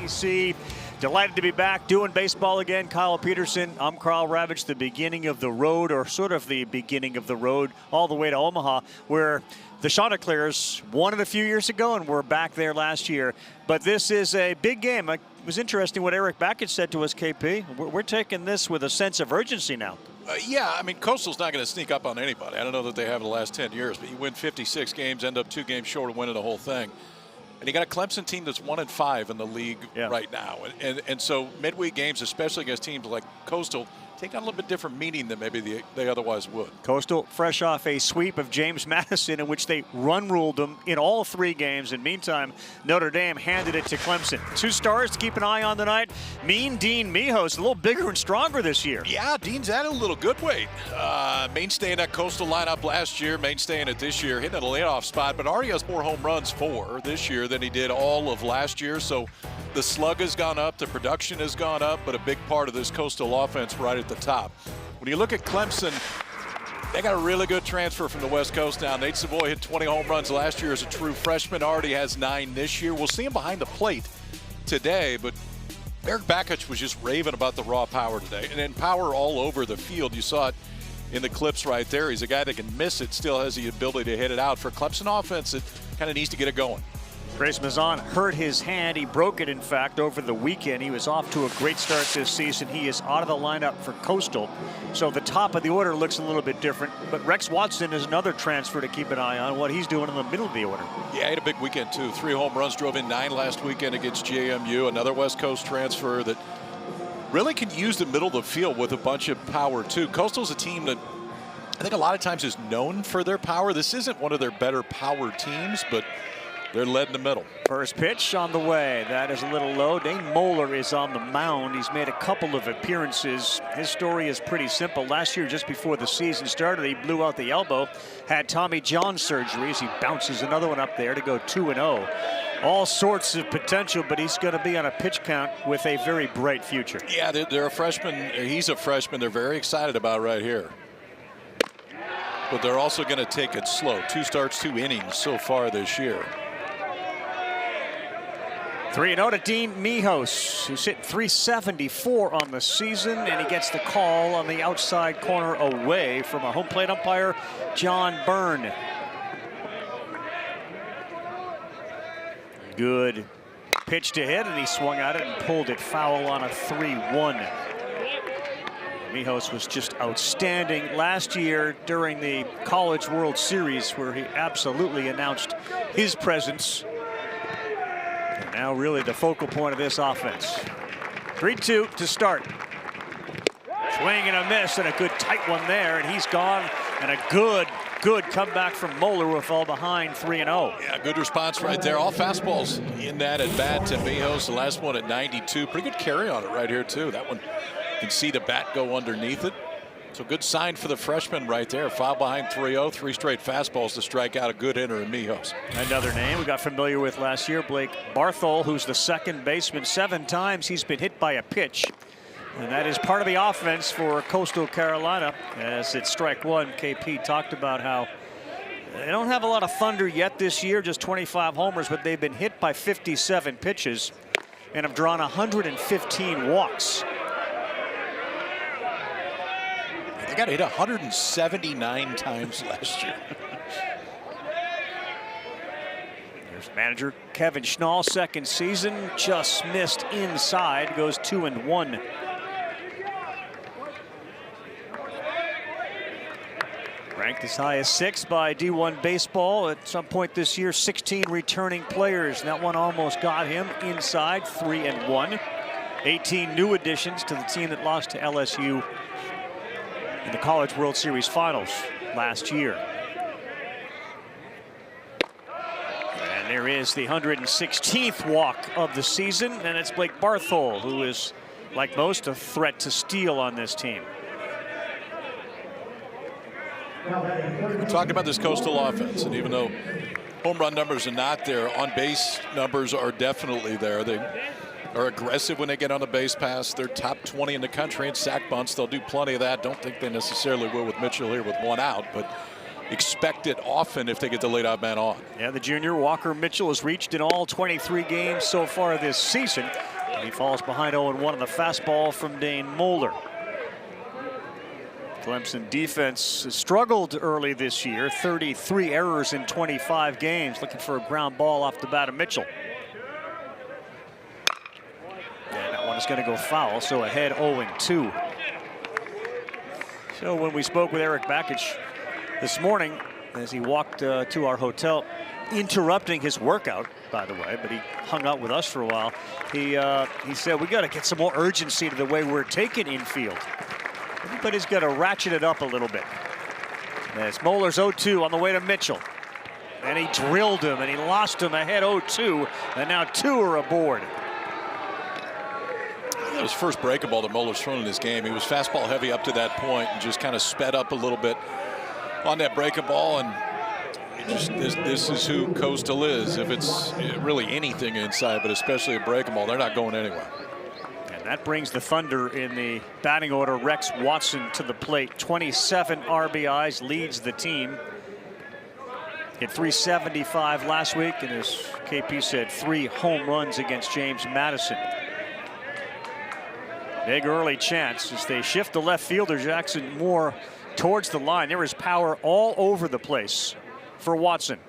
SEC. Delighted to be back doing baseball again. Kyle Peterson, I'm Carl Ravitch. The beginning of the road, or sort of the beginning of the road, all the way to Omaha, where the Chanticleers won it a few years ago, and we're back there last year. But this is a big game. It was interesting what Erik Bakich said to us, KP. We're taking this with a sense of urgency now. Yeah, I mean, Coastal's not going to sneak up on anybody. I don't know that they have in the last 10 years, but you win 56 games, end up 2 games short of winning the whole thing. And you got a Clemson team that's 1-5 in the league right now. And so midweek games, especially against teams like Coastal, take on a little bit different meaning than maybe they otherwise would. Coastal fresh off a sweep of James Madison in which they run-ruled them in all 3 games. And meantime, Notre Dame handed it to Clemson. 2 stars to keep an eye on tonight. Dean Mijos, a little bigger and stronger this year. Yeah, Dean's added a little good weight. Mainstay in that Coastal lineup last year, mainstay in it this year, hitting a leadoff spot, but already has more home runs for this year than he did all of last year. So the slug has gone up, the production has gone up, but a big part of this Coastal offense right at the top. When you look at Clemson, they got a really good transfer from the West Coast now. Nate Savoy hit 20 home runs last year as a true freshman, already has 9 this year. We'll see him behind the plate today, but Erik Bakich was just raving about the raw power today. And then power all over the field. You saw it in the clips right there. He's a guy that can miss it, still has the ability to hit it out. For Clemson offense, it kind of needs to get it going. Grace Mazan hurt his hand. He broke it, in fact, over the weekend. He was off to a great start this season. He is out of the lineup for Coastal. So the top of the order looks a little bit different. But Rex Watson is another transfer to keep an eye on, what he's doing in the middle of the order. Yeah, he had a big weekend, too. 3 home runs, drove in 9 last weekend against JMU. Another West Coast transfer that really can use the middle of the field with a bunch of power, too. Coastal's a team that I think a lot of times is known for their power. This isn't one of their better power teams, but they're led in the middle. First pitch on the way. That is a little low. Dane Moeller is on the mound. He's made a couple of appearances. His story is pretty simple. Last year, just before the season started, he blew out the elbow, had Tommy John surgery as he bounces another one up there to go 2-0. All sorts of potential, but he's going to be on a pitch count with a very bright future. Yeah, they're a freshman. He's a freshman. They're very excited about right here. But they're also going to take it slow. 2 starts, 2 innings so far this year. 3-0 to Dean Mijos, who's hit .374 on the season, and he gets the call on the outside corner away from a home plate umpire, John Byrne. Good pitch to hit, and he swung at it and pulled it foul on a 3-1. Mijos was just outstanding last year during the College World Series, where he absolutely announced his presence. And now really the focal point of this offense. 3-2 to start. Swing and a miss, and a good tight one there, and he's gone. And a good comeback from Moeller with all behind 3-0. Yeah, good response right there. All fastballs in that at bat to Mijos. The last one at 92. Pretty good carry on it right here too. That one, you can see the bat go underneath it. So good sign for the freshman right there. Foul behind 3-0, 3 straight fastballs to strike out a good hitter in Mijos. Another name we got familiar with last year, Blake Barthol, who's the second baseman. 7 times he's been hit by a pitch. And that is part of the offense for Coastal Carolina. As it's strike 1, KP talked about how they don't have a lot of thunder yet this year, just 25 homers, but they've been hit by 57 pitches and have drawn 115 walks. They got hit 179 times last year. There's manager Kevin Schnall, second season, just missed inside, goes 2-1. Ranked as high as 6 by D1 Baseball. At some point this year, 16 returning players. And that one almost got him inside, 3-1. 18 new additions to the team that lost to LSU in the College World Series Finals last year. And there is the 116th walk of the season, and it's Blake Barthol, who is, like most, a threat to steal on this team. We're talking about this Coastal offense, and even though home run numbers are not there, on base numbers are definitely there. They are aggressive when they get on the base pass. They're top 20 in the country in sack bunts. They'll do plenty of that. Don't think they necessarily will with Mitchell here with 1 out, but expect it often if they get the leadoff man on. Yeah, the junior Walker Mitchell has reached in all 23 games so far this season. He falls behind 0-1 on the fastball from Dane Moeller. Clemson defense has struggled early this year. 33 errors in 25 games. Looking for a ground ball off the bat of Mitchell. And that one is going to go foul, so ahead 0-2. So when we spoke with Erik Bakich this morning, as he walked to our hotel, interrupting his workout, by the way, but he hung out with us for a while, he said, we got to get some more urgency to the way we're taking infield. Everybody's got to ratchet it up a little bit. As Moeller's 0-2 on the way to Mitchell. And he drilled him, and he lost him ahead 0-2, and now 2 are aboard. That was first breaking ball that Moeller's thrown in this game. He was fastball heavy up to that point and just kind of sped up a little bit on that breaking ball. And this is who Coastal is. If it's really anything inside, but especially a breaking ball, they're not going anywhere. That brings the Thunder in the batting order. Rex Watson to the plate. 27 RBIs, leads the team. Hit 375 last week, and as KP said, 3 home runs against James Madison. Big early chance as they shift the left fielder Jackson Moore towards the line. There is power all over the place for Watson.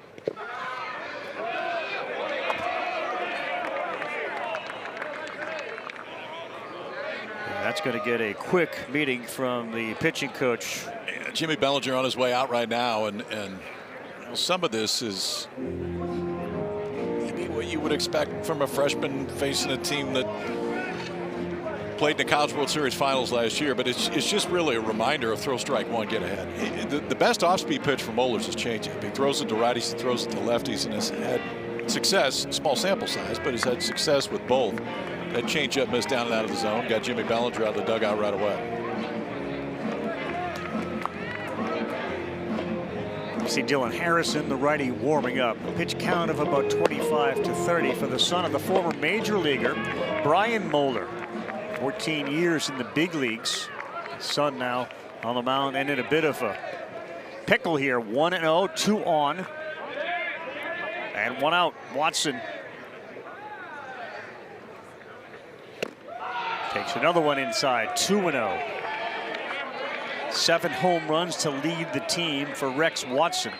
That's going to get a quick meeting from the pitching coach. Yeah, Jimmy Bellinger on his way out right now, and some of this is maybe what you would expect from a freshman facing a team that played in the College World Series finals last year, but it's just really a reminder of throw strike one, get ahead. The best off-speed pitch for Moeller's is changeup. He throws it to righties, he throws it to lefties, and has had success, small sample size, but he's had success with both. That changeup missed down and out of the zone, got Jimmy Bellinger out of the dugout right away. You see Dylan Harrison, the righty, warming up. A pitch count of about 25-30 for the son of the former major leaguer, Brian Moeller. 14 years in the big leagues. His son now on the mound and in a bit of a pickle here. 1-0, 2 on. And 1 out. Watson takes another one inside. 2-0. 7 home runs to lead the team for Rex Watson.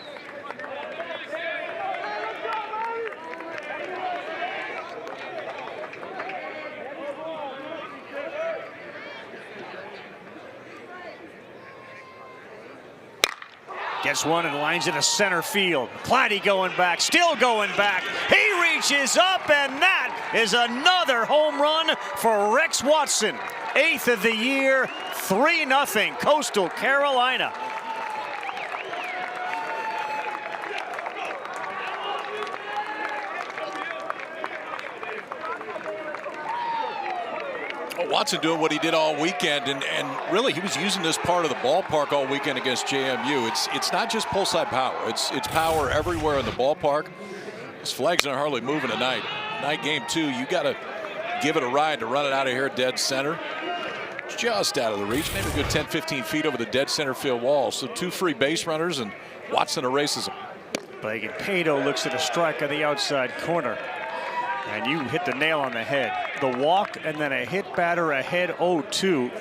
Gets one and lines it to center field. Claddy going back, still going back. He reaches up, and that is another home run for Rex Watson. 8th of the year, 3-0, Coastal Carolina. Watson doing what he did all weekend, and really he was using this part of the ballpark all weekend against JMU. It's not just pull side power. It's power everywhere in the ballpark. His flags aren't hardly moving tonight. Night game 2, you got to give it a ride to run it out of here dead center. Just out of the reach, maybe a good 10-15 feet over the dead center field wall. So 2 free base runners, and Watson erases them. Blake Pato looks at a strike on the outside corner. And you hit the nail on the head. The walk and then a hit batter ahead 0-2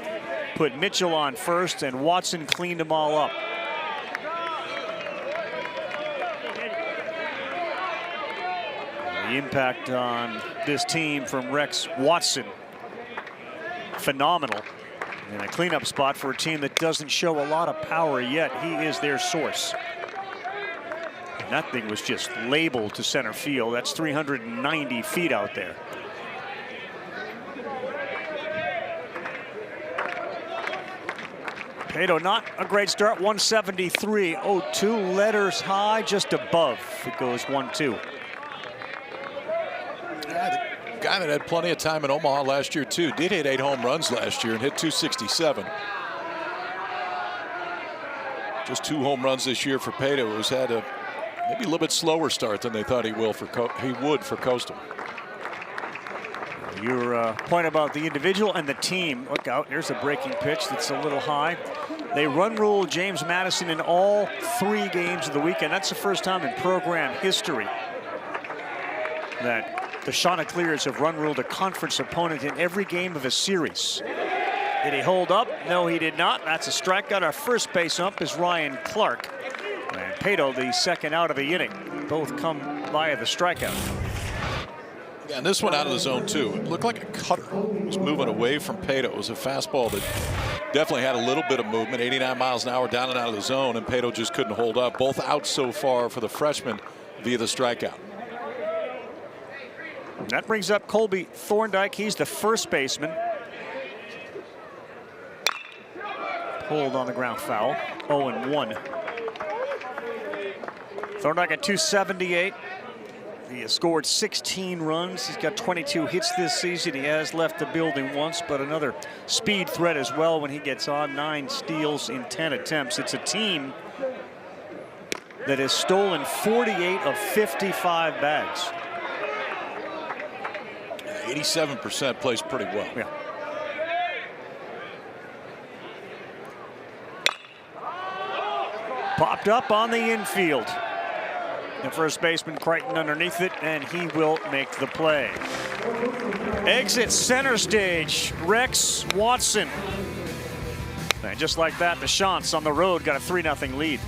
put Mitchell on first, and Watson cleaned them all up. The impact on this team from Rex Watson, phenomenal. And a cleanup spot for a team that doesn't show a lot of power yet. He is their source. And that thing was just labeled to center field. That's 390 feet out there. Pato, not a great start. 173, 0-2, letters high, just above. It goes 1-2. Yeah, the guy that had plenty of time in Omaha last year too, did hit 8 home runs last year and hit 267. Just 2 home runs this year for Pato, who's had a maybe a little bit slower start than they thought he would for Coastal. Your point about the individual and the team. Look out, there's a breaking pitch that's a little high. They run rule James Madison in all 3 games of the weekend. That's the first time in program history that The Chanticleers have run-ruled a conference opponent in every game of a series. Did he hold up? No, he did not. That's a strikeout. Our first base ump is Ryan Clark. And Pato, the second out of the inning. Both come via the strikeout. Yeah, and this one out of the zone, too. It looked like a cutter. It was moving away from Pato. It was a fastball that definitely had a little bit of movement, 89 miles an hour down and out of the zone, and Pato just couldn't hold up. Both out so far for the freshman via the strikeout. That brings up Colby Thorndike. He's the first baseman. Pulled on the ground foul. 0-1. Thorndike at 278. He has scored 16 runs. He's got 22 hits this season. He has left the building once, but another speed threat as well when he gets on. 9 steals in 10 attempts. It's a team that has stolen 48 of 55 bags. 87% plays pretty well. Yeah. Popped up on the infield. The first baseman Crichton underneath it, and he will make the play. Exit center stage, Rex Watson. And just like that, the Chants on the road got a 3-0 lead.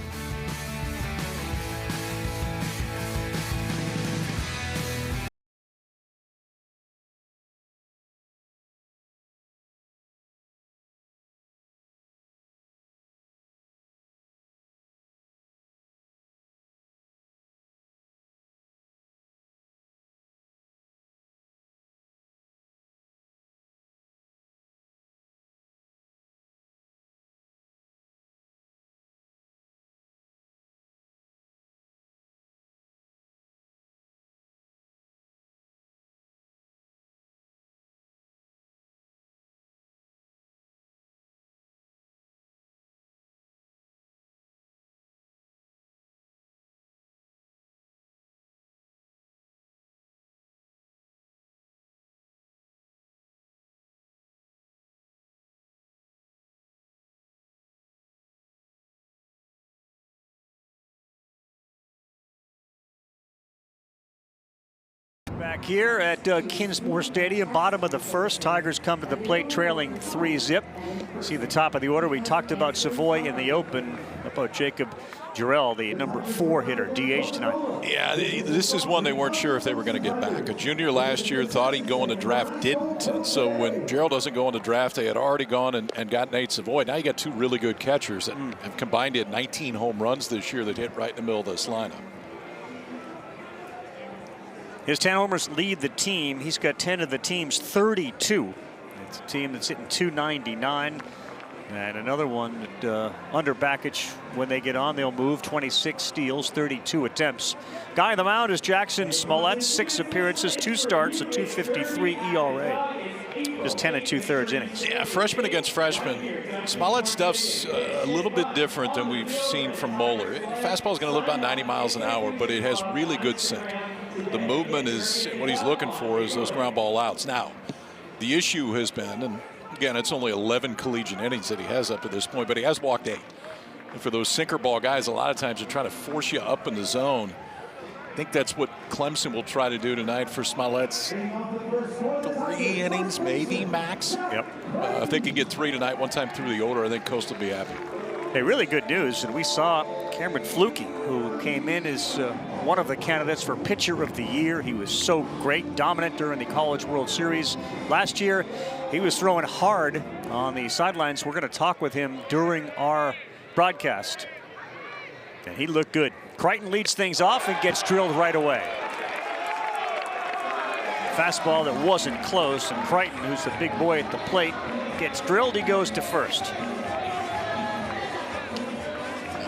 Back here at Kinsmore Stadium, bottom of the first. Tigers come to the plate trailing 3-0. See the top of the order. We talked about Savoy in the open, about Jacob Jarrell, the number 4 hitter, DH tonight. Yeah, this is one they weren't sure if they were going to get back. A junior last year, thought he'd go in the draft, didn't. And so when Jarrell doesn't go in the draft, they had already gone and got Nate Savoy. Now you got 2 really good catchers that have combined to hit 19 home runs this year that hit right in the middle of this lineup. His 10 homers lead the team. He's got 10 of the team's 32. It's a team that's hitting 299. And another one that under Bakich, when they get on, they'll move. 26 steals, 32 attempts. Guy on the mound is Jackson Smollett. 6 appearances, 2 starts, a 2.53 ERA. Just 10 2/3 innings. Yeah, freshman against freshman. Smollett stuff's a little bit different than we've seen from Moeller. Fastball's going to live about 90 miles an hour, but it has really good sink. The movement is what he's looking for, is those ground ball outs. Now, the issue has been, and again, it's only 11 collegiate innings that he has up to this point, but he has walked 8. And for those sinker ball guys, a lot of times they're trying to force you up in the zone. I think that's what Clemson will try to do tonight for Smollett's 3 innings, maybe max. Yep. If they can get 3 tonight, one time through the order, I think Coast will be happy. Hey, really good news, and we saw Cameron Flukie, who came in as one of the candidates for Pitcher of the Year. He was so great, dominant during the College World Series last year. He was throwing hard on the sidelines. We're going to talk with him during our broadcast, and he looked good. Crichton leads things off and gets drilled right away. Fastball that wasn't close, and Crichton, who's the big boy at the plate, gets drilled. He goes to first.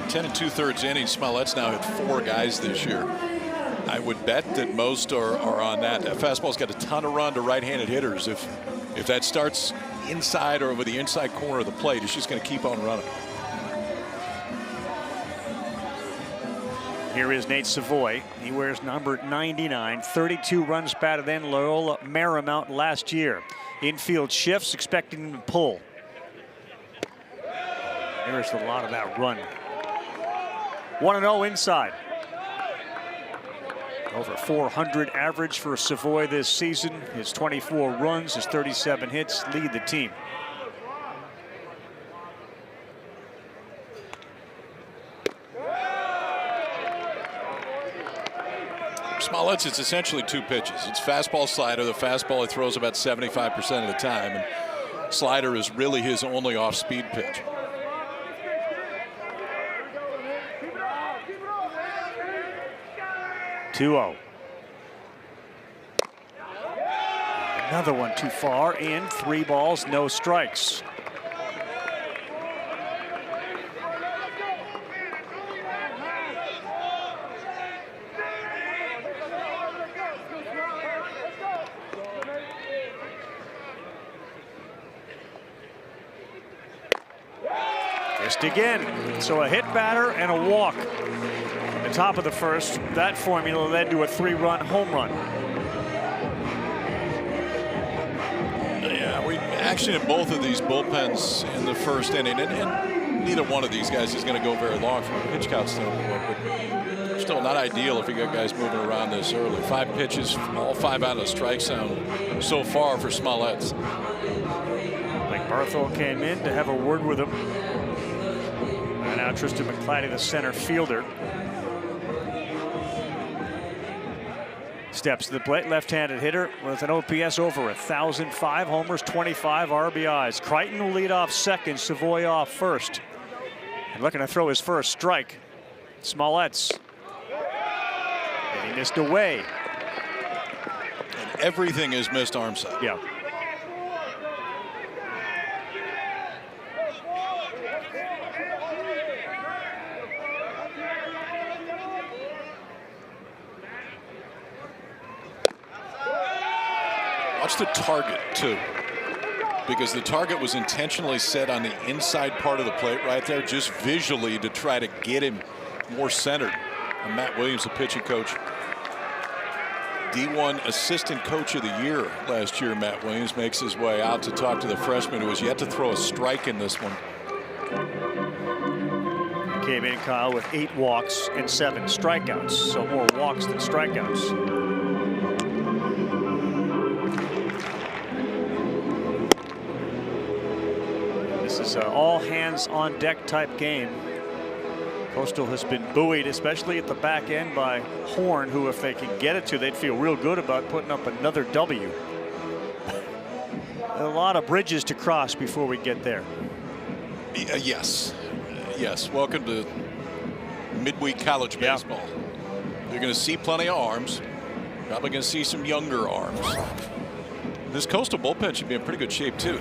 10 2/3 innings. Smollett's now hit 4 guys this year. I would bet that most are on that. That fastball's got a ton of run to right-handed hitters. If that starts inside or over the inside corner of the plate, it's just going to keep on running. Here is Nate Savoy. He wears number 99. 32 runs batted in Loyola Marymount last year. Infield shifts, expecting him to pull. There's a lot of that run. 1-0 inside. Over 400 average for Savoy this season. His 24 runs, his 37 hits lead the team. Smollett's, it's essentially two pitches. It's fastball, slider. The fastball he throws about 75% of the time, and slider is really his only off-speed pitch. Two-0. Another one too far in. 3 balls, no strikes. Missed again. So a hit batter and a walk. At the top of the first, that formula led to a 3-run home run. Yeah, we action in both of these bullpens in the first inning, and neither one of these guys is going to go very long from a pitch count standpoint, but still not ideal if you got guys moving around this early. 5 pitches, all 5 out of the strike zone so far for Smollett's. Like Barthol came in to have a word with him. And now Tristan McClatty, the center fielder, steps to the plate. Left-handed hitter with an OPS over 1,005 homers, 25 RBIs. Crichton will lead off second, Savoy off first. And looking to throw his first strike. Smollett's. And he missed away. And everything is missed arm side. Yeah. Watch the target, too, because the target was intentionally set on the inside part of the plate right there, just visually to try to get him more centered. And Matt Williams, the pitching coach, D1 Assistant Coach of the Year last year. Matt Williams makes his way out to talk to the freshman who has yet to throw a strike in this one. Came in, Kyle, with 8 walks and 7 strikeouts, so more walks than strikeouts. This is an all hands on deck type game. Coastal has been buoyed, especially at the back end, by Horn, who, if they can get it to, they'd feel real good about putting up another W. A lot of bridges to cross before we get there. Yes. Yes. Welcome to midweek college baseball. You're going to see plenty of arms. Probably going to see some younger arms. This Coastal bullpen should be in pretty good shape, too.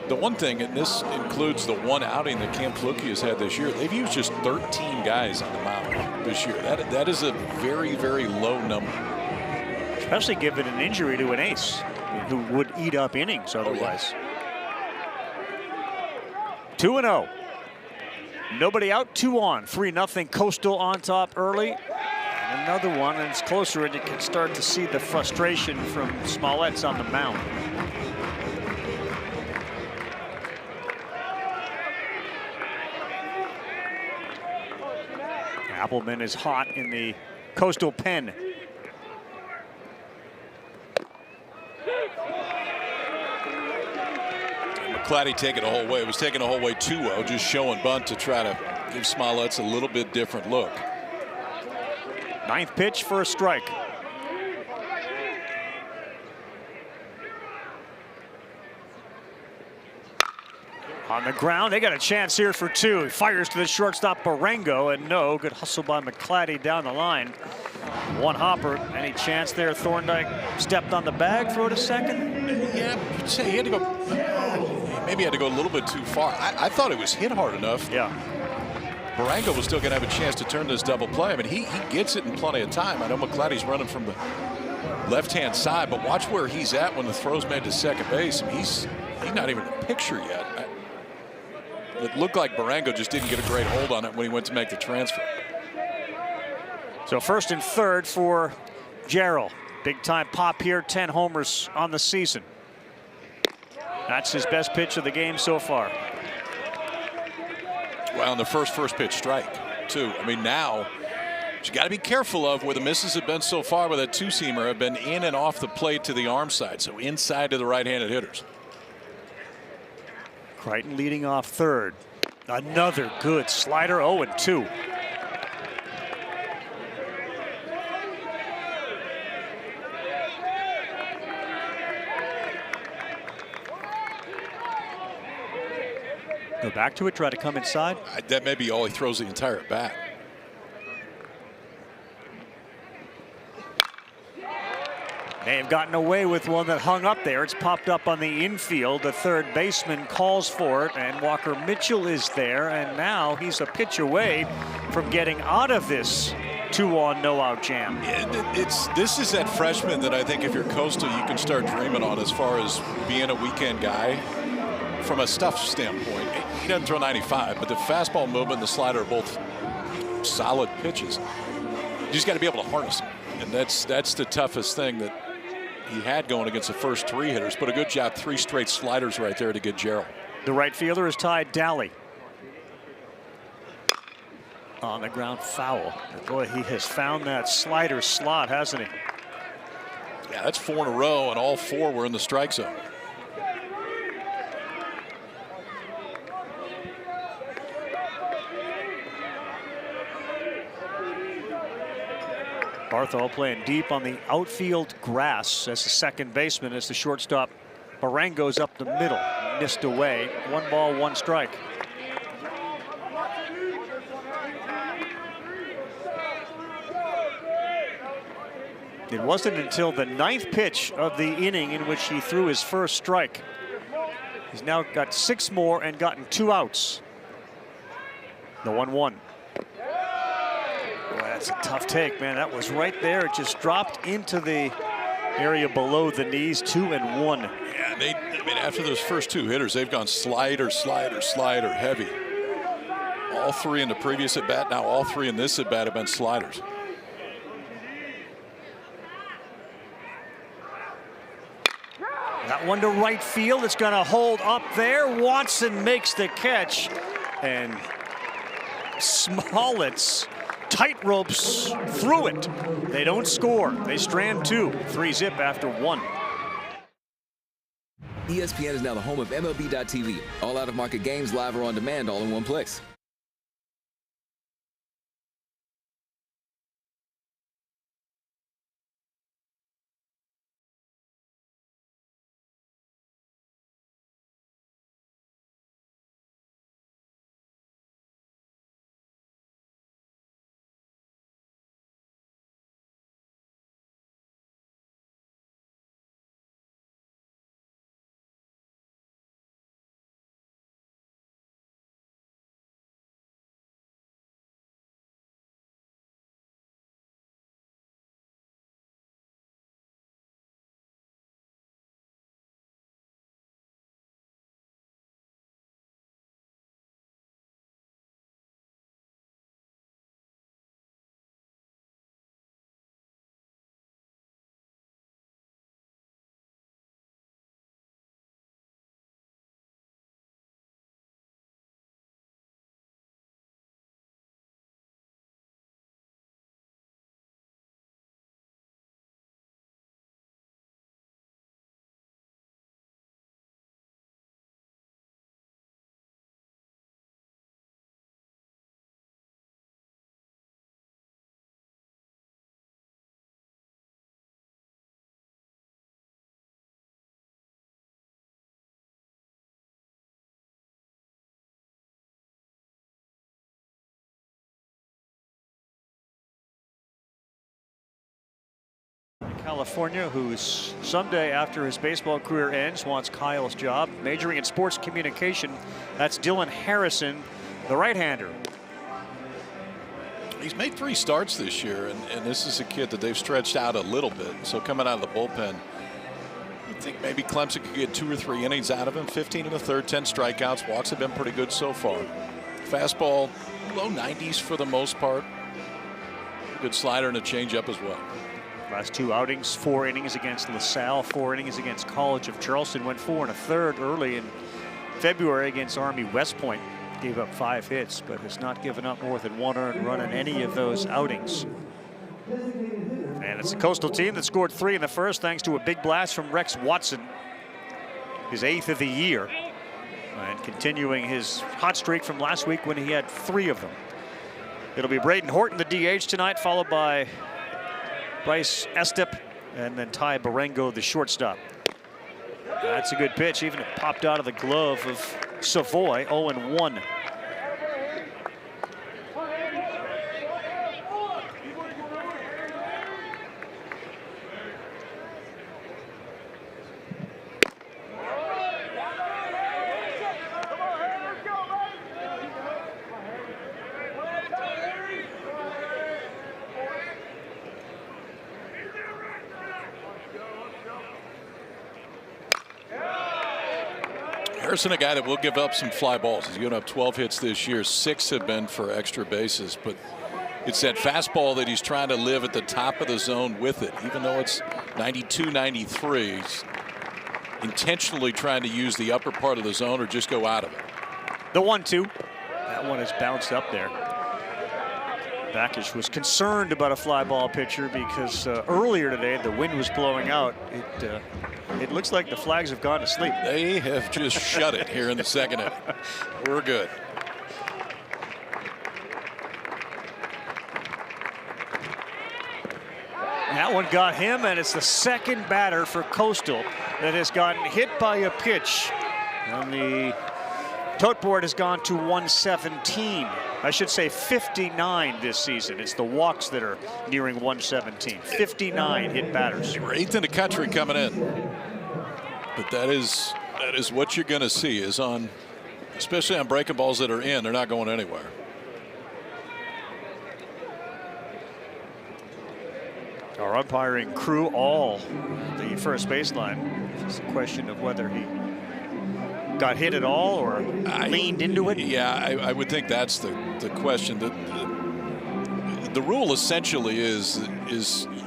The one thing, and this includes the one outing that Cam Fluke has had this year, they've used just 13 guys on the mound this year. That is a very, very low number. Especially given an injury to an ace who would eat up innings otherwise. 2-0. Nobody out, 2 on. 3-0 Coastal on top early. And another one, and it's closer, and you can start to see the frustration from Smollett's on the mound. Appleman is hot in the Coastal pen. McClatty taking the whole way. It was taking the whole way 2-0, just showing bunt to try to give Smollett's a little bit different look. 9th pitch for a strike. On the ground, they got a chance here for 2. He fires to the shortstop, Barango, and no. Good hustle by McClatty down the line. 1 hopper. Any chance there? Thorndike stepped on the bag, throw to second? Yeah, he had to go. Maybe he had to go a little bit too far. I thought it was hit hard enough. Yeah. Barango was still going to have a chance to turn this double play. I mean, he gets it in plenty of time. I know McClatty's running from the left-hand side, but watch where he's at when the throw's made to second base. I mean, he's not even in the picture yet. It looked like Barango just didn't get a great hold on it when he went to make the transfer. So first and third for Jarrell. Big time pop here, 10 homers on the season. That's his best pitch of the game so far. Well, in the first pitch strike, too. I mean, now you got to be careful of where the misses have been so far with that two-seamer have been in and off the plate to the arm side, so inside to the right-handed hitters. Crichton leading off third. Another good slider, 0-2. Go back to it, try to come inside. That may be all he throws the entire at bat. May have gotten away with one that hung up there. It's popped up on the infield. The third baseman calls for it, and Walker Mitchell is there. And now he's a pitch away from getting out of this 2-on no-out jam. This is that freshman that I think if you're Coastal, you can start dreaming on as far as being a weekend guy. From a stuff standpoint, he doesn't throw 95, but the fastball movement and the slider are both solid pitches. You just got to be able to harness them, and that's the toughest thing that he had going against the first three hitters. But a good job, 3 straight sliders right there to get Gerald. The right fielder is Ty Daly. On the ground, foul. And boy, he has found that slider slot, hasn't he? Yeah, that's 4 in a row, and all 4 were in the strike zone. Barthol playing deep on the outfield grass as the second baseman, as the shortstop Barango's up the middle, missed away. 1 ball, 1 strike. It wasn't until the 9th pitch of the inning in which he threw his first strike. He's now got 6 more and gotten 2 outs. The 1-1. That's a tough take, man. That was right there. It just dropped into the area below the knees. 2-1. Yeah, I mean, after those first 2 hitters, they've gone slider, slider, slider, heavy. All 3 in the previous at bat. Now all 3 in this at bat have been sliders. That one to right field. It's going to hold up there. Watson makes the catch, and Smollett's tight ropes through it. They don't score. They strand 2. 3-zip after 1. ESPN is now the home of MLB.tv. All out-of-market games live or on demand all in one place. California, who's someday after his baseball career ends wants Kyle's job, majoring in sports communication. That's Dylan Harrison, the right-hander. He's made 3 starts this year, and this is a kid that they've stretched out a little bit. So coming out of the bullpen, you think maybe Clemson could get 2 or 3 innings out of him. 15 in the third, 10 strikeouts. Walks have been pretty good so far. Fastball, low 90s for the most part. Good slider and a changeup as well. Last 2 outings, 4 innings against LaSalle, 4 innings against College of Charleston. Went 4 1/3 early in February against Army West Point. gave up 5 hits, but has not given up more than 1 earned run in any of those outings. And it's a Coastal team that scored 3 in the first thanks to a big blast from Rex Watson, his 8th of the year, and continuing his hot streak from last week when he had 3 of them. It'll be Braden Horton, the DH tonight, followed by Bryce Estep, and then Ty Barengo, the shortstop. That's a good pitch. Even it popped out of the glove of Savoy. 0-1. Harrison, a guy that will give up some fly balls. He's given up 12 hits this year. 6 have been for extra bases, but it's that fastball that he's trying to live at the top of the zone with it. Even though it's 92, 93, he's intentionally trying to use the upper part of the zone or just go out of it. The 1-2. That one is bounced up there. Bakish was concerned about a fly ball pitcher because earlier today the wind was blowing out. It looks like the Flags have gone to sleep. They have just shut it here in the second inning. We're good. That one got him, and it's the second batter for Coastal that has gotten hit by a pitch. And the tote board has gone to 117. I should say 59 this season. It's the walks that are nearing 117. 59 hit batters. We're 8th in the country coming in. But that is what you're going to see is on, especially on breaking balls that are in, they're not going anywhere. Our umpiring crew all the first baseline. It's a question of whether he got hit at all or leaned into it. Yeah, I would think that's the question. The rule essentially is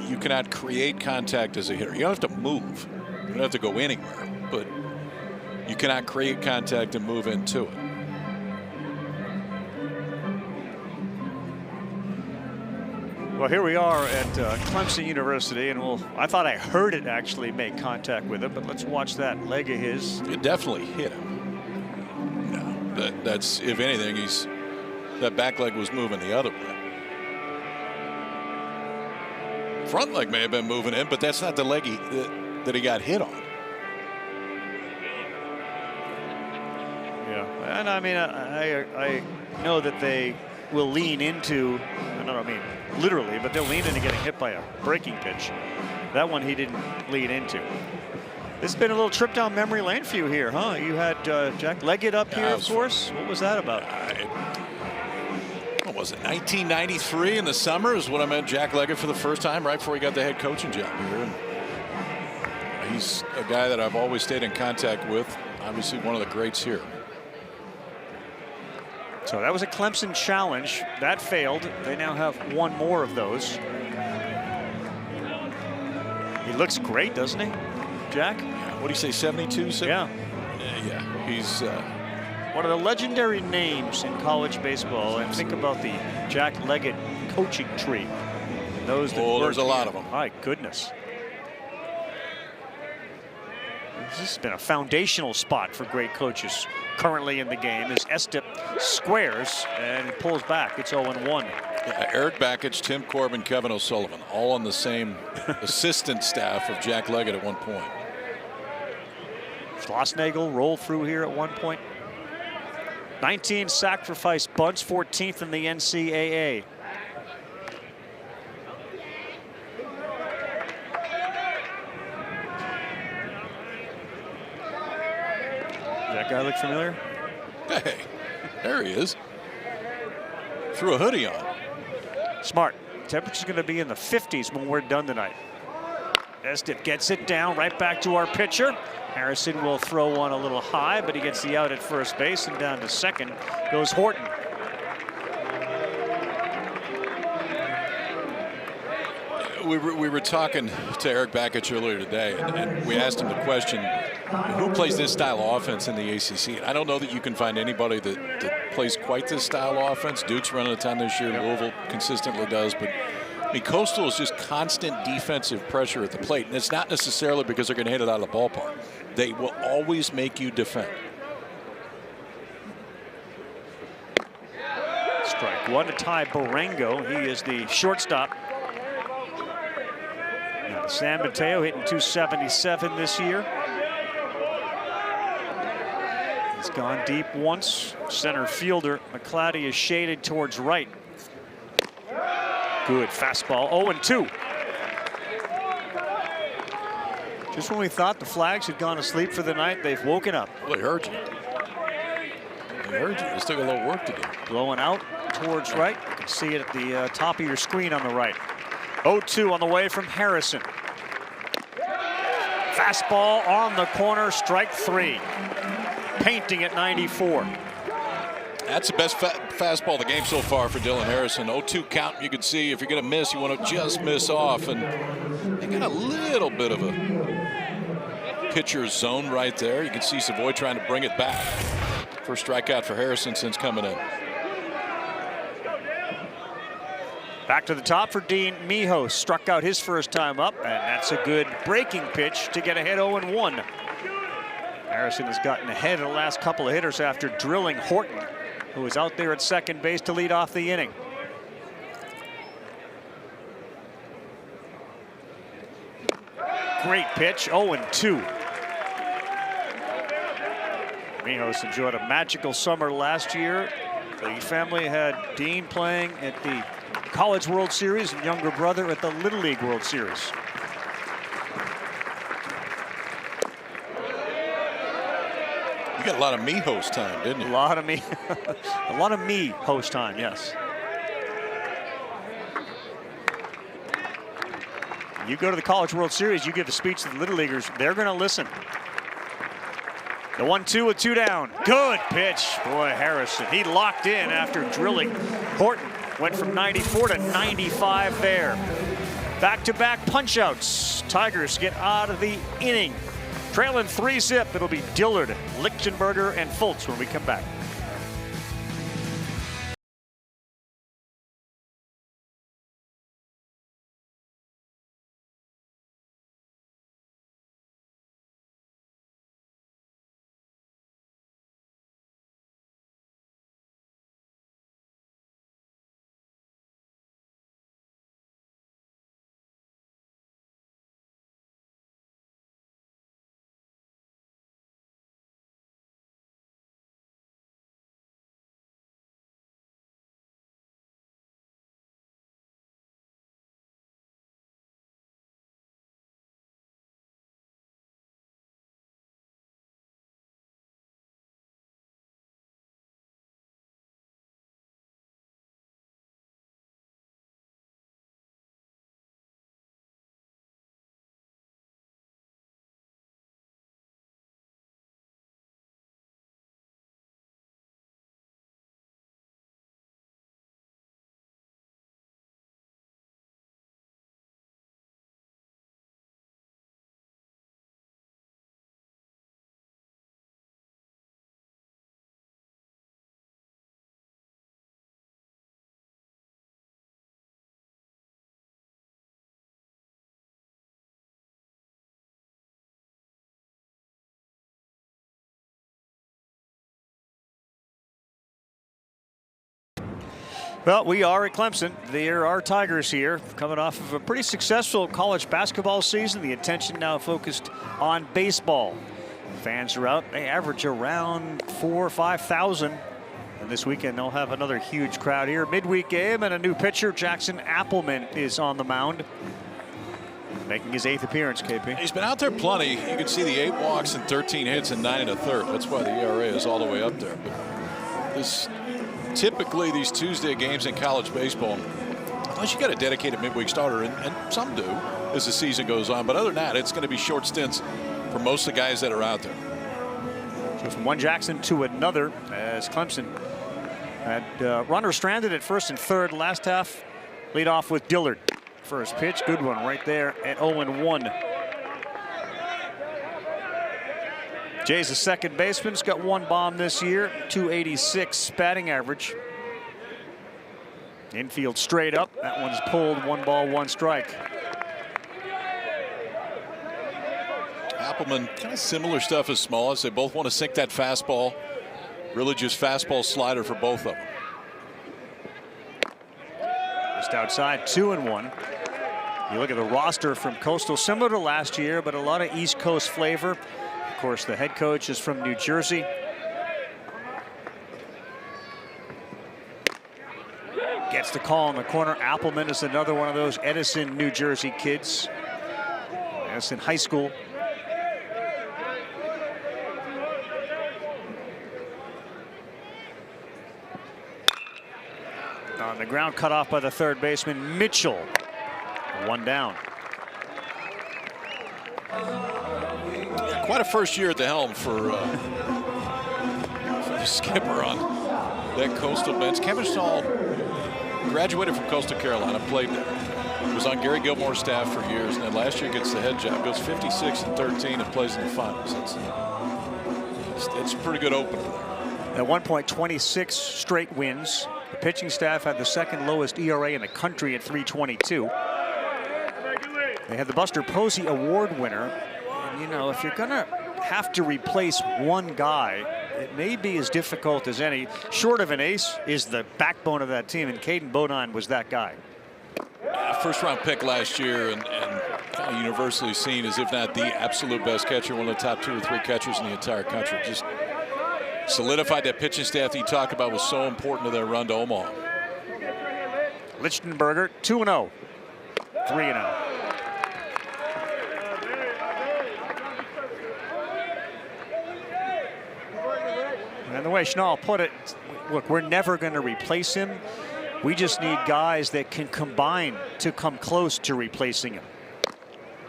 you cannot create contact as a hitter. You don't have to move. You don't have to go anywhere, but you cannot create contact and move into it. Well, here we are at Clemson University, and I thought I heard it actually make contact with him, but let's watch that leg of his. It definitely hit him. No, that's, if anything, that back leg was moving the other way. Front leg may have been moving in, but that's not the leg that he got hit on. Yeah, and I mean, I know that they will lean into, I don't mean literally, but they'll lean into getting hit by a breaking pitch. That one he didn't lean into. This has been a little trip down memory lane for you here, huh? You had Jack Leggett up here, of course. What was that about? What was it, 1993 in the summer is when I met Jack Leggett for the first time, right before he got the head coaching job here. And he's a guy that I've always stayed in contact with. Obviously one of the greats here. So that was a Clemson challenge. That failed. They now have one more of those. He looks great, doesn't he, Jack? What do you say, 72? Yeah. Yeah, he's one of the legendary names in college baseball. And think about the Jack Leggett coaching tree. Those that there's a lot of them. My goodness. This has been a foundational spot for great coaches currently in the game as Estep squares and pulls back. It's 0-1. Yeah, Eric Bakich, Tim Corbin, Kevin O'Sullivan, all on the same assistant staff of Jack Leggett at one point. Schlossnagel rolled through here at one point. 19 sacrifice bunts, 14th in the NCAA. That guy look familiar? Hey, there he is. Threw a hoodie on. Smart. Temperature's going to be in the 50s when we're done tonight. Estep gets it down right back to our pitcher. Harrison will throw one a little high, but he gets the out at first base, and down to second goes Horton. We were talking to Eric Bakich earlier today, and we asked him the question, Who plays this style of offense in the ACC? I don't know that you can find anybody that plays quite this style of offense. Duke's running a ton this year. Louisville consistently does. But, I mean, Coastal is just constant defensive pressure at the plate. And it's not necessarily because they're going to hit it out of the ballpark. They will always make you defend. Strike one to Ty Barango. He is the shortstop. Now, San Mateo hitting .277 this year. He's gone deep once. Center fielder McClatty is shaded towards right. Good fastball. 0-2. Just when we thought the Flags had gone to sleep for the night, they've woken up. Well, they heard you. They heard you. They still got a little work to do. Blowing out towards right. You can see it at the top of your screen on the right. 0-2 on the way from Harrison. Fastball on the corner, strike three. Painting at 94. That's the best fastball of the game so far for Dylan Harrison. 0-2 count. You can see if you're going to miss, you want to just miss off. And they got a little bit of a pitcher's zone right there. You can see Savoy trying to bring it back. First strikeout for Harrison since coming in. Back to the top for Dean Mijos. Struck out his first time up, and that's a good breaking pitch to get ahead 0-1. Harrison has gotten ahead of the last couple of hitters after drilling Horton, who was out there at second base to lead off the inning. Great pitch, 0-2. Mijos enjoyed a magical summer last year. The family had Dean playing at the College World Series and younger brother at the Little League World Series. You got a lot of me host time, didn't you? A lot of me, a lot of me host time, yes. You go to the College World Series, you give a speech to the Little Leaguers, they're going to listen. The 1-2 with two down. Good pitch. Boy, Harrison, he locked in after drilling. Horton went from 94 to 95 there. Back-to-back punch-outs. Tigers get out of the inning. Trailing 3-zip. It'll be Dillard, Lichtenberger, and Fultz when we come back. Well, we are at Clemson. There are Tigers here, coming off of a pretty successful college basketball season. The attention now focused on baseball. Fans are out. They average around 4,000 or 5,000. And this weekend they'll have another huge crowd here. Midweek game and a new pitcher. Jackson Appleman is on the mound, making his 8th appearance, KP. He's been out there plenty. You can see the 8 walks and 13 hits and 9 1/3. That's why the ERA is all the way up there. But this, typically these Tuesday games in college baseball, unless you got a dedicated midweek starter, and some do as the season goes on, but other than that, it's going to be short stints for most of the guys that are out there. So from one Jackson to another, as Clemson had runner stranded at first and third. Last half, lead off with Dillard. First pitch, good one right there at 0-1. Jay's the second baseman. He's got 1 bomb this year, 286 batting average. Infield straight up. That one's pulled. 1 ball, 1 strike. Appelman, kind of similar stuff as Smolitz. They both want to sink that fastball. Really just fastball slider for both of them. Just outside, 2-1. You look at the roster from Coastal, similar to last year, but a lot of East Coast flavor. Of course, the head coach is from New Jersey. Gets the call in the corner. Appelman is another one of those Edison, New Jersey kids. Edison High School. On the ground, cut off by the third baseman, Mitchell. 1 down. Quite a first year at the helm for the skipper on that Coastal bench. Kevin Stahl graduated from Coastal Carolina, played there. Was on Gary Gilmore's staff for years, and then last year gets the head job, goes 56-13 and plays in the finals. It's a pretty good opener there. At one point, 26 straight wins. The pitching staff had the second lowest ERA in the country at 3.22. They had the Buster Posey Award winner. And, you know, if you're going to have to replace one guy, it may be as difficult as any. Short of an ace is the backbone of that team, and Caden Bodine was that guy. First-round pick last year, and kind of universally seen as, if not the absolute best catcher, one of the top 2 or 3 catchers in the entire country. Just solidified that pitching staff that you talked about was so important to their run to Omaha. Lichtenberger, 2-0, 3-0. And the way Schnall put it, look, we're never going to replace him. We just need guys that can combine to come close to replacing him.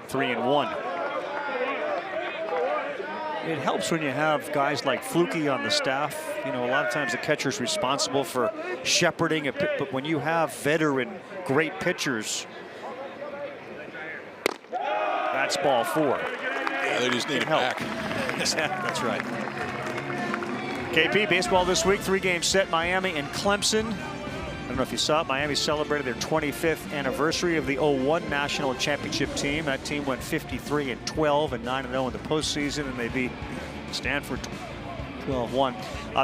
3-1. It helps when you have guys like Fluky on the staff. You know, a lot of times the catcher's responsible for shepherding a pit, but when you have veteran great pitchers, that's ball 4. Yeah, they just need it back. That's right. KP baseball this week, 3-game set, Miami and Clemson. I don't know if you saw it, Miami celebrated their 25th anniversary of the 01 national championship team. That team went 53-12 and 9-0 in the postseason, and they beat Stanford 12-1.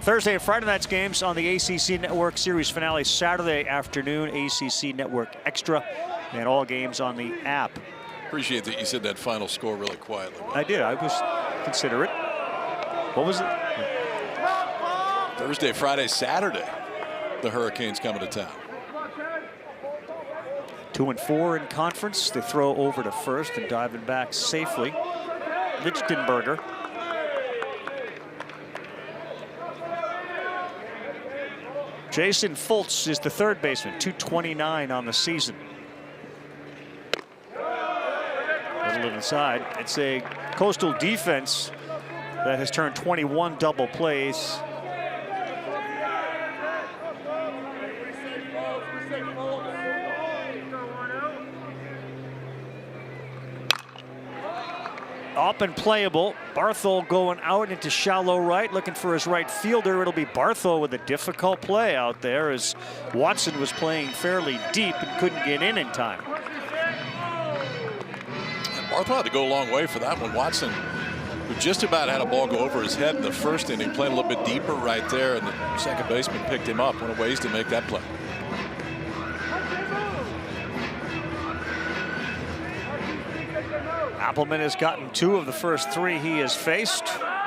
Thursday and Friday night's games on the ACC Network series finale Saturday afternoon, ACC Network Extra, and all games on the app. Appreciate that you said that final score really quietly. I did. I was considerate. What was it? Thursday, Friday, Saturday, the Hurricanes coming to town. 2-4 in conference. They throw over to first and diving back safely. Lichtenberger. Jason Fultz is the third baseman, 229 on the season. Little inside. It's a Coastal defense that has turned 21 double plays. Up and playable. Barthol going out into shallow right, looking for his right fielder. It'll be Barthol with a difficult play out there as Watson was playing fairly deep and couldn't get in time. Barthol had to go a long way for that one. Watson, who just about had a ball go over his head in the first inning, playing a little bit deeper right there, and the second baseman picked him up. One of ways to make that play. Appelman has gotten 2 of the first 3 he has faced.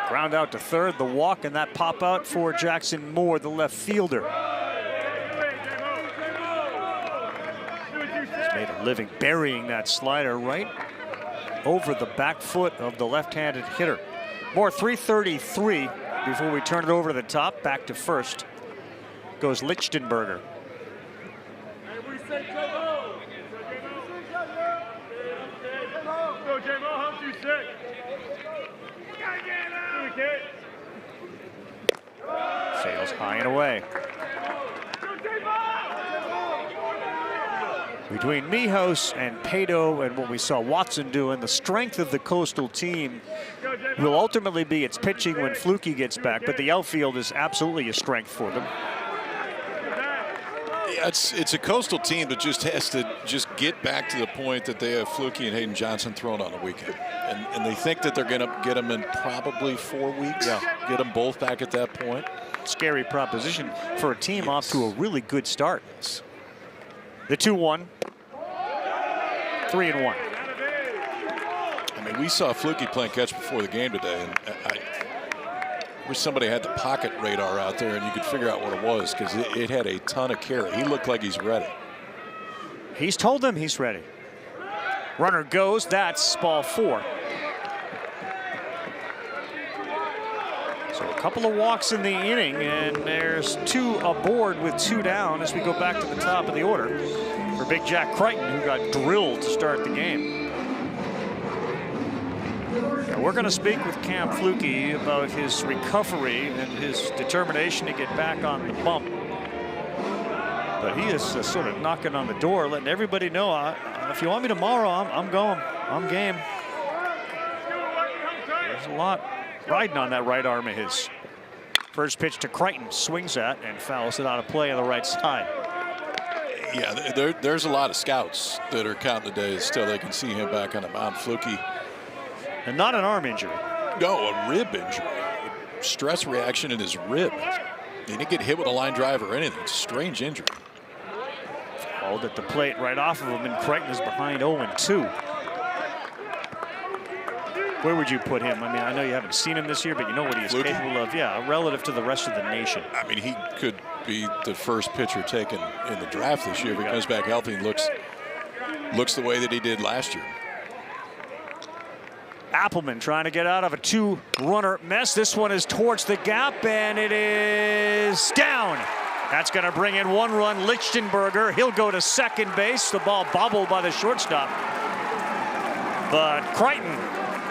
Ground out to third, the walk, and that pop out for Jackson Moore, the left fielder. He's made a living burying that slider right over the back foot of the left-handed hitter. Moore 333 before we turn it over to the top. Back to first goes Lichtenberger. Sails high and away. Between between Mijos and Pato and what we saw Watson doing, the strength of the Coastal team will ultimately be its pitching when Flukie gets back, but the outfield is absolutely a strength for them. It's a Coastal team that just has to just get back to the point that they have Flukie and Hayden Johnson thrown on the weekend. And they think that they're going to get them in probably 4 weeks. Yeah. Get them both back at that point. Scary proposition for a team off to a really good start. The 2-1. 3-1. I mean, we saw Flukie playing catch before the game today, and I wish somebody had the pocket radar out there and you could figure out what it was, because it had a ton of carry. He looked like he's ready. He's told them he's ready. Runner goes. That's ball 4. So a couple of walks in the inning, and there's 2 aboard with 2 down as we go back to the top of the order for Big Jack Crichton, who got drilled to start the game. Now we're going to speak with Cam Flukie about his recovery and his determination to get back on the bump. But he is sort of knocking on the door, letting everybody know, if you want me tomorrow, I'm going. I'm game. There's a lot riding on that right arm of his. First pitch to Crichton, swings at and fouls it out of play on the right side. Yeah, there's a lot of scouts that are counting the days still they can see him back on the mound. Flukie. And not an arm injury. No, a rib injury. A stress reaction in his rib. He didn't get hit with a line drive or anything. It's a strange injury. Fouled at the plate right off of him, and Crichton is behind 0-2. Where would you put him? I mean, I know you haven't seen him this year, but you know what he is Flukie? capable of. Yeah, relative to the rest of the nation. I mean, he could be the first pitcher taken in the draft this year if he comes back healthy and looks the way that he did last year. Appelman trying to get out of a 2-runner mess. This one is towards the gap, and it is down. That's going to bring in 1 run. Lichtenberger, he'll go to second base. The ball bobbled by the shortstop. But Crichton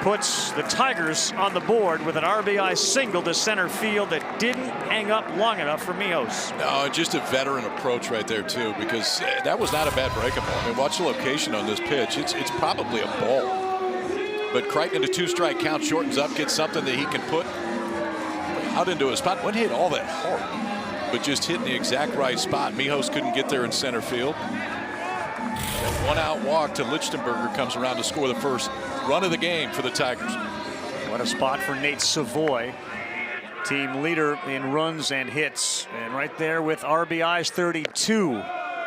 puts the Tigers on the board with an RBI single to center field that didn't hang up long enough for Mijos. No, just a veteran approach right there, too, because that was not a bad breaking ball. I mean, watch the location on this pitch. It's probably a ball. But Crichton in a 2-strike count shortens up, gets something that he can put out into a spot. Wouldn't hit all that hard, but just hitting the exact right spot. Mijos couldn't get there in center field. And 1-out walk to Lichtenberger comes around to score the first run of the game for the Tigers. What a spot for Nate Savoy, team leader in runs and hits, and right there with RBIs 32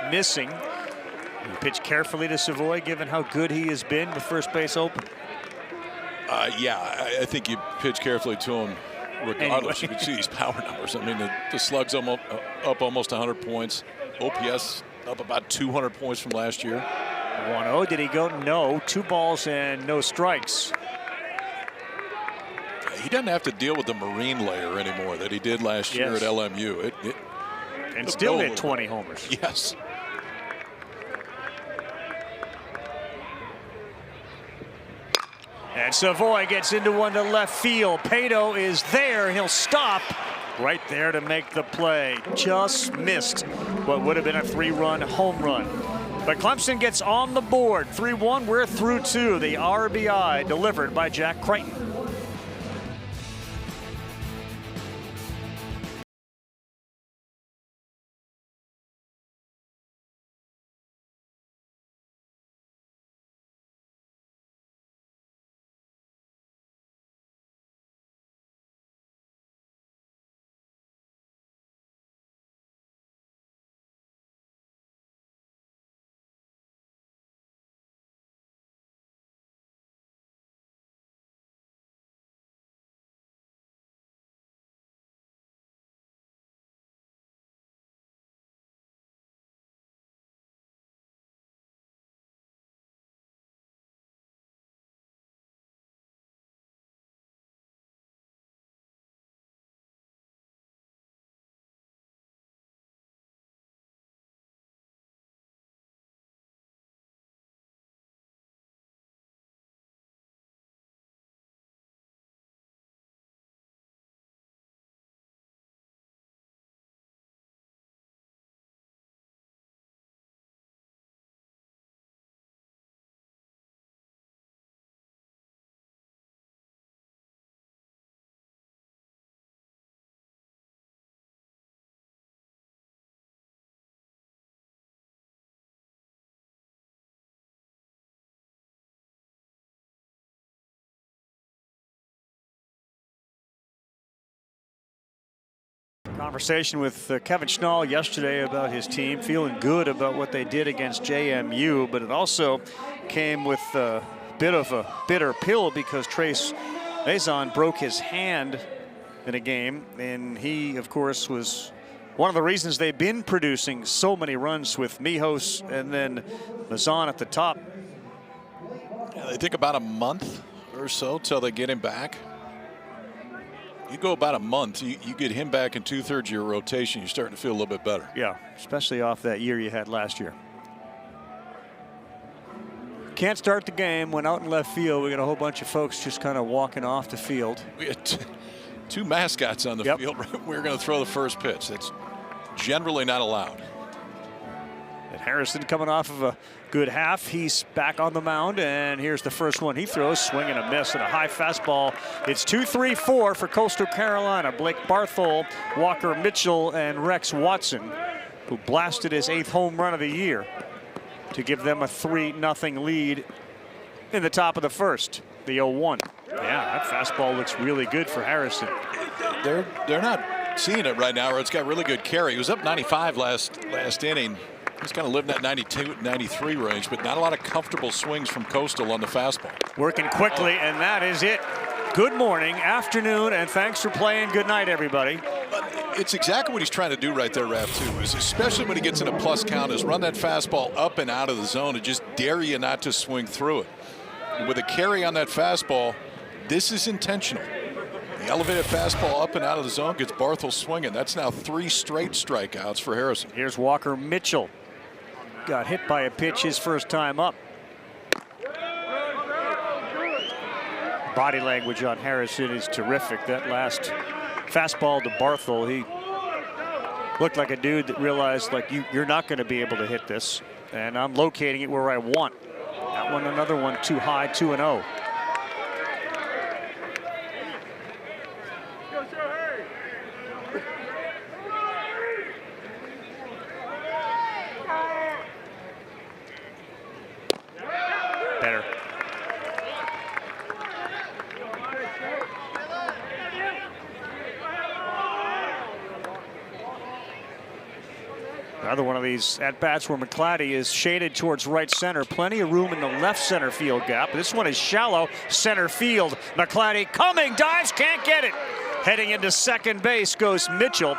missing. You pitch carefully to Savoy, given how good he has been with first base open. Yeah, I think you pitch carefully to him regardless. Anyway. You can see these power numbers. I mean, the slug's up almost 100 points. OPS up about 200 points from last year. 1-0. Did he go? No. 2 balls and no strikes. He doesn't have to deal with the marine layer anymore that he did last year at LMU. And still hit 20 homers. Yes. And Savoy gets into one to left field. Pato is there, and he'll stop right there to make the play. Just missed what would have been a 3-run home run. But Clemson gets on the board. 3-1, we're through 2. The RBI delivered by Jack Crichton. Conversation with Kevin Schnall yesterday about his team, feeling good about what they did against JMU, but it also came with a bit of a bitter pill because Trace Maison broke his hand in a game, and he, of course, was one of the reasons they've been producing so many runs with Mijos and then Maison at the top. Yeah, they take about a month or so till they get him back. You go about a month, you get him back in 2/3 of your rotation, you're starting to feel a little bit better. Yeah, especially off that year you had last year. Can't start the game. Went out in left field. We got a whole bunch of folks just kind of walking off the field. We had two mascots on the field. We're going to throw the first pitch. That's generally not allowed. And Harrison coming off of a good half. He's back on the mound, and here's the first one he throws. Swing and a miss and a high fastball. It's 2-3-4 for Coastal Carolina. Blake Barthol, Walker Mitchell, and Rex Watson, who blasted his 8th home run of the year to give them a 3-0 lead in the top of the first. The 0-1. Yeah, that fastball looks really good for Harrison. They're not seeing it right now, or it's got really good carry. He was up 95 last inning. He's kind of living that 92, 93 range, but not a lot of comfortable swings from Coastal on the fastball. Working quickly, and that is it. Good morning, afternoon, and thanks for playing. Good night, everybody. It's exactly what he's trying to do right there, Raph, too, is especially when he gets in a plus count, is run that fastball up and out of the zone and just dare you not to swing through it. And with a carry on that fastball, this is intentional. The elevated fastball up and out of the zone gets Barthol swinging. That's now 3 straight strikeouts for Harrison. Here's Walker Mitchell. Got hit by a pitch his first time up. Body language on Harrison is terrific. That last fastball to Barthol, he looked like a dude that realized, like, you're not going to be able to hit this, and I'm locating it where I want. That one, another one too high, 2-0. Better. Another one of these at-bats where McClatty is shaded towards right center. Plenty of room in the left center field gap. This one is shallow center field. McClatty coming, dives, can't get it. Heading into second base goes Mitchell.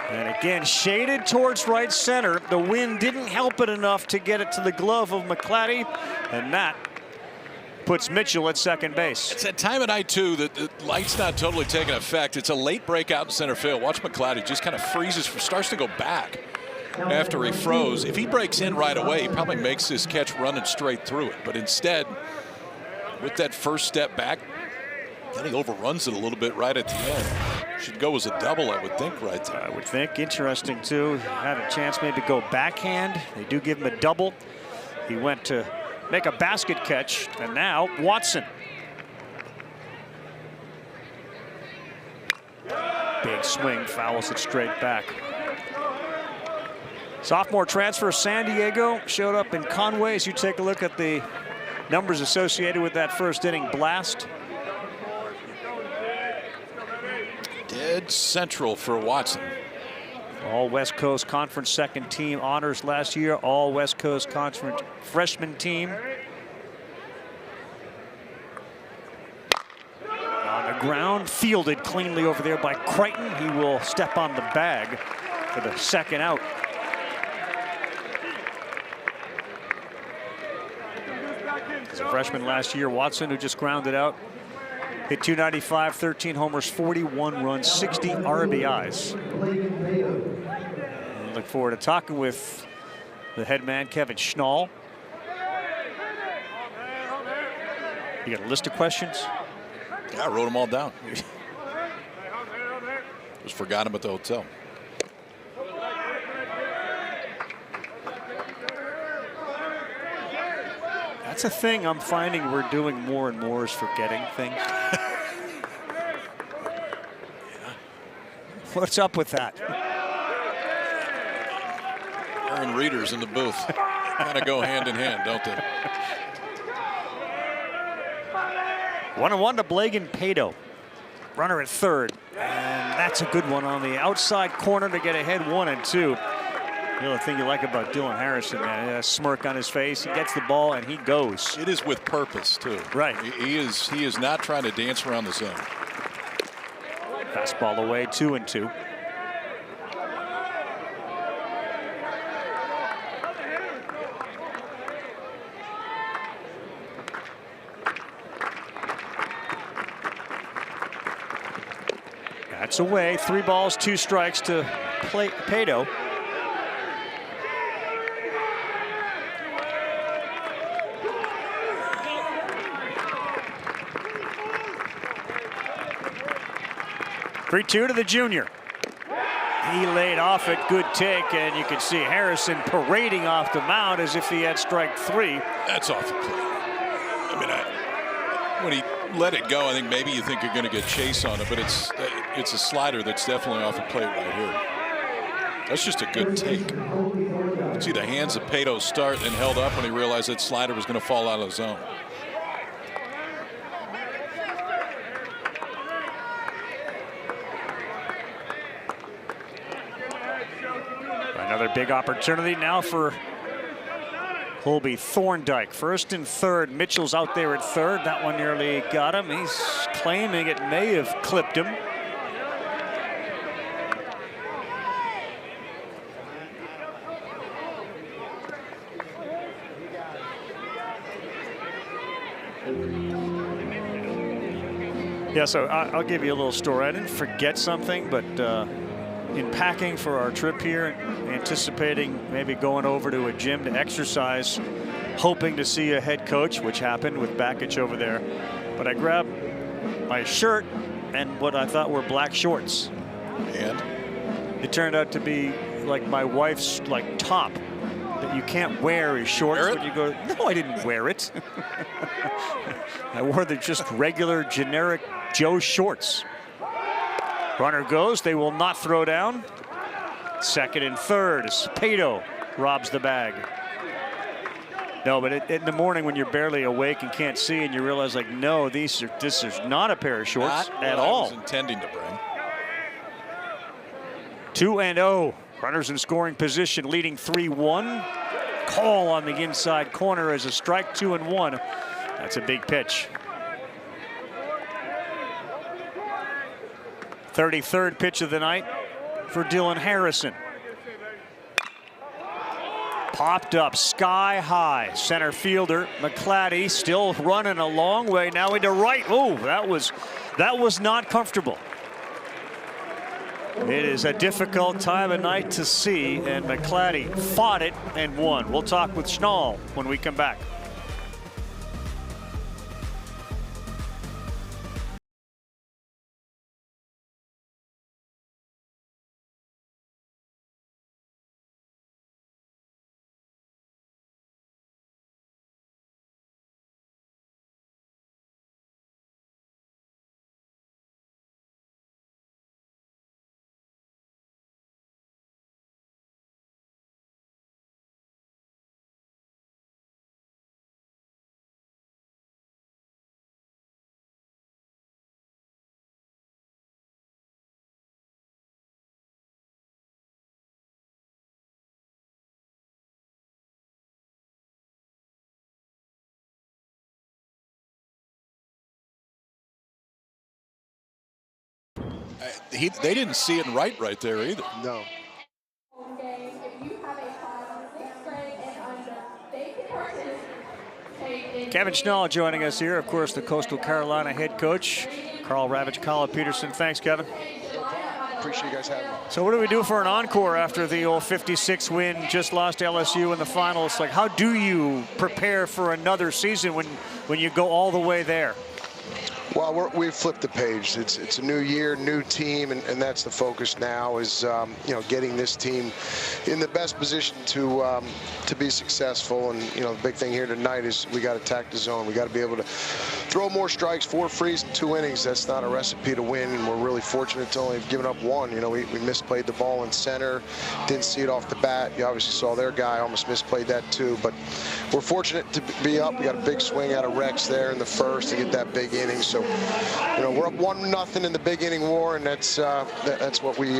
And again, shaded towards right center. The wind didn't help it enough to get it to the glove of McClatty. And that puts Mitchell at second base. It's that time of night, too, that the light's not totally taking effect. It's a late breakout in center field. Watch McClatty just kind of freezes, starts to go back after he froze. If he breaks in right away, he probably makes this catch running straight through it. But instead, with that first step back, then he overruns it a little bit right at the end. Should go as a double, I would think, right there. I would think. Interesting, too. Had a chance maybe to go backhand. They do give him a double. He went to make a basket catch, and now Watson. Big swing, fouls it straight back. Sophomore transfer San Diego showed up in Conway. As you take a look at the numbers associated with that first inning blast. Dead central for Watson. All West Coast Conference second team honors last year. All West Coast Conference freshman team. On the ground, fielded cleanly over there by Crichton. He will step on the bag for the second out. As a freshman last year, Watson, who just grounded out, hit 295, 13 homers, 41 runs, 60 RBIs. And look forward to talking with the head man, Kevin Schnall. You got a list of questions? Yeah, I wrote them all down. Just forgot them at the hotel. That's a thing I'm finding we're doing more and more, is forgetting things. What's up with that? Aaron readers in the booth kind of go hand in hand, don't they? 1-1 to Blagan Pato. Runner at third. And that's a good one on the outside corner to get ahead 1 and 2. The other thing you like about Dylan Harrison, man, a smirk on his face. He gets the ball and he goes. It is with purpose, too. Right. He is not trying to dance around the zone. Fastball away, 2 and 2. That's away. 3 balls, 2 strikes to Pato. Three-2 to the junior. He laid off it. Good take, and you can see Harrison parading off the mound as if he had strike 3. That's off the plate. I mean, when he let it go, I think maybe you think you're going to get chase on it, but it's a slider that's definitely off the plate right here. That's just a good take. You see the hands of Pato start, then held up when he realized that slider was going to fall out of the zone. Another big opportunity now for Colby Thorndike. First and third. Mitchell's out there at third. That one nearly got him. He's claiming it may have clipped him. Yeah, so I'll give you a little story. I didn't forget something, but in packing for our trip here, anticipating maybe going over to a gym to exercise, hoping to see a head coach, which happened with Bakich over there. But I grabbed my shirt and what I thought were black shorts. And it turned out to be like my wife's like top that you can't wear as shorts when you go. No, I didn't wear it. I wore the just regular generic Joe shorts. Runner goes. They will not throw down. Second and third. Pato robs the bag. No, but in the morning when you're barely awake and can't see, and you realize, like, no, this is not a pair of shorts at all. I was intending to bring. 2-0. Runners in scoring position, leading 3-1. Call on the inside corner as a strike. 2-1. That's a big pitch. 33rd pitch of the night for Dylan Harrison. Popped up sky high. Center fielder McClatty still running a long way now into right. Oh, that was not comfortable. It is a difficult time of night to see, and McClatty fought it and won. We'll talk with Schnall when we come back. They didn't see it right there either. No. Kevin Schnall joining us here, of course, the Coastal Carolina head coach, Karl Ravech, Colin Peterson. Thanks, Kevin. Appreciate you guys having me. So what do we do for an encore after the old 56 win, just lost LSU in the finals? Like, how do you prepare for another season when you go all the way there? Well, we've flipped the page. It's a new year, new team, and that's the focus now is getting this team in the best position to be successful. And the big thing here tonight is we got to attack the zone. We got to be able to throw more strikes, 4 frees in 2 innings. That's not a recipe to win, and we're really fortunate to only have given up 1. We misplayed the ball in center, didn't see it off the bat. You obviously saw their guy almost misplayed that too, but we're fortunate to be up. We got a big swing out of Rex there in the first to get that big inning. So, we're up 1-0 in the big inning war, and that's what we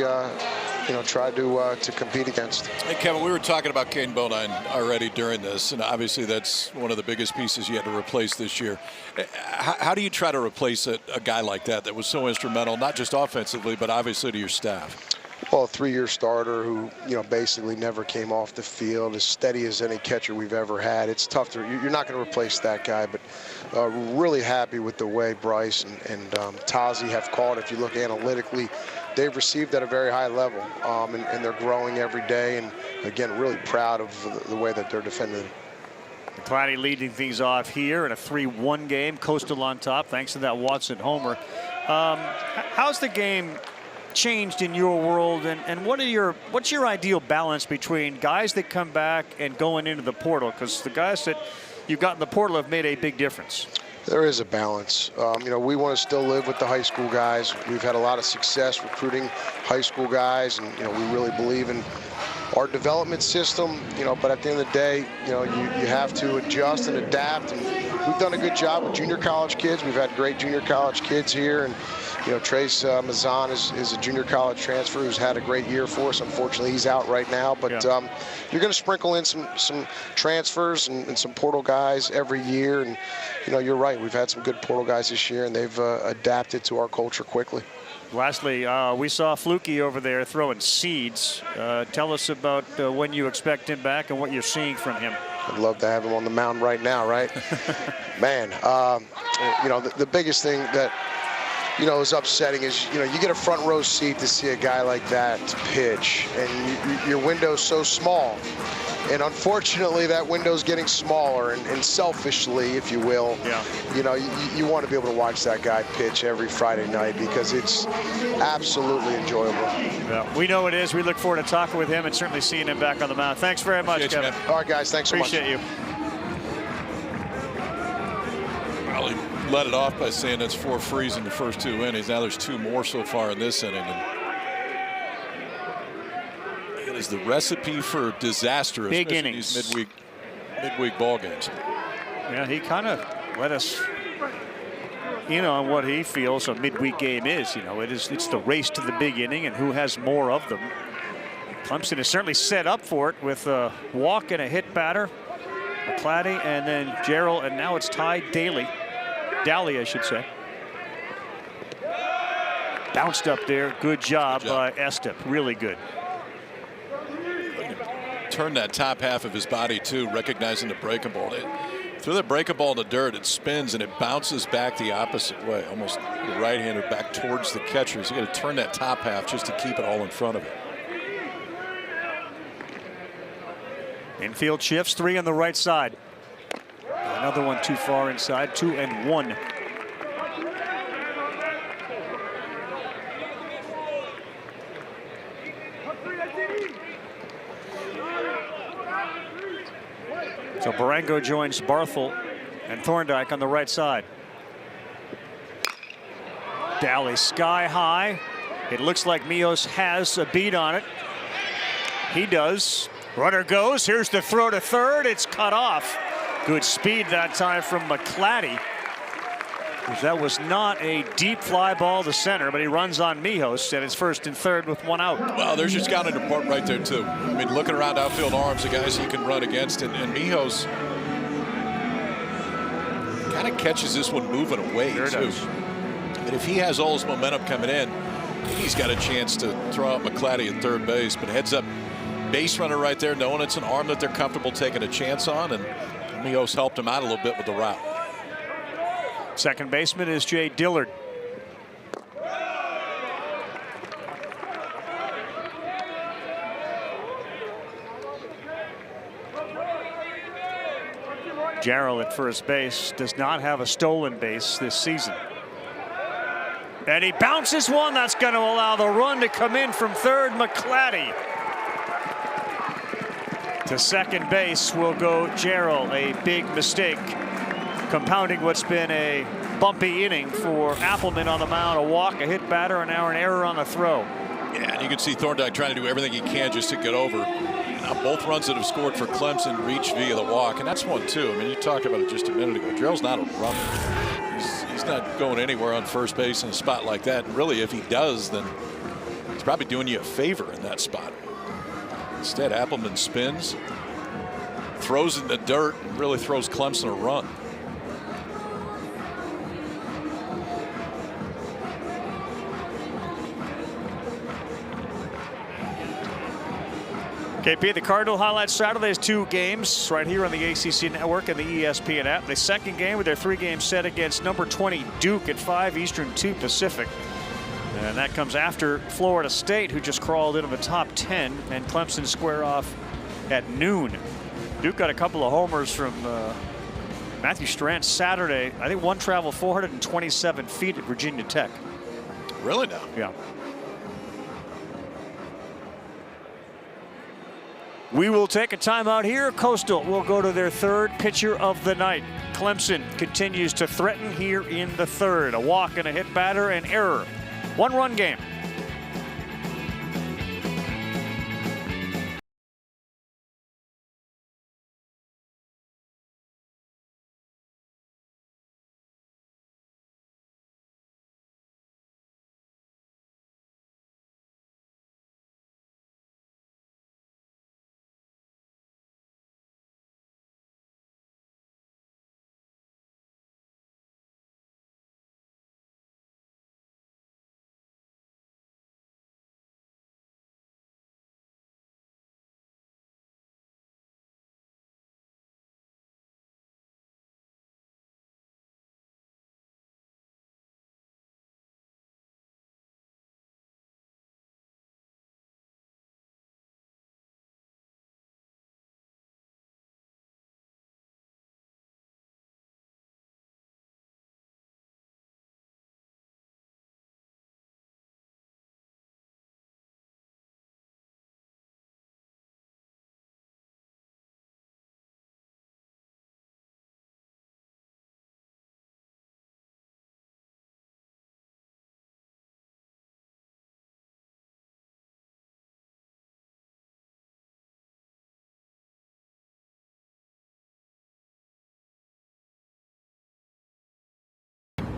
try to compete against. Hey, Kevin, we were talking about Caden Bonine already during this, and obviously that's one of the biggest pieces you had to replace this year. How do you try to replace a guy like that was so instrumental, not just offensively, but obviously to your staff? Well, a 3-year starter who, basically never came off the field, as steady as any catcher we've ever had. It's tough you're not going to replace that guy, but really happy with the way Bryce and Tazi have called. If you look analytically, they've received at a very high level, and they're growing every day. And again, really proud of the way that they're defending. McClatty leading things off here in a 3-1 game. Coastal on top, thanks to that Watson homer. How's the game changed in your world, and what's your ideal balance between guys that come back and going into the portal? Because the guys that you've got in the portal have made a big difference. There is a balance. We want to still live with the high school guys. We've had a lot of success recruiting high school guys, and we really believe in our development system. But at the end of the day, you have to adjust and adapt. And we've done a good job with junior college kids. We've had great junior college kids here, and Trace Mazan is a junior college transfer who's had a great year for us. Unfortunately, he's out right now. But you're going to sprinkle in some transfers and some portal guys every year. And, you're right. We've had some good portal guys this year, and they've adapted to our culture quickly. Lastly, we saw Flukie over there throwing seeds. Tell us about when you expect him back and what you're seeing from him. I'd love to have him on the mound right now, right? Man, the biggest thing that is upsetting is, you get a front row seat to see a guy like that pitch, and your window's so small. And unfortunately, that window's getting smaller, and selfishly, if you will, you want to be able to watch that guy pitch every Friday night because it's absolutely enjoyable. Yeah, we know it is. We look forward to talking with him and certainly seeing him back on the mound. Thanks very much, Kevin. All right, guys, thanks so much. Appreciate you. Well, he led it off by saying that's 4 frees in the first 2 innings. Now there's 2 more so far in this inning. It is the recipe for disaster, big especially innings. These midweek ball games. Yeah, he kind of let us on what he feels a midweek game is. It's the race to the big inning and who has more of them. Clemson is certainly set up for it with a walk and a hit batter. McClatty and then Gerald, and now it's Ty Daly, I should say. Bounced up there. Good job by Estep. Really good. Turn that top half of his body too, recognizing the breaking ball. Through the breaking ball in the dirt, it spins and it bounces back the opposite way, almost the right-hander back towards the catcher. So you got to turn that top half just to keep it all in front of it. Infield shifts, 3 on the right side. Another one too far inside, 2-1. So Barango joins Barthel and Thorndike on the right side. Daly sky high. It looks like Mios has a beat on it. He does. Runner goes. Here's the throw to third. It's cut off. Good speed that time from McClatty. That was not a deep fly ball to center, but he runs on Mijos, and it's first and third with 1 out. Well, there's your scouting report right there, too. I mean, looking around outfield arms, the guys he can run against, and Mijos kind of catches this one moving away, sure too. Does. And if he has all his momentum coming in, he's got a chance to throw out McClatty at third base, but heads up base runner right there, knowing it's an arm that they're comfortable taking a chance on, and Mijos helped him out a little bit with the route. Second baseman is Jay Dillard. Jarrell at first base does not have a stolen base this season. And he bounces one. That's going to allow the run to come in from third. McClatty. To second base will go Jarrell. A big mistake, compounding what's been a bumpy inning for Appleman on the mound. A walk, a hit batter, and now an error on the throw. Yeah, and you can see Thorndike trying to do everything he can just to get over. Now, both runs that have scored for Clemson reach via the walk, and that's one too. I mean, you talked about it just a minute ago. Drell's not a runner. He's not going anywhere on first base in a spot like that. And really, if he does, then he's probably doing you a favor in that spot. Instead, Appleman spins, throws in the dirt, and really throws Clemson a run. KP, the Cardinal highlights Saturday's 2 games right here on the ACC Network and the ESPN app. The second game with their 3-game set against number 20 Duke at 5 Eastern, 2 Pacific. And that comes after Florida State, who just crawled into the top 10, and Clemson square off at noon. Duke got a couple of homers from Matthew Strand Saturday. I think one traveled 427 feet at Virginia Tech. Really now? Yeah. We will take a timeout here. Coastal will go to their 3rd pitcher of the night. Clemson continues to threaten here in the 3rd. A walk and a hit batter and error. 1-run game.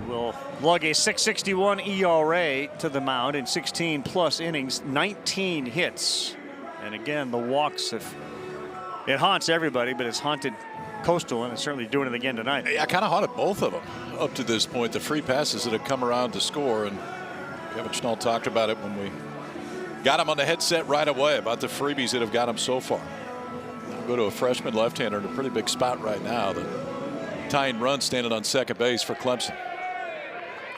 Will lug a .661 ERA to the mound in 16+ innings, 19 hits. And again, the walks, it haunts everybody, but it's haunted Coastal, and it's certainly doing it again tonight. Yeah, kind of haunted both of them up to this point. The free passes that have come around to score, and Kevin Schnall talked about it when we got him on the headset right away about the freebies that have got him so far. We'll go to a freshman left-hander in a pretty big spot right now. The tying run standing on second base for Clemson.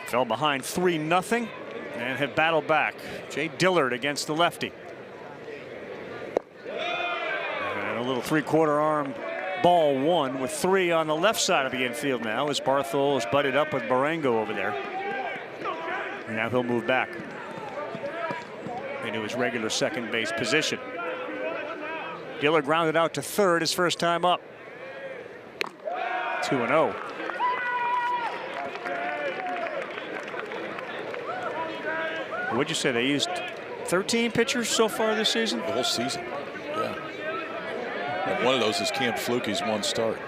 Fell behind 3-0 and have battled back. Jay Dillard against the lefty. And a little 3/4 arm ball 1 with 3 on the left side of the infield now as Barthol is butted up with Barango over there. And now he'll move back into his regular second base position. Dillard grounded out to 3rd his first time up. 2-0. What'd you say? They used 13 pitchers so far this season? The whole season, yeah. And one of those is Cam Fluke's 1 start.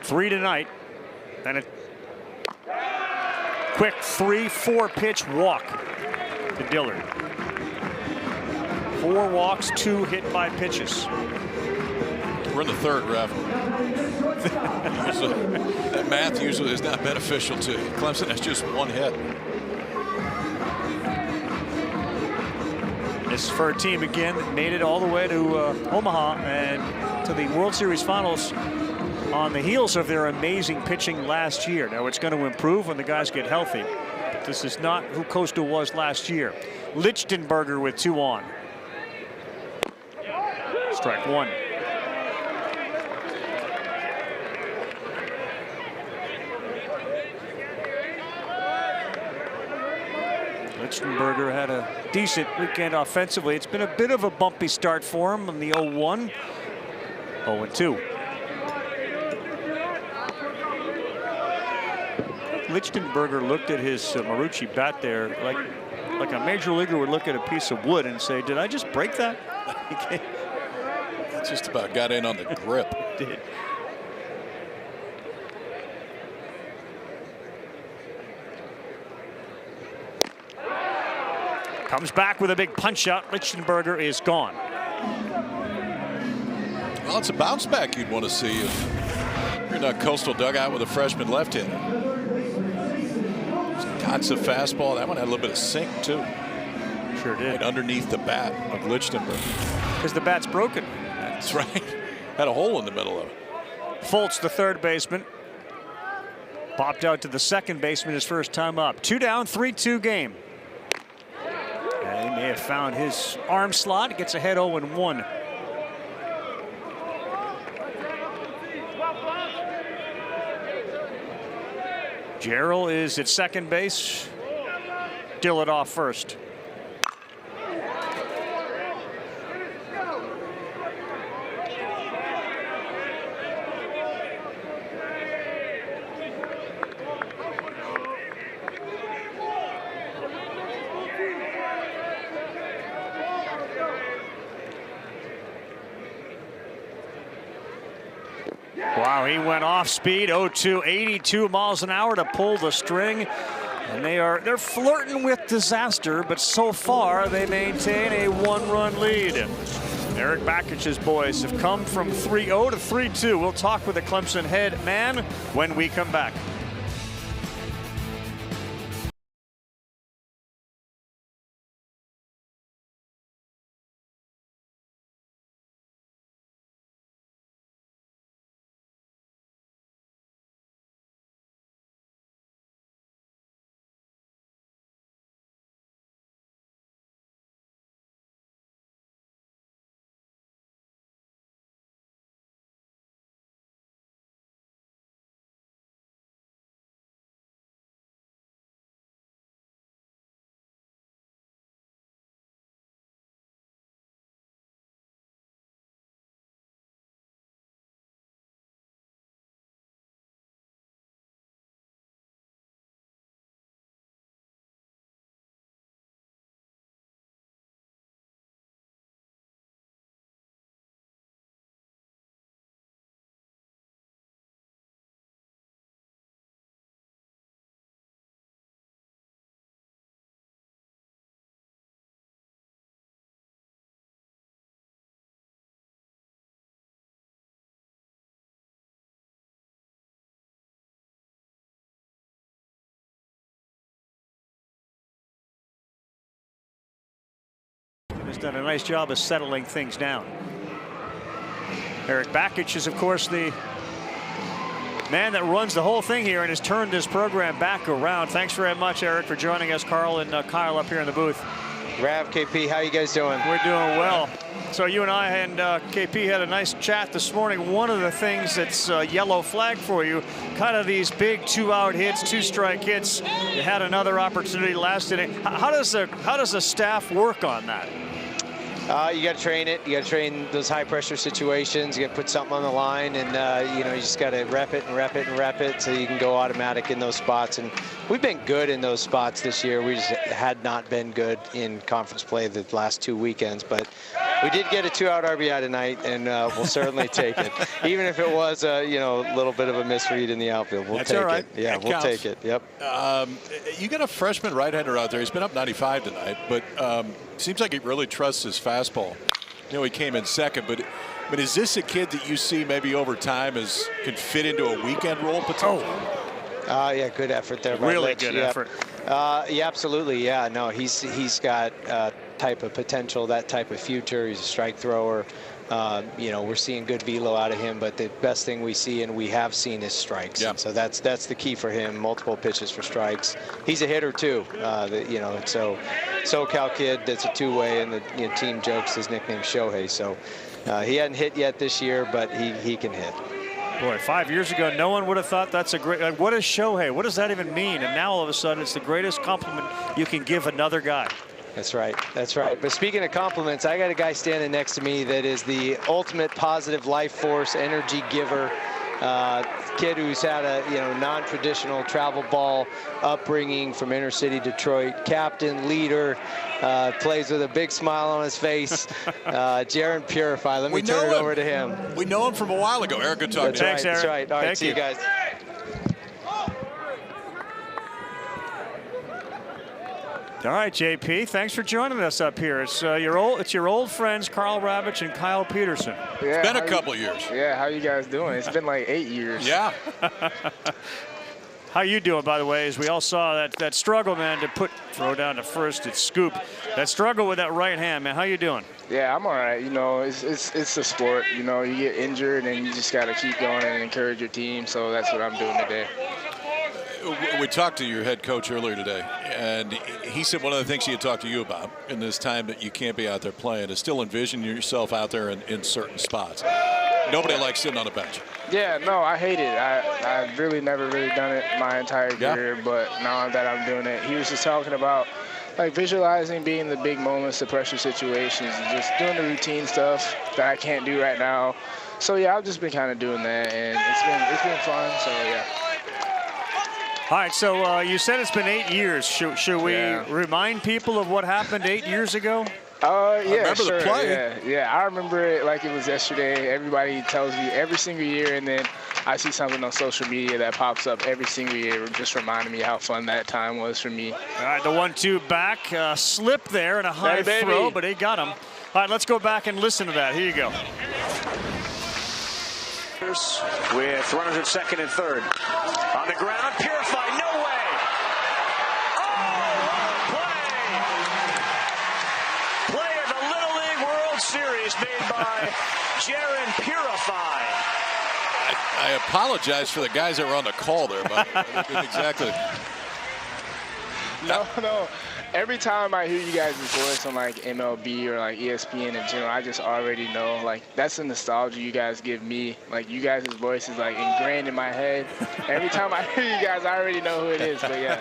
3 tonight. And a quick 3-4 pitch walk to Dillard. 4 walks, 2 hit by pitches. We're in the 3rd, Rev. That math usually is not beneficial to Clemson. That's just 1 hit. This is for a team again that made it all the way to Omaha and to the World Series Finals on the heels of their amazing pitching last year. Now it's going to improve when the guys get healthy. But this is not who Coastal was last year. Lichtenberger with 2 on. Strike 1. Lichtenberger had a decent weekend offensively. It's been a bit of a bumpy start for him on the 0-1. 0-2. Lichtenberger looked at his Marucci bat there like like a major leaguer would look at a piece of wood and say, "Did I just break that?" It just about got in on the grip. Did. Comes back with a big punch out. Lichtenberger is gone. Well, it's a bounce back you'd want to see if you're in a Coastal dugout with a freshman left hitter. That's a fastball. That one had a little bit of sink too. Sure did. Right underneath the bat of Lichtenberger. Because the bat's broken. That's right. Had a hole in the middle of it. Foltz, the third baseman, popped out to the second baseman his first time up. 2 down, 3-2 game. And he may have found his arm slot. It gets ahead 0-1. Gerald is at second base. Dillard off first. Wow, he went off speed, 0-2, 82 miles an hour to pull the string. And they're flirting with disaster, but so far they maintain a 1-run lead. Erik Bakich's boys have come from 3-0 to 3-2. We'll talk with the Clemson head man when we come back. Has done a nice job of settling things down. Erik Bakich is, of course, the man that runs the whole thing here and has turned this program back around. Thanks very much, Erik, for joining us. Carl and Kyle up here in the booth. Rav, KP, how you guys doing? We're doing well. So you and I and KP had a nice chat this morning. One of the things that's yellow flag for you, kind of these big 2-out hits, 2-strike hits. You had another opportunity last inning. How does the staff work on that? You got to train it. You got to train those high-pressure situations. You got to put something on the line, and you just got to rep it and rep it and rep it so you can go automatic in those spots. And we've been good in those spots this year. We just had not been good in conference play the last 2 weekends, but we did get a 2-out RBI tonight, and we'll certainly take it. Even if it was a little bit of a misread in the outfield, we'll take it. Yeah, we'll take it. Yep. You got a freshman right-hander out there. He's been up 95 tonight, but seems like he really trusts his fastball. He came in second, but is this a kid that you see maybe over time can fit into a weekend role potentially? Yeah, good effort there. Really good effort. Yeah, absolutely. Yeah, no, he's got type of potential, that type of future. He's a strike thrower. We're seeing good velo out of him, but the best thing we see and we have seen is strikes. Yeah. And so that's the key for him. Multiple pitches for strikes. He's a hitter too. So SoCal kid that's a two-way, and the team jokes his nickname Shohei. So he hadn't hit yet this year, but he can hit. Boy, 5 years ago, no one would have thought that's a great. What is Shohei? What does that even mean? And now all of a sudden, it's the greatest compliment you can give another guy. That's right. That's right. But speaking of compliments, I got a guy standing next to me that is the ultimate positive life force, energy giver. Kid who's had a non-traditional travel ball upbringing from inner city Detroit. Captain, leader, plays with a big smile on his face. Jaron Purify. Let me turn it over to him. We know him from a while ago. Eric, good talking to you. Thanks, Eric. That's right. All right, see you guys. All right, JP, thanks for joining us up here. It's your old friends Carl Ravitch and Kyle Peterson. Yeah, It's been a couple years. Yeah, how you guys doing? It's been like 8 years. Yeah. How you doing, by the way, as we all saw that struggle, man, to throw down to first at scoop. That struggle with that right hand, man. How you doing? Yeah, I'm all right. You know, it's a sport. You know, you get injured and you just got to keep going and encourage your team. So that's what I'm doing today. We talked to your head coach earlier today, and he said one of the things he had talked to you about in this time that you can't be out there playing is still envision yourself out there in certain spots. Nobody likes sitting on a bench. Yeah, no, I hate it. I've really never really done it my entire career, but now that I'm doing it, he was just talking about like visualizing being in the big moments, the pressure situations, and just doing the routine stuff that I can't do right now. So yeah, I've just been kind of doing that, and it's been fun. So yeah. All right, so you said it's been 8 years. Should we remind people of what happened 8 years ago? Yeah, remember sure. the play. Yeah, I remember it like it was yesterday. Everybody tells me every single year, and then I see something on social media that pops up every single year, just reminding me how fun that time was for me. All right, the 1-2 back, slip there and a high throw, but he got him. All right, let's go back and listen to that. Here you go. With runners at second and third. On the ground, Purify, no way! Oh, play of the Little League World Series made by Jaron Purify. I apologize for the guys that were on the call there, but I didn't exactly. No. Every time I hear you guys' voice on like MLB or like ESPN in general, I just already know, like, that's the nostalgia you guys give me. Like, you guys' voice is like ingrained in my head. Every time I hear you guys, I already know who it is, but yeah.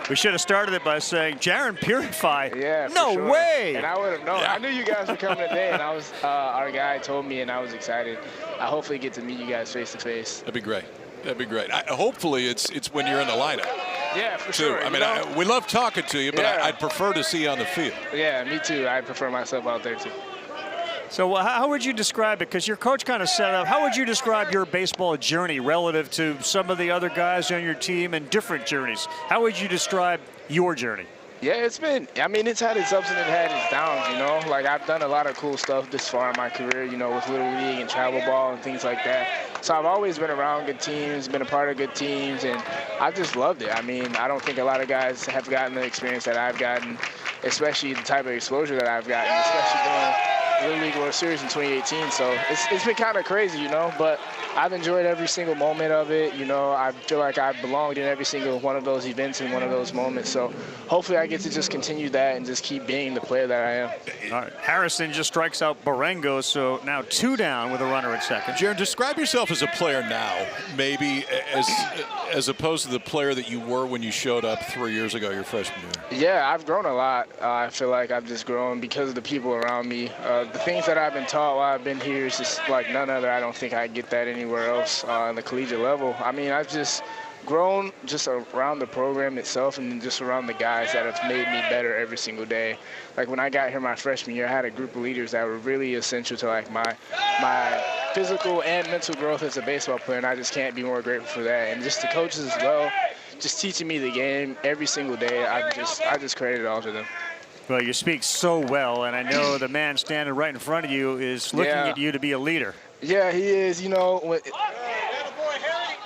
We should have started it by saying, Jaron Purify. Yeah, no sure. way. And I would have known. I knew you guys were coming today, and I was, our guy told me, and I was excited. I hopefully get to meet you guys face to face. That'd be great. That'd be great. Hopefully it's when you're in the lineup. Yeah, for too. sure. I mean, we love talking to you, but I'd prefer to see you on the field. Yeah, me too. I prefer myself out there too. So how would you describe it? Because your coach kind of set up. How would you describe your baseball journey relative to some of the other guys on your team and different journeys? How would you describe your journey? Yeah, it's had its ups and it had its downs, you know. Like, I've done a lot of cool stuff this far in my career, you know, with Little League and travel ball and things like that. So I've always been around good teams, been a part of good teams, and I've just loved it. I mean, I don't think a lot of guys have gotten the experience that I've gotten, especially the type of exposure that I've gotten, especially during Little League World Series in 2018. So it's been kind of crazy, you know, but I've enjoyed every single moment of it. You know, I feel like I've belonged in every single one of those events and one of those moments. So hopefully I get to just continue that and just keep being the player that I am. All right. Harrison just strikes out Barengo, so now 2 down with a runner at second. Jaron, describe yourself as a player now, maybe as opposed to the player that you were when you showed up 3 years ago, your freshman year. Yeah, I've grown a lot. I feel like I've just grown because of the people around me. The things that I've been taught while I've been here is just like none other. I don't think I get that anywhere else on the collegiate level. I mean, I've just grown just around the program itself and just around the guys that have made me better every single day. Like when I got here my freshman year, I had a group of leaders that were really essential to like my physical and mental growth as a baseball player, and I just can't be more grateful for that. And just the coaches as well, just teaching me the game every single day. I just credit it all to them. Well, you speak so well, and I know the man standing right in front of you is looking at you to be a leader. Yeah, he is, you know.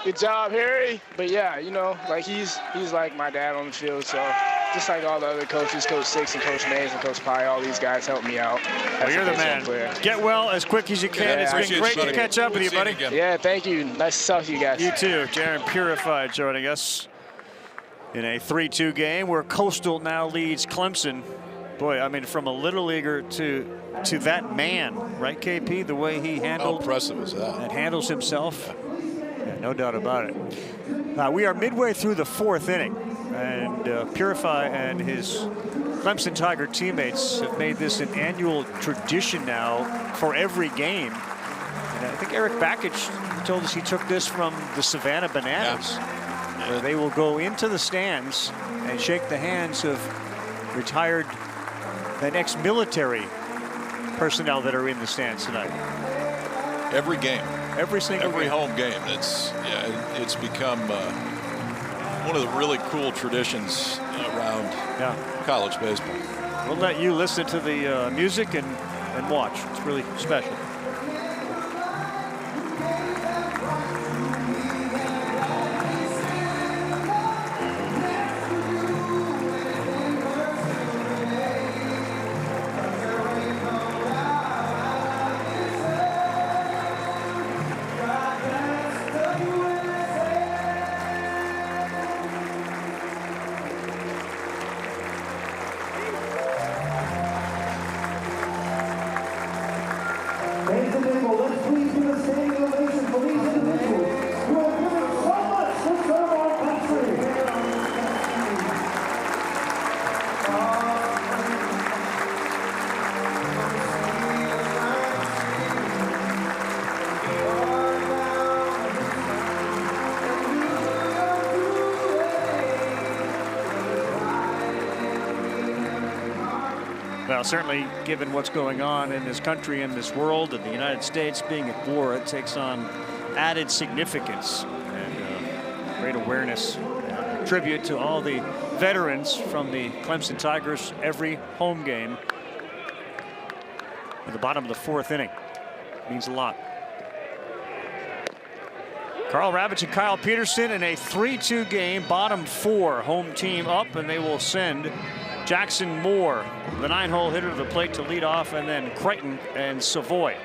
Good job, Harry. But yeah, you know, like he's like my dad on the field. So just like all the other coaches, Coach Six and Coach Mays and Coach Pye, all these guys help me out. Well, you're the man. Player. Get well as quick as you can. Yeah, it's been great to catch up with you, buddy. Yeah, thank you. Nice to talk to you guys. You too. Jaron Purify joining us in a 3-2 game where Coastal now leads Clemson. Boy, I mean, from a little leaguer to that man, right, KP? The way he handled. How impressive is that? And handles himself. Yeah, no doubt about it. We are midway through the 4th inning, and Purify and his Clemson Tiger teammates have made this an annual tradition now for every game. I think Eric Bakich told us he took this from the Savannah Bananas. Where they will go into the stands and shake the hands of retired and ex-military personnel that are in the stands tonight. Every game. Every single Every game. home game. It's become one of the really cool traditions around college baseball. We'll let you listen to the music and watch. It's really special. Let's please give a standing ovation for these individuals who have given so much to serve our country. Well, certainly given what's going on in this country and this world and the United States being at war, it takes on added significance and great awareness. Tribute to all the veterans from the Clemson Tigers every home game. At the bottom of the fourth inning. Means a lot. Carl Ravitch and Kyle Peterson in a 3-2 game. Bottom four, home team up, and they will send Jackson Moore, the 9-hole hitter, to the plate to lead off, and then Creighton and Savoy.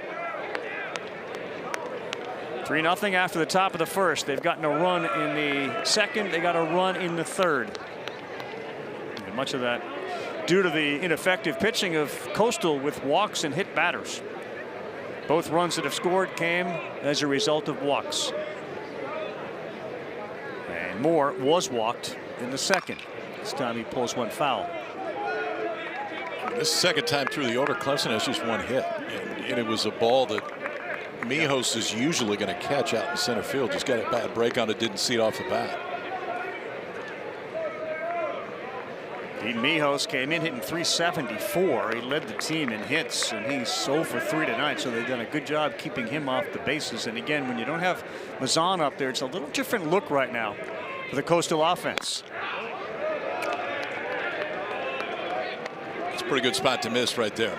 3-0 after the top of the first. They've gotten a run in the second. They got a run in the third. And much of that due to the ineffective pitching of Coastal with walks and hit batters. Both runs that have scored came as a result of walks. And Moore was walked in the second. This time he pulls one foul. This second time through the order, Clemson has just one hit, and it was a ball that Mijos is usually going to catch out in center field. Just got a bad break on it, didn't see it off the bat. Dean Mijos came in hitting .374. He led the team in hits, and he's 0 for 3 tonight, so they've done a good job keeping him off the bases. And again, when you don't have Mazan up there, it's a little different look right now for the Coastal offense. Pretty good spot to miss right there.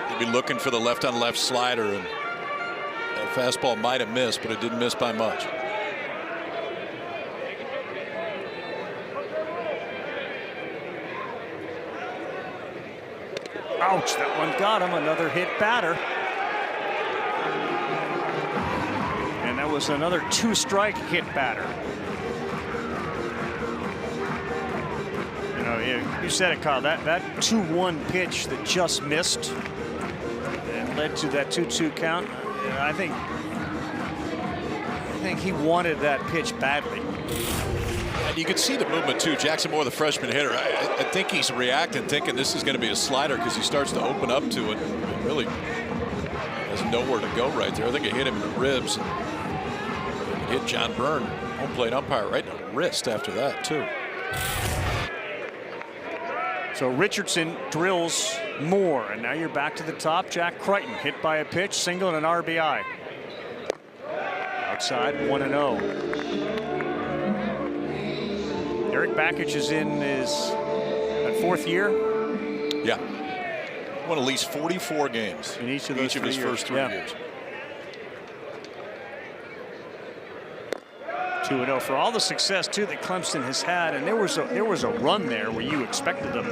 You'd be looking for the left-on-left slider, and that fastball might have missed, but it didn't miss by much. Ouch, that one got him. Another hit batter. And that was another 2-strike hit batter. You said it, Kyle. That 2-1 pitch that just missed and led to that 2-2 count. I think he wanted that pitch badly. And you can see the movement too. Jackson Moore, the freshman hitter, I think he's reacting, thinking this is going to be a slider because he starts to open up to it. And really has nowhere to go right there. I think it hit him in the ribs. And hit John Byrne, home plate umpire, right in the wrist after that too. So Richardson drills Moore, and now you're back to the top. Jack Creighton hit by a pitch, single and an RBI. Outside, 1-0. Eric Bakich is in his fourth year. Yeah, won at least 44 games in each of those his first 3 years. 2-0 for all the success too that Clemson has had, and there was a run there where you expected them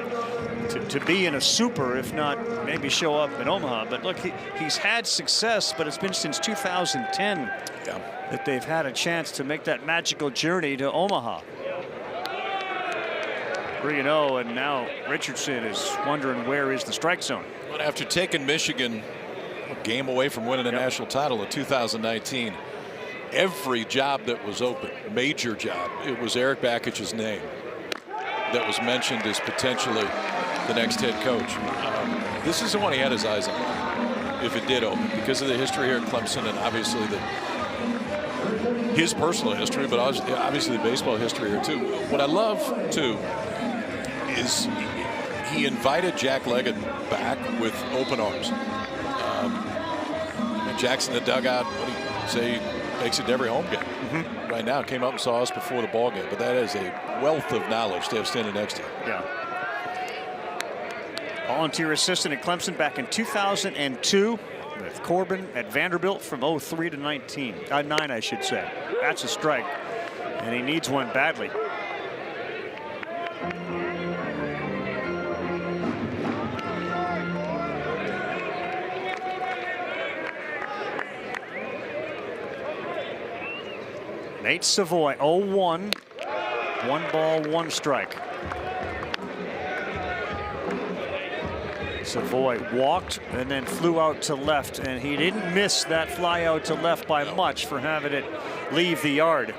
to be in a super, if not maybe show up in Omaha. But look, he's had success, but it's been since 2010 that they've had a chance to make that magical journey to Omaha. 3-0, and now Richardson is wondering where is the strike zone. After taking Michigan a game away from winning the national title in 2019. Every job that was open, major job, it was Eric Bakich's name that was mentioned as potentially the next head coach. This is the one he had his eyes on. if it did open because of the history here at Clemson and obviously his personal history, but obviously the baseball history here too. What I love too is he invited Jack Leggett back with open arms. Jack's in the dugout. What do you say? He makes it to every home game. Right now, came up and saw us before the ball game, but that is a wealth of knowledge to have standing next to you. Yeah. Volunteer assistant at Clemson back in 2002 with Corbin at Vanderbilt from 03 to 9, I should say. That's a strike, and he needs one badly. Nate Savoy, 0-1. 1 ball, 1 strike. Savoy walked and then flew out to left, and he didn't miss that fly out to left by much for having it leave the yard.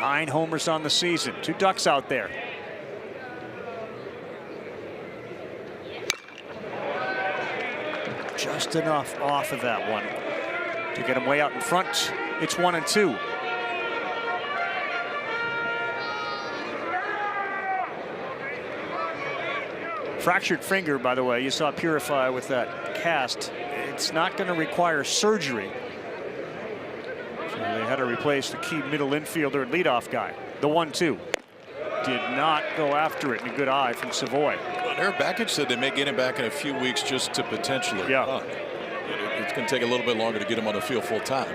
9 homers on the season. 2 ducks out there. Just enough off of that one to get him way out in front. It's 1-2. Fractured finger, by the way. You saw Purify with that cast. It's not going to require surgery. So they had to replace the key middle infielder and leadoff guy. The 1-2. Did not go after it in a good eye from Savoy. Well, Eric Bakich said they may get him back in a few weeks just to potentially. Yeah. It's going to take a little bit longer to get him on the field full time.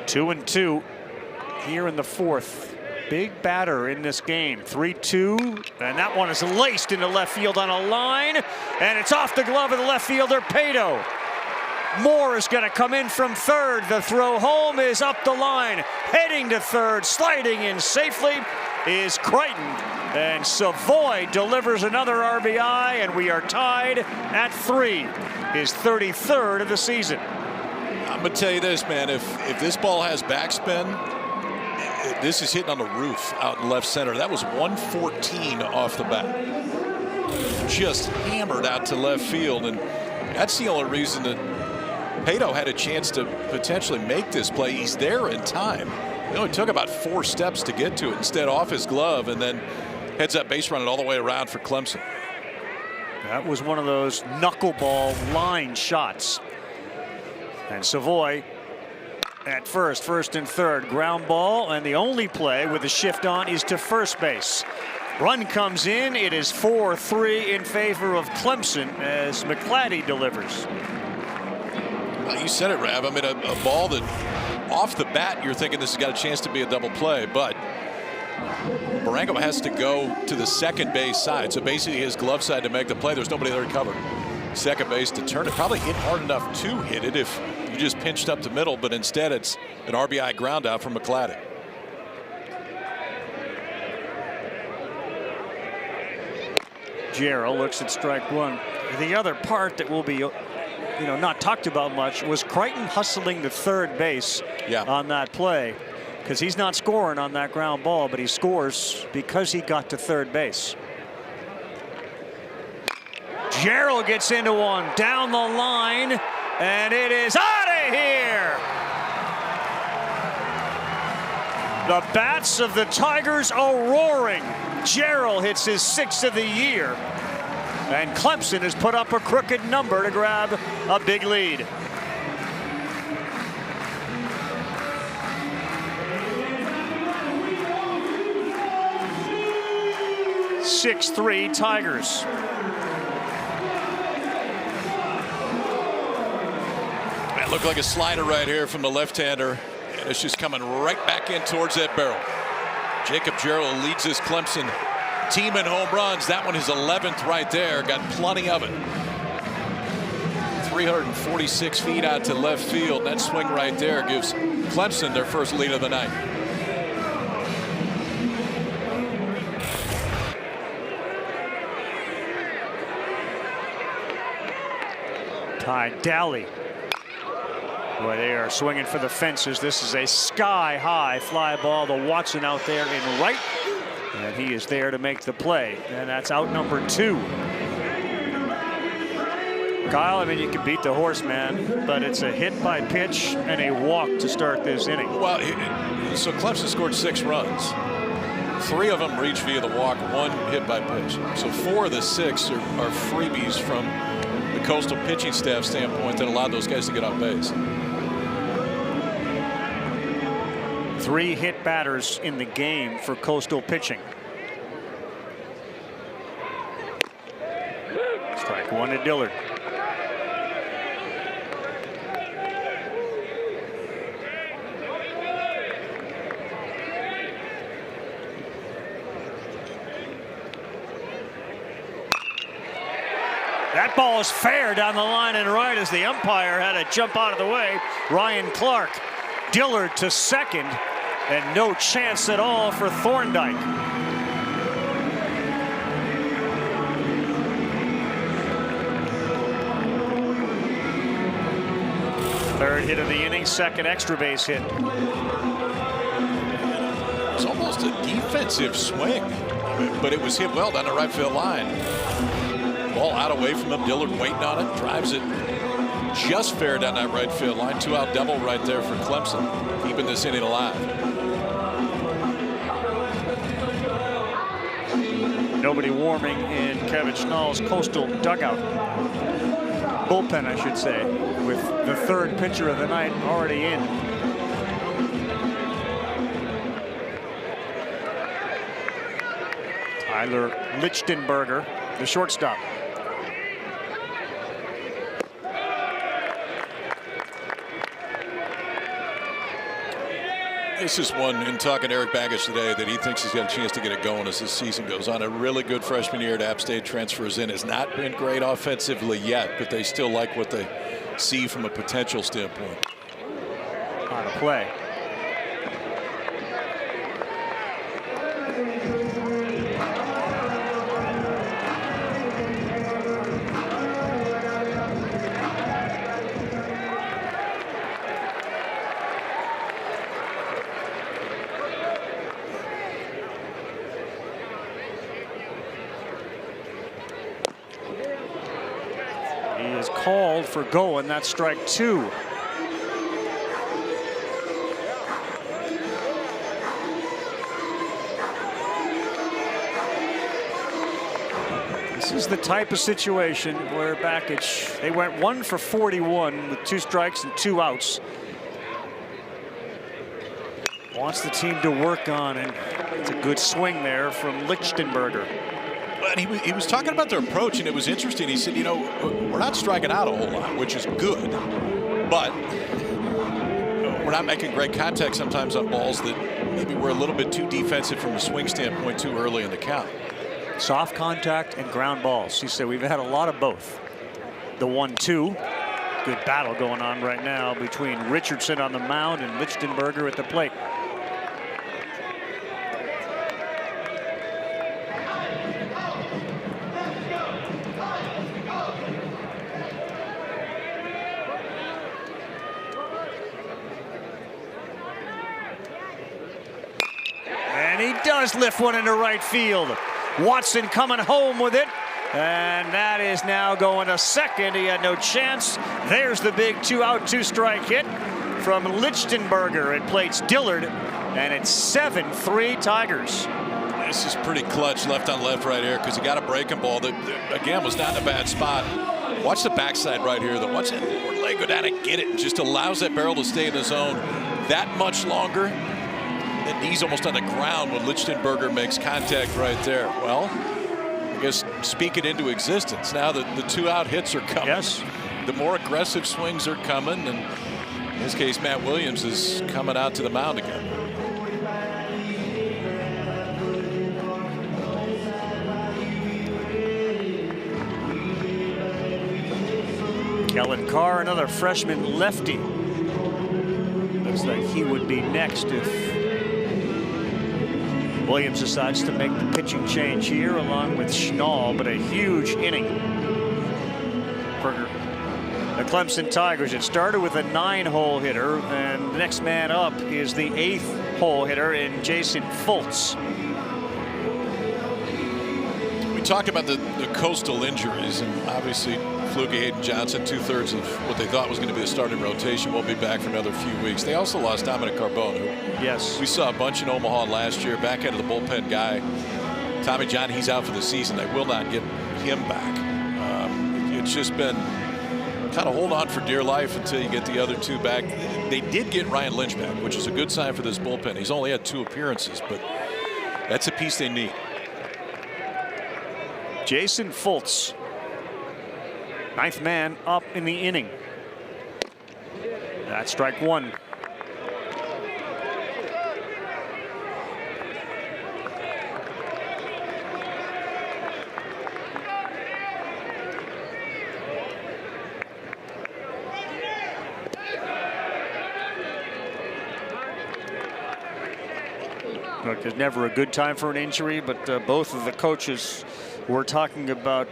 Two and 2 here in the 4th. Big batter in this game. 3-2, and that one is laced into left field on a line, and it's off the glove of the left fielder, Pato. Moore is going to come in from third. The throw home is up the line. Heading to third, sliding in safely is Crichton. And Savoy delivers another RBI, and we are tied at 3. His 33rd of the season. I'm going to tell you this, man. If this ball has backspin, this is hitting on the roof out in left center. That was 114 off the bat. Just hammered out to left field, and that's the only reason that Pato had a chance to potentially make this play. He's there in time. It only took about 4 steps to get to it. Instead, off his glove, and then heads up base running all the way around for Clemson. That was one of those knuckleball line shots. And Savoy at first and third. Ground ball, and the only play with the shift on is to first base. Run comes in. It is 4-3 in favor of Clemson as McClatty delivers. Well, you said it, Rav. I mean, a ball that off the bat you're thinking this has got a chance to be a double play, but Barango has to go to the second base side. So basically his glove side to make the play. There's nobody there to cover. Second base to turn it. Probably hit hard enough to hit it if you just pinched up the middle, but instead it's an RBI ground out from McClatty. Jarrell looks at strike 1. The other part that will be not talked about much was Crichton hustling to third base on that play, because he's not scoring on that ground ball, but he scores because he got to third base. Jarrell gets into one down the line, and it is out of here. The bats of the Tigers are roaring. Jarrell hits his 6th of the year, and Clemson has put up a crooked number to grab a big lead. (6-3) Tigers. That looked like a slider right here from the left-hander, and it's just coming right back in towards that barrel. Jacob Jarrell leads this Clemson team in home runs. That one is 11th right there. Got plenty of it. 346 feet out to left field. That swing right there gives Clemson their first lead of the night. Ty Daly. Boy, they are swinging for the fences. This is a sky-high fly ball to Watson out there in right. And he is there to make the play. And that's out number 2. Kyle, I mean, you can beat the horse, man, but it's a hit by pitch and a walk to start this inning. Well, so Clemson scored 6 runs. 3 of them reached via the walk, 1 hit by pitch. So 4 of the 6 are freebies from the Coastal pitching staff standpoint that allowed those guys to get on base. 3 hit batters in the game for Coastal pitching. Strike 1 to Dillard. That ball is fair down the line and right as the umpire had to jump out of the way. Ryan Clark. Dillard to second, and no chance at all for Thorndike. Third hit of the inning, second extra base hit. It's almost a defensive swing, but it was hit well down the right field line. Ball out away from him. Dillard waiting on it, drives it just fair down that right field line. 2-out double right there for Clemson, keeping this inning alive. Nobody warming in Kevin Schnall's Coastal dugout. Bullpen, I should say, with the 3rd pitcher of the night already in. Tyler Lichtenberger, the shortstop. This is one, in talking to Eric Baggage today, that he thinks he's got a chance to get it going as the season goes on. A really good freshman year at App State, transfers in. Has not been great offensively yet, but they still like what they see from a potential standpoint. On a play. Called for going. That's strike 2. This is the type of situation where Backich, they went 1 for 41 with 2 strikes and 2 outs. Wants the team to work on, and it's a good swing there from Lichtenberger. And he was talking about their approach, and it was interesting. He said, you know, we're not striking out a whole lot, which is good, but we're not making great contact sometimes on balls that maybe we're a little bit too defensive from a swing standpoint too early in the count. Soft contact and ground balls. He said we've had a lot of both. The 1-2. Good battle going on right now between Richardson on the mound and Lichtenberger at the plate. Does lift one into right field. Watson coming home with it, and that is now going to second. He had no chance. There's the big 2-out 2-strike hit from Lichtenberger. It plates Dillard, and it's 7-3 Tigers. This is pretty clutch, left on left right here, because he got a breaking ball that again was not in a bad spot. Watch the backside right here, though. Watch that leg go down and get it. Just allows that barrel to stay in the zone that much longer. The knee's almost on the ground when Lichtenberger makes contact right there. Well, I guess speak it into existence. Now that the 2-out hits are coming. Yes. The more aggressive swings are coming, and in this case, Matt Williams is coming out to the mound again. Kellen Carr, another freshman lefty. Looks like he would be next if Williams decides to make the pitching change here along with Schnall, but a huge inning for the Clemson Tigers. It started with a 9-hole hitter, and the next man up is the 8th hole hitter in Jason Fultz. talking about the Coastal injuries, and obviously Fluke, Hayden Johnson, 2/3 of what they thought was going to be a starting rotation, won't be back for another few weeks. They also lost Dominic Carbone, who Yes. we saw a bunch in Omaha last year, back out of the bullpen guy. Tommy John, he's out for the season. They will not get him back. It's just been kind of hold on for dear life until you get the other two back. They did get Ryan Lynch back, which is a good sign for this bullpen. He's only had 2 appearances, but that's a piece they need. Jason Fultz, 9th man up in the inning. That's strike 1. Look, there's never a good time for an injury, but both of the coaches were talking about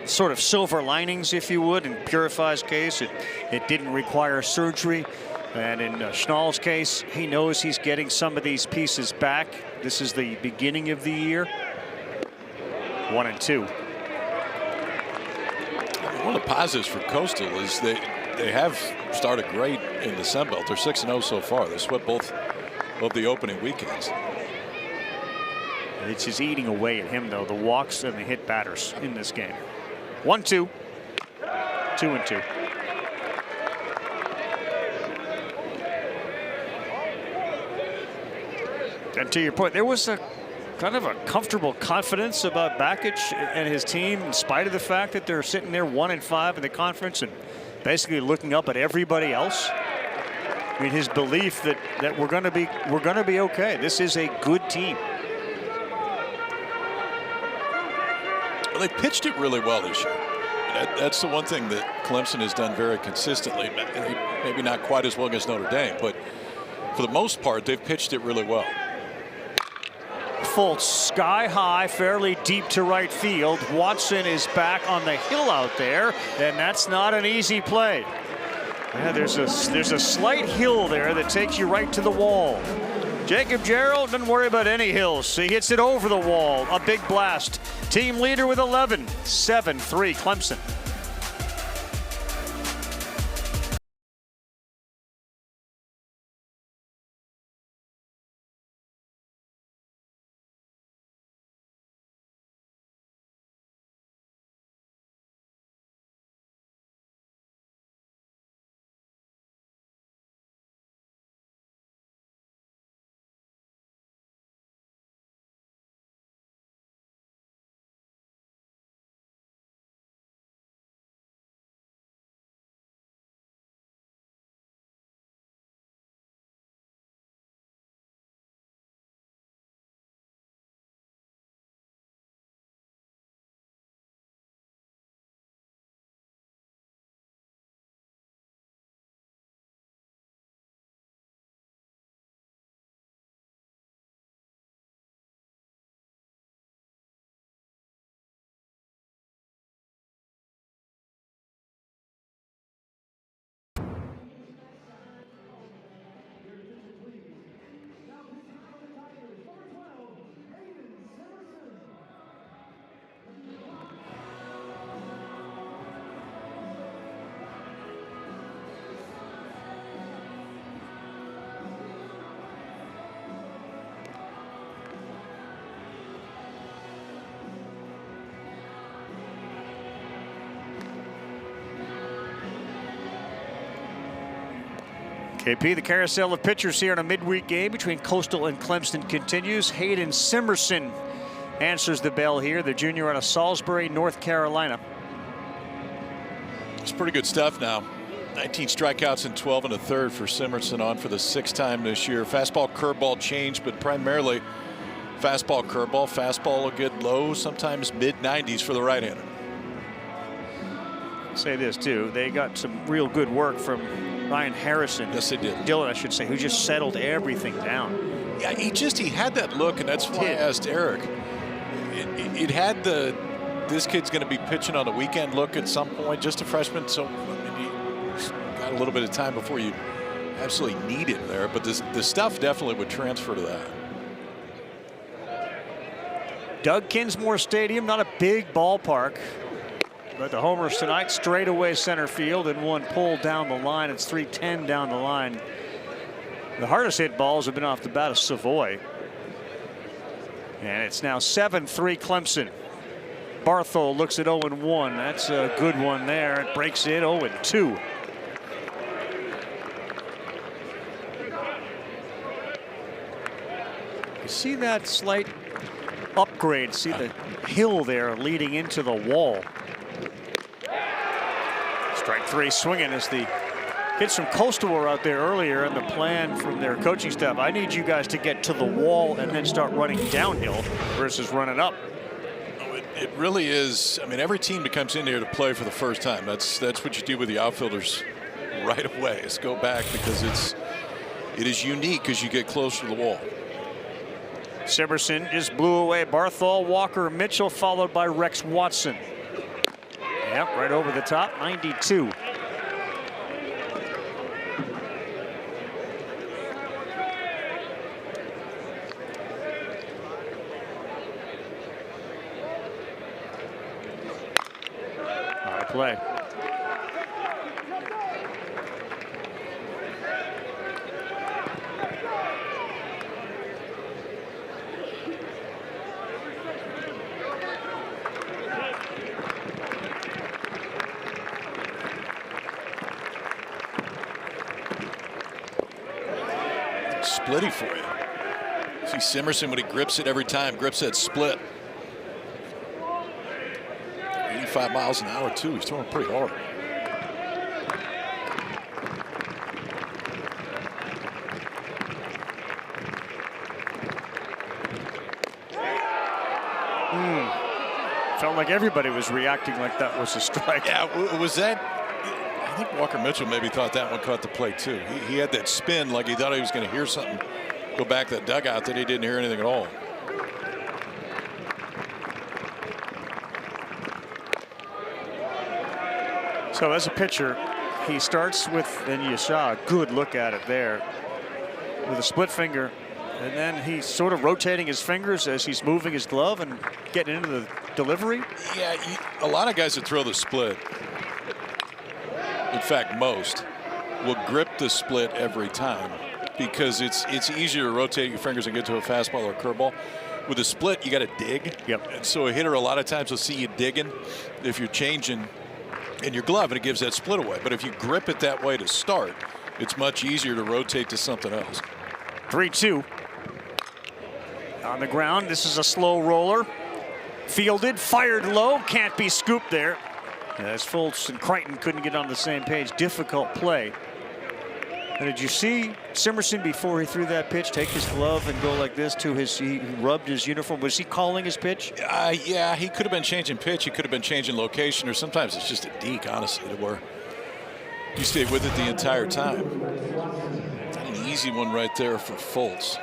sort of silver linings, if you would. In Purify's case, it didn't require surgery. And in Schnall's case, he knows he's getting some of these pieces back. This is the beginning of the year. 1-2. One of the positives for Coastal is they have started great in the Sun Belt. They're 6-0 so far. They swept both of the opening weekends. It's just eating away at him, though, the walks and the hit batters in this game. 1-2. 2-2. And to your point, there was a kind of a comfortable confidence about Bakich and his team, in spite of the fact that they're sitting there 1-5 in the conference and basically looking up at everybody else. I mean, his belief that we're going to be okay. This is a good team. Well, they pitched it really well this year. That's the one thing that Clemson has done very consistently. Maybe not quite as well against Notre Dame, but for the most part, they've pitched it really well. Fultz sky high, fairly deep to right field. Watson is back on the hill out there, and that's not an easy play. Yeah, there's a slight hill there that takes you right to the wall. Jacob Gerald doesn't worry about any hills. He hits it over the wall. A big blast. Team leader with 11. 7-3 Clemson. KP, the carousel of pitchers here in a midweek game between Coastal and Clemson continues. Hayden Simerson answers the bell here, the junior out of Salisbury, North Carolina. It's pretty good stuff now. 19 strikeouts and 12 1/3 for Simerson, on for the 6th time this year. Fastball, curveball change, but primarily fastball, curveball. Fastball will get low, sometimes mid-90s for the right-hander. Say this too, they got some real good work from Ryan Harrison. Yes, they did. Dylan, I should say, who just settled everything down. Yeah, he had that look, and that's why I asked Eric. It had this kid's going to be pitching on the weekend look at some point, just a freshman, so you got a little bit of time before you absolutely need him there, but the stuff definitely would transfer to that. Doug Kinsmore Stadium, not a big ballpark. But the homers tonight, straightaway center field, and one pulled down the line. It's 310 down the line. The hardest hit balls have been off the bat of Savoy. And it's now 7-3 Clemson. Barthol looks at 0-1. That's a good one there. It breaks it 0-2. You see that slight upgrade. See the hill there leading into the wall. Strike three swinging as the kids from Coastal were out there earlier, and the plan from their coaching staff, I need you guys to get to the wall and then start running downhill versus running up. It really is. I mean, every team that comes in here to play for the first time, that's what you do with the outfielders right away, is go back, because it is unique as you get closer to the wall. Simerson just blew away Barthol, Walker, Mitchell, followed by Rex Watson. Yep, right over the top, 92. All right, play. Splitty for you. See Simerson when he grips it every time, grips that split. 85 miles an hour too. He's throwing pretty hard. Felt like everybody was reacting like that was a strike. Yeah, was that? I think Walker Mitchell maybe thought that one caught the plate too. He had that spin like he thought he was going to hear something go back to the dugout, that he didn't hear anything at all. So as a pitcher, he starts with, and you saw a good look at it there, with a split finger, and then he's sort of rotating his fingers as he's moving his glove and getting into the delivery. Yeah, a lot of guys that throw the split, in fact most, will grip the split every time, because it's easier to rotate your fingers and get to a fastball or a curveball. With a split, you got to dig. Yep. And so a hitter a lot of times will see you digging if you're changing in your glove, and it gives that split away. But if you grip it that way to start, it's much easier to rotate to something else. 3-2. On the ground, this is a slow roller. Fielded, fired low, can't be scooped there. As Fultz and Crichton couldn't get on the same page. Difficult play. And did you see Simerson before he threw that pitch take his glove and go like this to his, he rubbed his uniform? Was he calling his pitch? Yeah, he could have been changing pitch. He could have been changing location, or sometimes it's just a deke, honestly, to where you stay with it the entire time. An easy one right there for Fultz.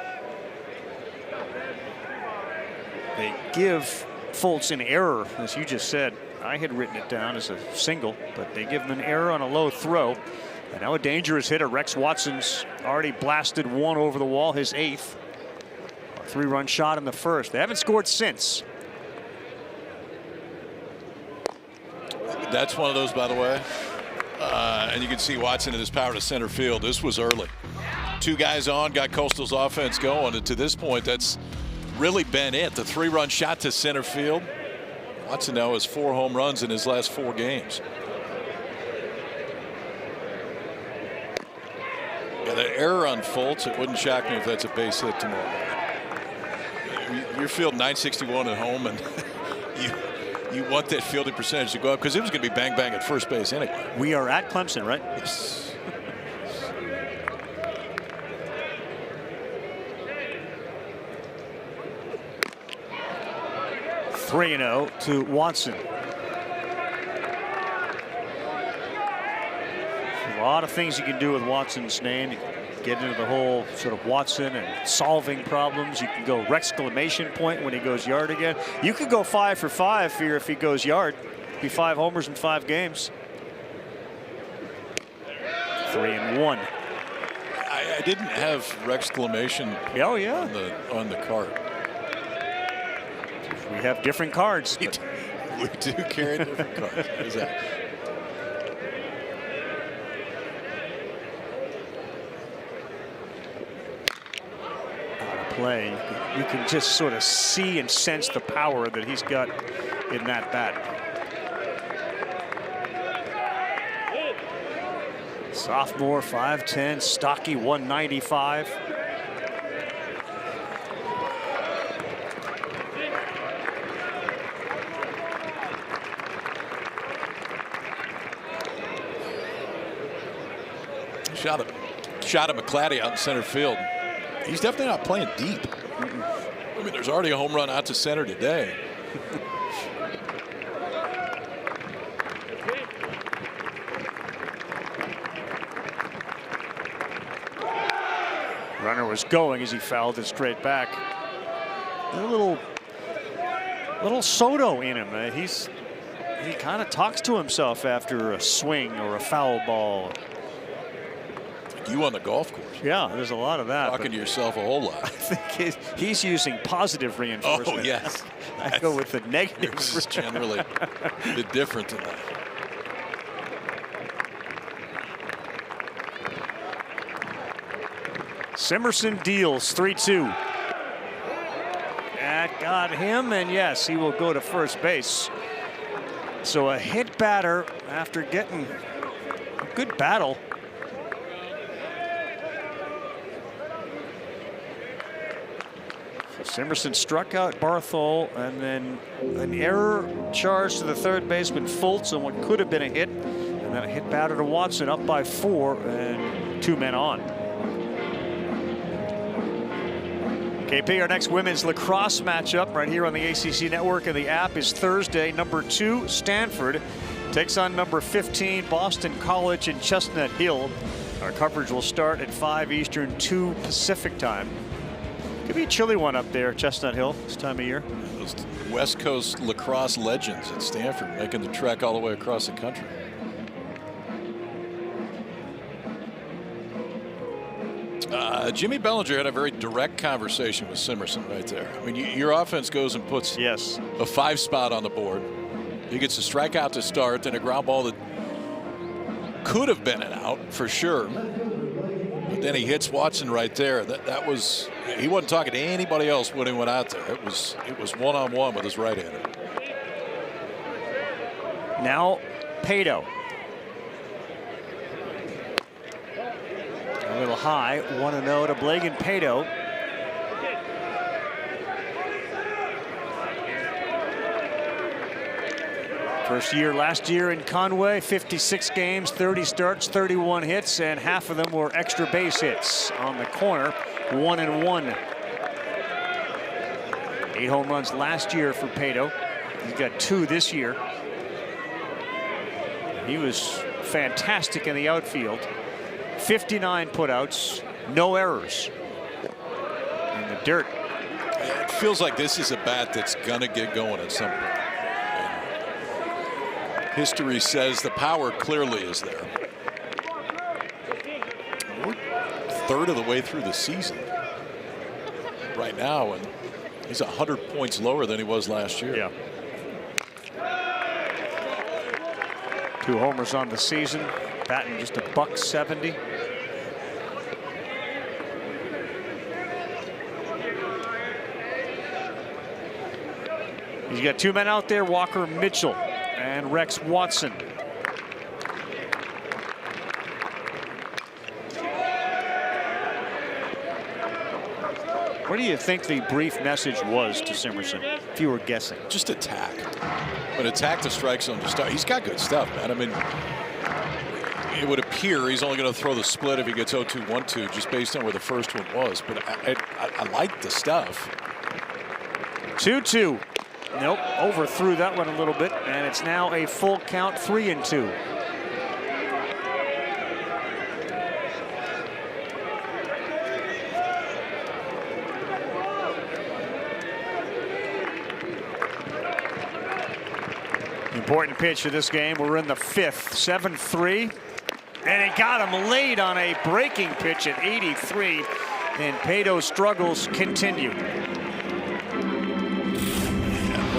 They give Fultz an error, as you just said. I had written it down as a single, but they give him an error on a low throw. And now a dangerous hitter. Rex Watson's already blasted one over the wall, his 8th. A 3-run shot in the first. They haven't scored since. That's one of those, by the way. And you can see Watson at his power to center field. This was early. 2 guys on, got Coastal's offense going. And to this point, that's really been it. The 3-run shot to center field. Watson now has 4 home runs in his last 4 games. Yeah, the error on Fultz, it wouldn't shock me if that's a base hit tomorrow. You're fielding 961 at home, and you want that fielding percentage to go up, because it was going to be bang bang at first base anyway. We are at Clemson, right? Yes. Three 3-0 to Watson. A lot of things you can do with Watson's name. You can get into the whole sort of Watson and solving problems. You can go exclamation point when he goes yard again. You could go 5 for 5 here if he goes yard. Be 5 homers in 5 games. 3-1. I didn't have exclamation oh, yeah. on the card. We have different cards. We do carry different cards. What is that? Play. You can just sort of see and sense the power that he's got in that bat. Sophomore, 5'10", stocky, 195. Shot at McClatty out in center field. He's definitely not playing deep. I mean, there's already a home run out to center today. Runner was going as he fouled it straight back. A little Soto in him. He kind of talks to himself after a swing or a foul ball. You on the golf course. Yeah, there's a lot of that. Talking to yourself a whole lot. I think he's using positive reinforcement. Oh, yes. I go with the negative. Yours is generally a bit different than that. Simerson deals 3-2. That got him, and yes, he will go to first base. So a hit batter after getting a good battle. Simerson struck out Barthol, and then an error charge to the third baseman Fultz on what could have been a hit, and then a hit batter to Watson, up by 4 and 2 men on. KP, our next women's lacrosse matchup right here on the ACC Network and the app is Thursday. Number 2 Stanford takes on number 15 Boston College in Chestnut Hill. Our coverage will start at 5 Eastern, 2 Pacific time. Could be a chilly one up there, Chestnut Hill, this time of year. Those West Coast lacrosse legends at Stanford making the trek all the way across the country. Jimmy Bellinger had a very direct conversation with Simerson right there. I mean, your offense goes and puts a 5 spot on the board. He gets a strikeout to start, then a ground ball that could have been an out for sure. But then he hits Watson right there. That was, he wasn't talking to anybody else when he went out there. It was one-on-one with his right-hander. Now Pato. A little high, 1-0 to Blagan Pato. First year last year in Conway, 56 games, 30 starts, 31 hits, and half of them were extra base hits on the corner, 1-1. 8 home runs last year for Pato. He's got 2 this year. He was fantastic in the outfield. 59 putouts, no errors. In the dirt. It feels like this is a bat that's gonna get going at some point. And history says the power clearly is there. We're a third of the way through the season right now, and he's 100 points lower than he was last year. Yeah. 2 homers on the season, batting just $170. He's got 2 men out there, Walker Mitchell and Rex Watson. What do you think the brief message was to Simerson, if you were guessing? Just attack. But attack the strike zone to start. He's got good stuff, man. I mean, it would appear he's only going to throw the split if he gets 0-2-1-2, just based on where the first one was. But I like the stuff. 2-2. Nope, overthrew that one a little bit, and it's now a full count, 3-2. Important pitch of this game. We're in the 5th, 7-3, and it got him late on a breaking pitch at 83, and Pato's struggles continue.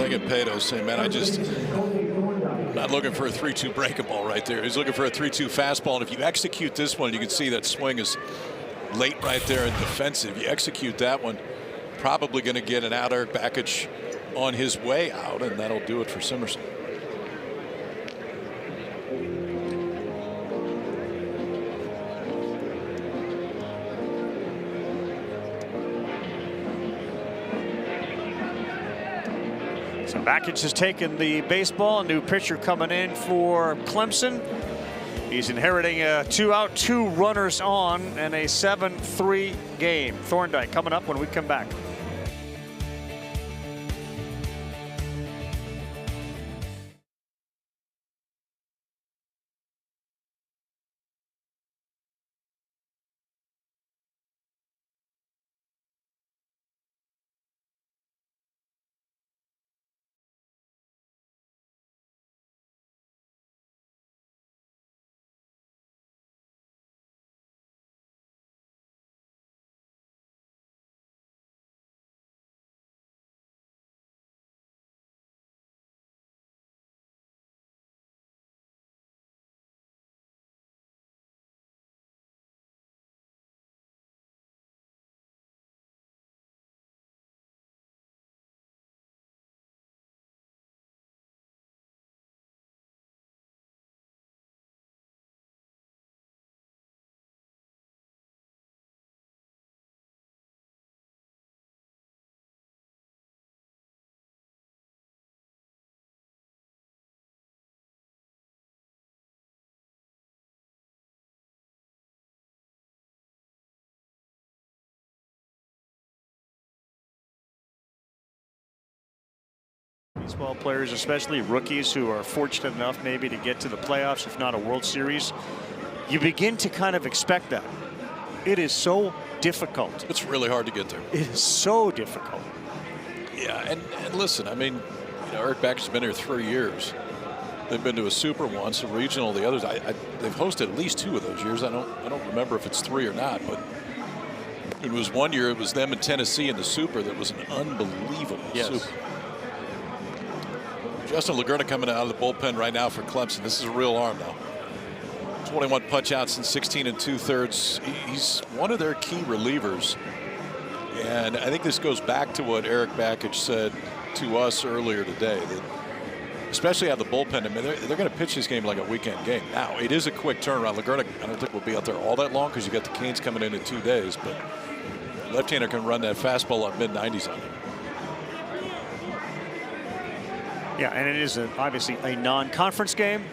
Megan Pato saying, man, not looking for a 3-2 breaking ball right there. He's looking for a 3-2 fastball. And if you execute this one, you can see that swing is late right there and defensive. You execute that one, probably going to get an out. Erik Bakich on his way out, and that'll do it for Simerson. So Bakich has taken the baseball. A new pitcher coming in for Clemson. He's inheriting a 2-out, 2 runners on, and a 7-3 game. Thorndike coming up when we come back. Baseball players, especially rookies who are fortunate enough maybe to get to the playoffs, if not a World Series, you begin to kind of expect that. It is so difficult. It's really hard to get there. It is so difficult. Yeah, and listen, I mean, Erik Bakich's been here 3 years. They've been to a Super once, a regional the others. They've hosted at least 2 of those years. I don't remember if it's 3 or not, but it was one year. It was them in Tennessee in the Super. That was an unbelievable Super. Justin Lagerna coming out of the bullpen right now for Clemson. This is a real arm now. 21 punch outs in 16 2/3. He's one of their key relievers. And I think this goes back to what Erik Bakich said to us earlier today, that especially out of the bullpen, I mean, they're going to pitch this game like a weekend game. Now, it is a quick turnaround. Lagerna, I don't think will be out there all that long because you got the Canes coming in 2 days, but left-hander can run that fastball on mid-90s on him. Yeah, and it is obviously a non-conference game,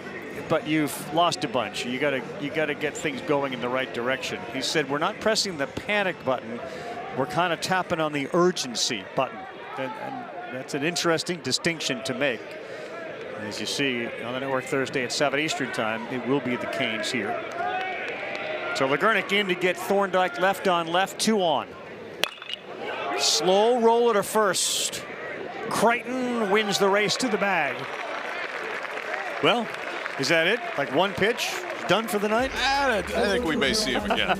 but you've lost a bunch. You gotta get things going in the right direction. He said, we're not pressing the panic button. We're kind of tapping on the urgency button. And that's an interesting distinction to make. And as you see on the network Thursday at 7 Eastern time, it will be the Canes here. So Lagerna in to get Thorndike left on left, 2 on. Slow roller to first. Crichton wins the race to the bag. Well, is that it? Like one pitch, done for the night? I think we may see him again.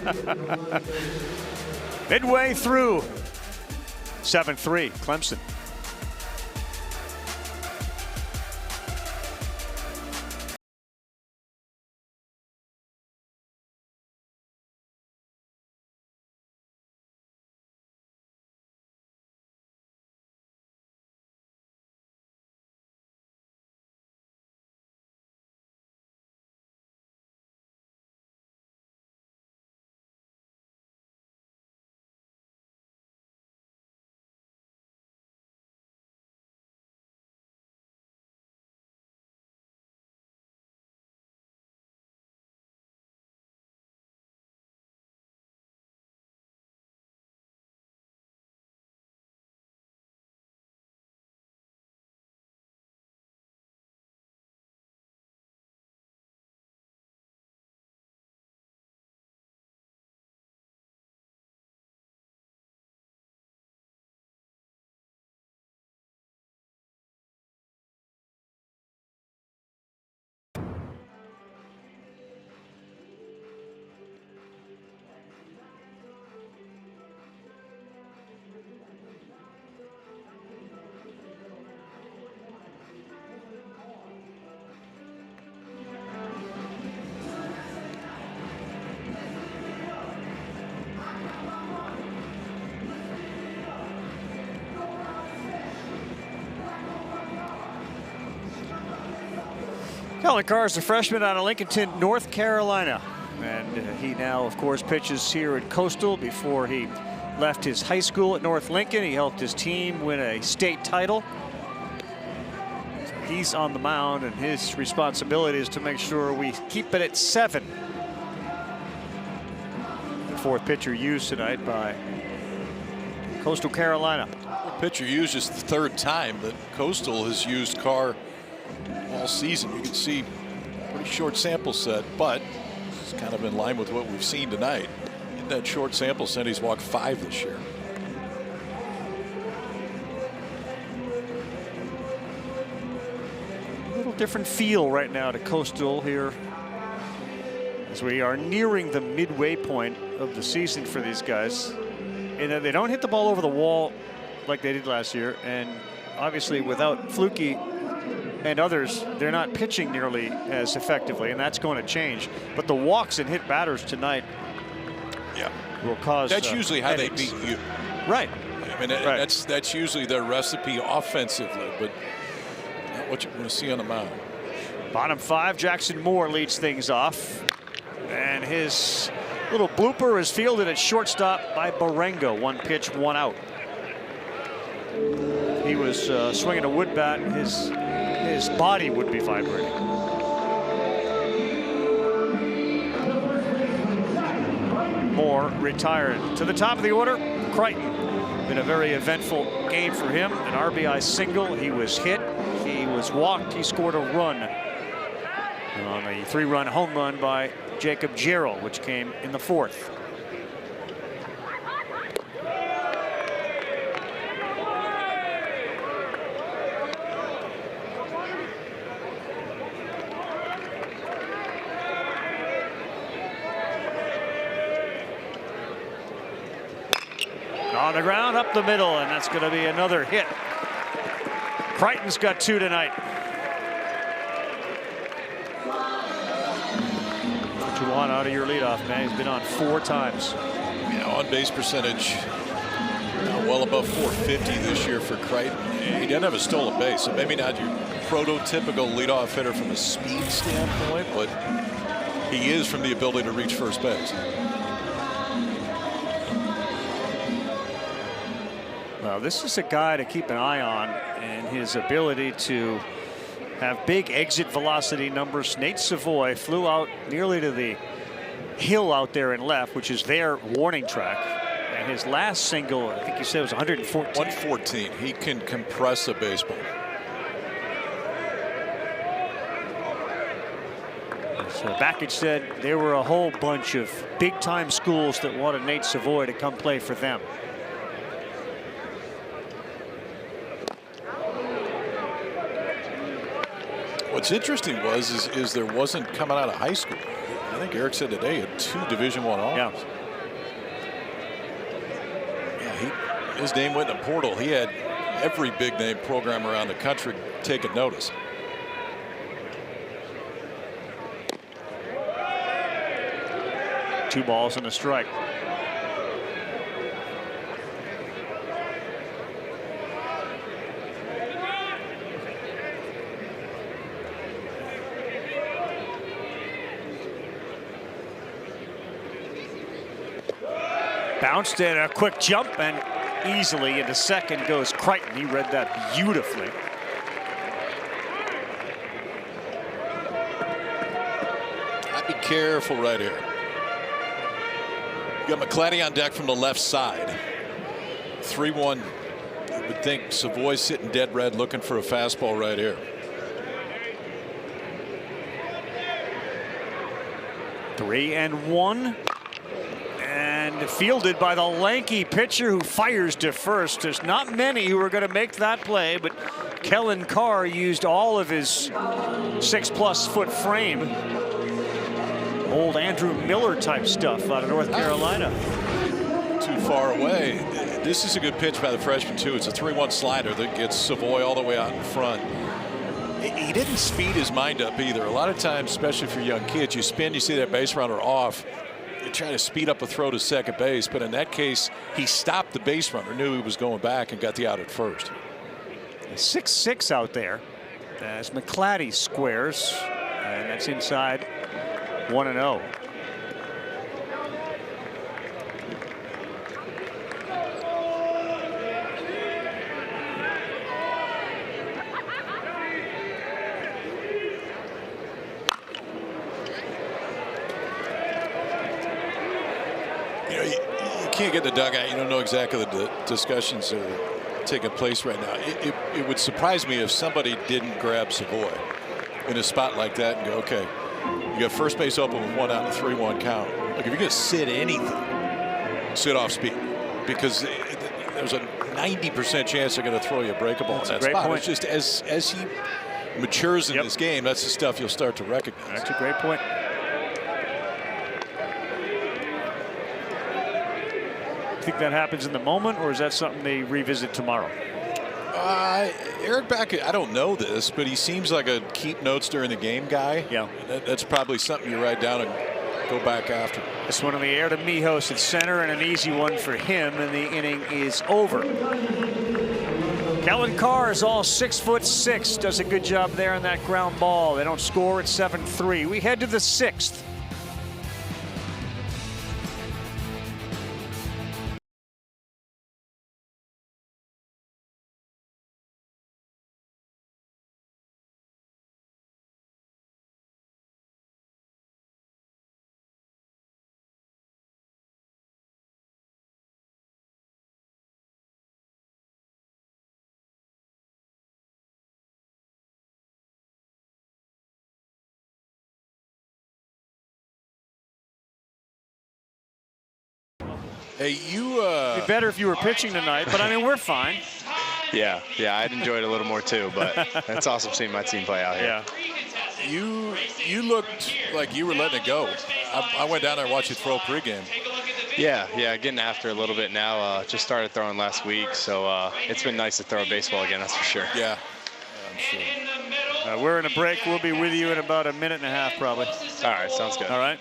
Midway through, 7-3, Clemson. Kellen Carr is a freshman out of Lincolnton, North Carolina. And he now, of course, pitches here at Coastal. Before he left his high school at North Lincoln, he helped his team win a state title. So he's on the mound, and his responsibility is to make sure we keep it at 7. The 4th pitcher used tonight by Coastal Carolina. Pitcher used is the 3rd time that Coastal has used Carr all season. You can see pretty short sample set, but it's kind of in line with what we've seen tonight. In that short sample set, he's walked 5 this year. A little different feel right now to Coastal here as we are nearing the midway point of the season for these guys. And they don't hit the ball over the wall like they did last year, and obviously without Fluky and others, they're not pitching nearly as effectively, and that's going to change. But the walks and hit batters tonight, will cause. That's usually how headaches. they beat you. Right. I mean, that's usually their recipe offensively, but not what you want to see on the mound. Bottom 5, Jackson Moore leads things off, and his little blooper is fielded at shortstop by Barengo. 1 pitch, 1 out. He was swinging a wood bat. His body would be vibrating. Moore retired. To the top of the order, Crichton. Been a very eventful game for him. An RBI single. He was hit. He was walked. He scored a run on a 3-run home run by Jacob Gerald, which came in the 4th. On the ground, up the middle, and that's going to be another hit. Crichton's got 2 tonight. What you want out of your leadoff man? He's been on 4 times. Yeah, on base percentage well above 450 this year for Crichton. He doesn't have a stolen base, so maybe not your prototypical leadoff hitter from a speed standpoint, but he is from the ability to reach first base. Well, this is a guy to keep an eye on, and his ability to have big exit velocity numbers. Nate Savoy flew out nearly to the hill out there in left, which is their warning track. And his last single, I think you said, was 114. 114. He can compress a baseball. So Bakich said there were a whole bunch of big-time schools that wanted Nate Savoy to come play for them. What's interesting is there wasn't coming out of high school. I think Eric said today he had 2 Division I offers. Yeah, his name went in the portal. He had every big name program around the country taking notice. Two balls and a strike. Bounced in a quick jump, and easily into second goes Crichton. He read that beautifully. I'd be careful right here. You got McClatty on deck from the left side. 3-1. You would think Savoy's sitting dead red looking for a fastball right here. Three and one. And fielded by the lanky pitcher who fires to first. There's not many who are going to make that play, but Kellen Carr used all of his 6+ foot frame. Old Andrew Miller type stuff out of North Carolina. Too far away. This is a good pitch by the freshman too. It's a 3-1 slider that gets Savoy all the way out in front. He didn't speed his mind up either. A lot of times, especially for young kids, you spin, you see that base runner off, you try to speed up a throw to second base, but in that case he stopped the base runner, knew he was going back, and got the out at first. 6-6 out there as McClatty squares. And that's inside 1-0. You know, you can't get in the dugout. You don't know exactly the discussions are taking place right now. It would surprise me if somebody didn't grab Savoy in a spot like that and go, okay, you got first base open with 1 out and a 3-1 count. Look, if you're going to sit anything, sit off speed, because there's a 90% chance they're going to throw you a breakable in that spot. It's just as he matures in this game, that's the stuff you'll start to recognize. That's a great point. Think that happens in the moment, or is that something they revisit tomorrow? Eric Back, I don't know this, but he seems like a keep notes during the game guy. Yeah. That's probably something you write down and go back after. This one in the air to Mijos at center, and an easy one for him, and the inning is over. Kellen Carr is all 6'6", does a good job there on that ground ball. They don't score at 7-3. We head to the 6th. Hey, you. It'd be better if you were pitching tonight, but I mean, we're fine. Yeah, I'd enjoy it a little more too, but it's awesome seeing my team play out here. Yeah. You looked like you were letting it go. I went down there and watched you throw pregame. Yeah, getting after a little bit now. Just started throwing last week, so it's been nice to throw a baseball again, that's for sure. Yeah, I'm sure. We're in a break. We'll be with you in about a minute and a half, probably. All right, sounds good. All right.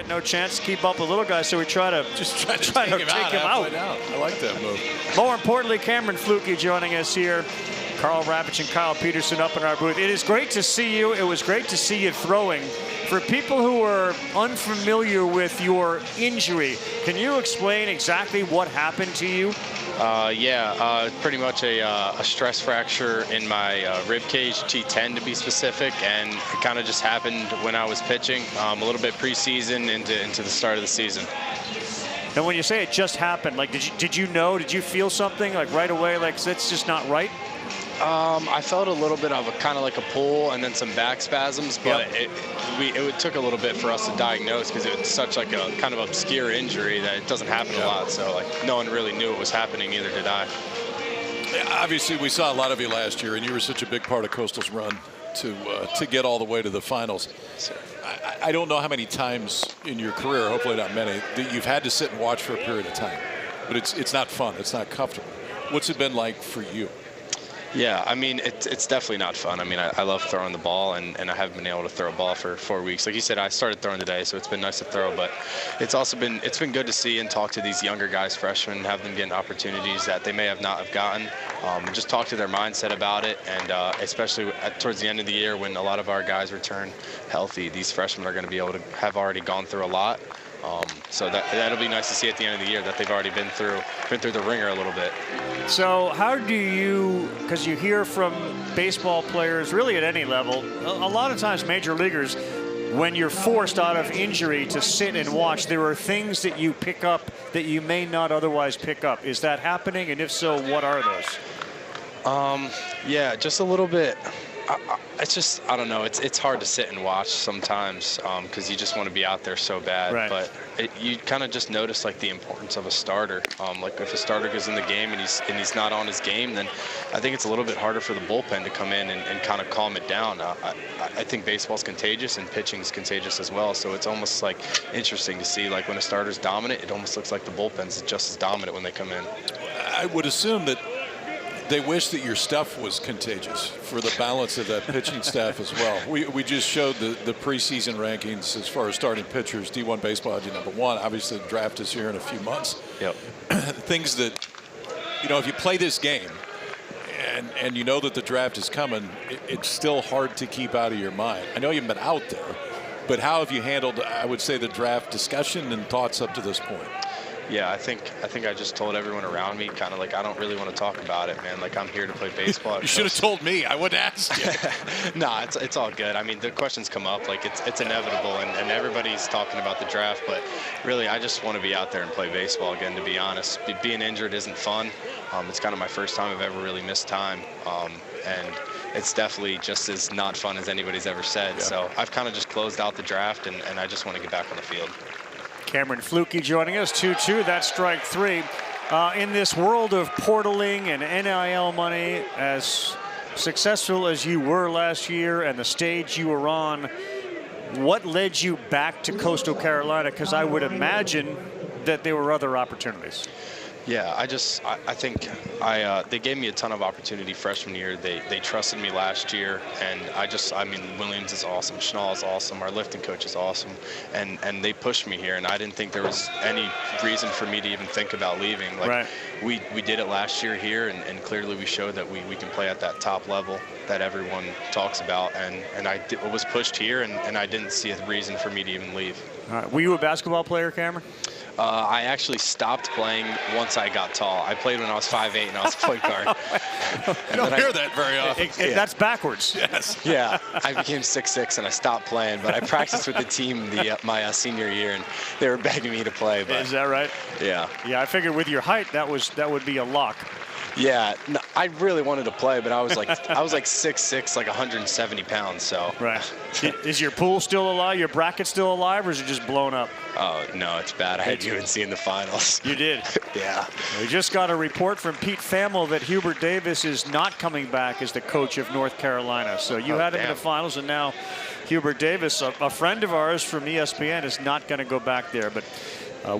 No chance to keep up with little guys, so we try to take him out. I like that move. More importantly, Cameron Fluke joining us here. Carl Ravitch and Kyle Peterson up in our booth. It is great to see you. It was great to see you throwing. For people who are unfamiliar with your injury, can you explain exactly what happened to you? Pretty much a stress fracture in my rib cage, T10 to be specific, and it kind of just happened when I was pitching, a little bit preseason into the start of the season. And when you say it just happened, like did you know? Did you feel something like right away? Like that's just not right. I felt a little bit of a kind of like a pull and then some back spasms, but it took a little bit for us to diagnose because it was such like a kind of obscure injury that it doesn't happen a lot. So like no one really knew it was happening, neither did I. Obviously, we saw a lot of you last year, and you were such a big part of Coastal's run to get all the way to the finals. I don't know how many times in your career, hopefully not many, that you've had to sit and watch for a period of time. But it's not fun. It's not comfortable. What's it been like for you? Yeah, I mean, it's definitely not fun. I mean, I love throwing the ball, and I haven't been able to throw a ball for 4 weeks. Like you said, I started throwing today, so it's been nice to throw. But it's been good to see and talk to these younger guys, freshmen, have them get opportunities that they may have not have gotten. Just talk to their mindset about it, and especially towards the end of the year when a lot of our guys return healthy, these freshmen are going to be able to have already gone through a lot. So that'll be nice to see at the end of the year that they've already been through the ringer a little bit. So how do you, because you hear from baseball players really at any level, a lot of times major leaguers, when you're forced out of injury to sit and watch, there are things that you pick up that you may not otherwise pick up. Is that happening? And if so, what are those? Yeah, just a little bit. It's just, I don't know, it's hard to sit and watch sometimes because you just want to be out there so bad. Right. But you kind of just notice like the importance of a starter. Like if a starter goes in the game and he's not on his game, then I think it's a little bit harder for the bullpen to come in and kind of calm it down. I think baseball's contagious and pitching's contagious as well. So it's almost like interesting to see, like when a starter's dominant, it almost looks like the bullpen's just as dominant when they come in. I would assume that they wish that your stuff was contagious for the balance of that pitching staff as well. We just showed the preseason rankings as far as starting pitchers. D1 Baseball had you #1. Obviously, the draft is here in a few months. Yep. Things that, you know, if you play this game and you know that the draft is coming, it's still hard to keep out of your mind. I know you've been out there, but how have you handled, I would say, the draft discussion and thoughts up to this point? Yeah, I think I just told everyone around me kind of like, I don't really want to talk about it, man. Like, I'm here to play baseball. You should have told me. I wouldn't ask you. Nah, it's all good. I mean, the questions come up. Like, it's inevitable, and everybody's talking about the draft. But really, I just want to be out there and play baseball again, to be honest. Being injured isn't fun. It's kind of my first time I've ever really missed time. And it's definitely just as not fun as anybody's ever said. Yeah. So I've kind of just closed out the draft, and I just want to get back on the field. Cameron Fluke joining us, 2-2, that's strike 3. In this world of portaling and NIL money, as successful as you were last year and the stage you were on, what led you back to Coastal Carolina? Because I would imagine that there were other opportunities. Yeah, I think they gave me a ton of opportunity freshman year. They trusted me last year, and I mean, Williams is awesome, Schnall is awesome, our lifting coach is awesome, and they pushed me here, and I didn't think there was any reason for me to even think about leaving. Like, right. We did it last year here, and clearly we showed that we can play at that top level that everyone talks about, and I was pushed here, and I didn't see a reason for me to even leave. All right. Were you a basketball player, Cameron? I actually stopped playing once I got tall. I played when I was 5'8", and I was a point guard. You don't hear that very often. Yeah. That's backwards. Yes. Yeah, I became 6'6", and I stopped playing, but I practiced with the team my senior year, and they were begging me to play. But, is that right? Yeah. Yeah, I figured with your height, that would be a lock. Yeah, no, I really wanted to play, but I was like 6'6", like 170 pounds. So. Right. Is your pool still alive? Your bracket still alive, or is it just blown up? Oh no, it's bad. I had UNC in the finals. You did. Yeah. We just got a report from Pete Thamel that Hubert Davis is not coming back as the coach of North Carolina. So you had him in the finals, and now Hubert Davis, a friend of ours from ESPN, is not going to go back there. But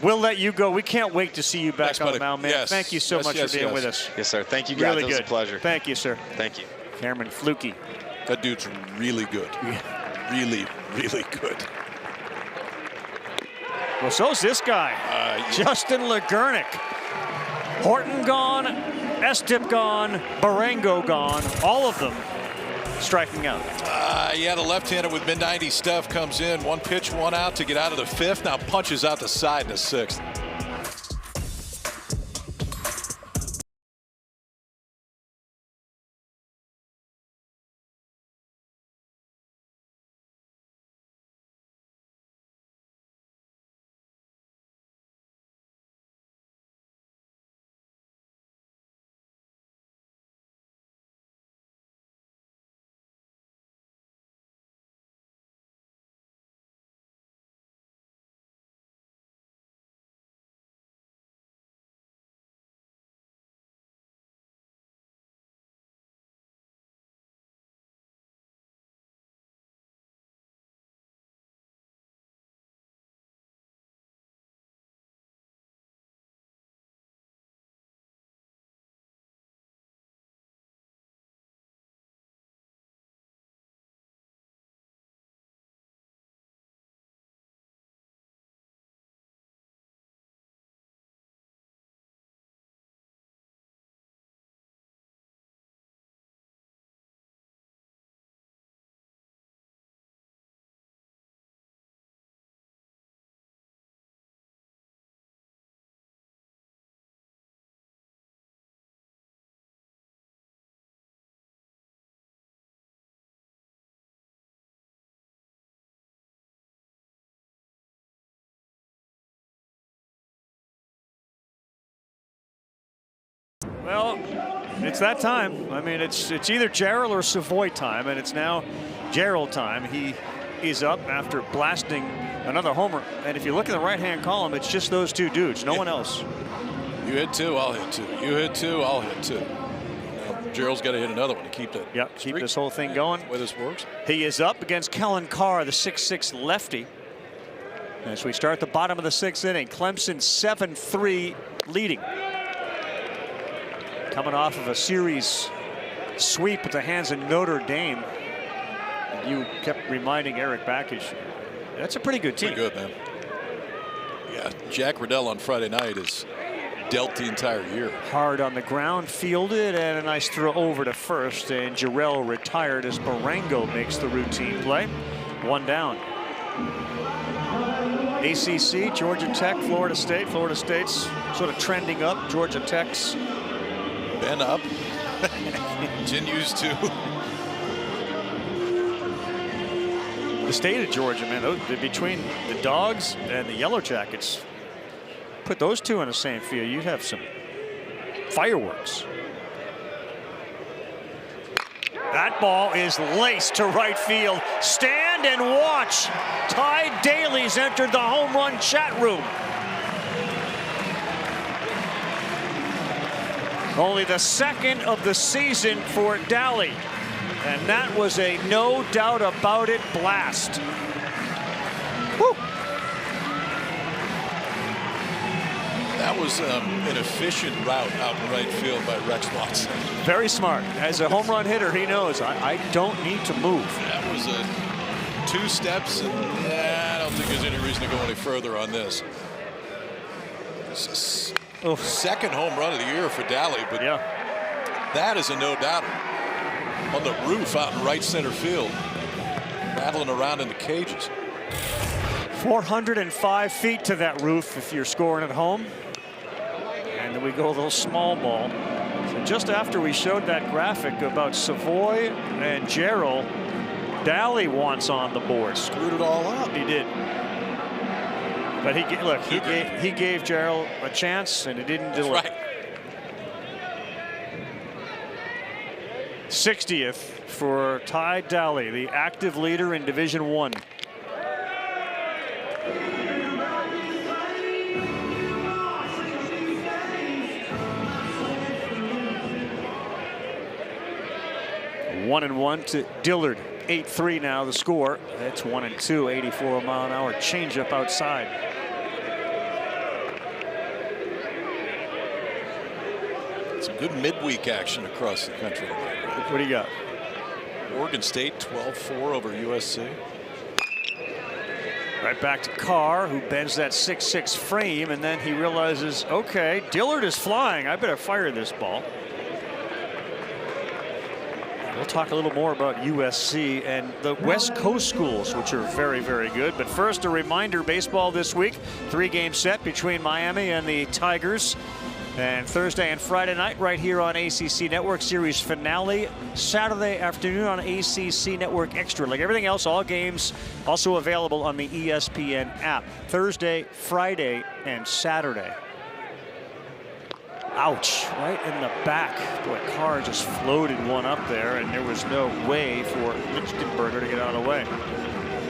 we'll let you go. We can't wait to see you back on the mound, man. Yes. Thank you so much for being with us. Yes, sir. Thank you, guys. Really it was good. a pleasure. Thank you, sir. Thank you. Cameron Fluke. That dude's really good. Really, really good. Well, so's this guy, Justin Legurnick. Horton gone, Estep gone, Barango gone, all of them striking out. Yeah, the left-hander with mid-90 stuff comes in. 1 pitch, 1 out to get out of the 5th. Now punches out the side in the 6th. Well, it's that time. I mean, it's either Gerald or Savoy time, and it's now Gerald time. He is up after blasting another homer. And if you look in the right-hand column, it's just those two dudes, no one else. You hit two, I'll hit two. You hit two, I'll hit two. Gerald's got to hit another one to keep that. Yep, keep this whole thing going. The way this works. He is up against Kellen Carr, the 6'6" lefty. As we start the bottom of the 6th inning, Clemson 7-3 leading. Coming off of a series sweep at the hands of Notre Dame. And you kept reminding Eric Bakich, that's a pretty good team. Pretty good, man. Yeah, Jack Riddell on Friday night is dealt the entire year. Hard on the ground, fielded, and a nice throw over to first. And Jarrell retired as Marengo makes the routine play. One down. ACC, Georgia Tech, Florida State. Florida State's sort of trending up. Georgia Tech's been up. Continues to. The state of Georgia, man, between the Dogs and the Yellow Jackets, put those two in the same field, you'd have some fireworks. That ball is laced to right field. Stand and watch. Ty Daly's entered the home run chat room. Only the second of the season for Daly. And that was a no doubt about it blast. Woo. That was an efficient route out in right field by Rex Watson. Very smart. As a home run hitter, he knows I don't need to move. That was a 2 steps, and I don't think there's any reason to go any further on this. Second home run of the year for Daly, but yeah, that is a no doubter. On the roof out in right center field, rattling around in the cages. 405 feet to that roof if you're scoring at home. And then we go a little small ball. So just after we showed that graphic about Savoy and Gerald, Daly wants on the board. Screwed it all up. He did. But he gave Gerald a chance, and it didn't deliver. That's right. 60th for Ty Daly, the active leader in Division I. One and one to Dillard. 8-3 now the score. That's 1-2. 84 mile an hour changeup outside. Some good midweek action across the country. What do you got? Oregon State 12-4 over USC. Right back to Carr, who bends that 6'6" frame, and then he realizes, okay, Dillard is flying. I better fire this ball. We'll talk a little more about USC and the West Coast schools, which are very, very good. But first, a reminder, baseball this week. 3-game set between Miami and the Tigers. And Thursday and Friday night right here on ACC Network. Series finale Saturday afternoon on ACC Network Extra. Like everything else, all games also available on the ESPN app. Thursday, Friday, and Saturday. Ouch, right in the back. Boy, Carr just floated one up there, and there was no way for Lichtenberger to get out of the way.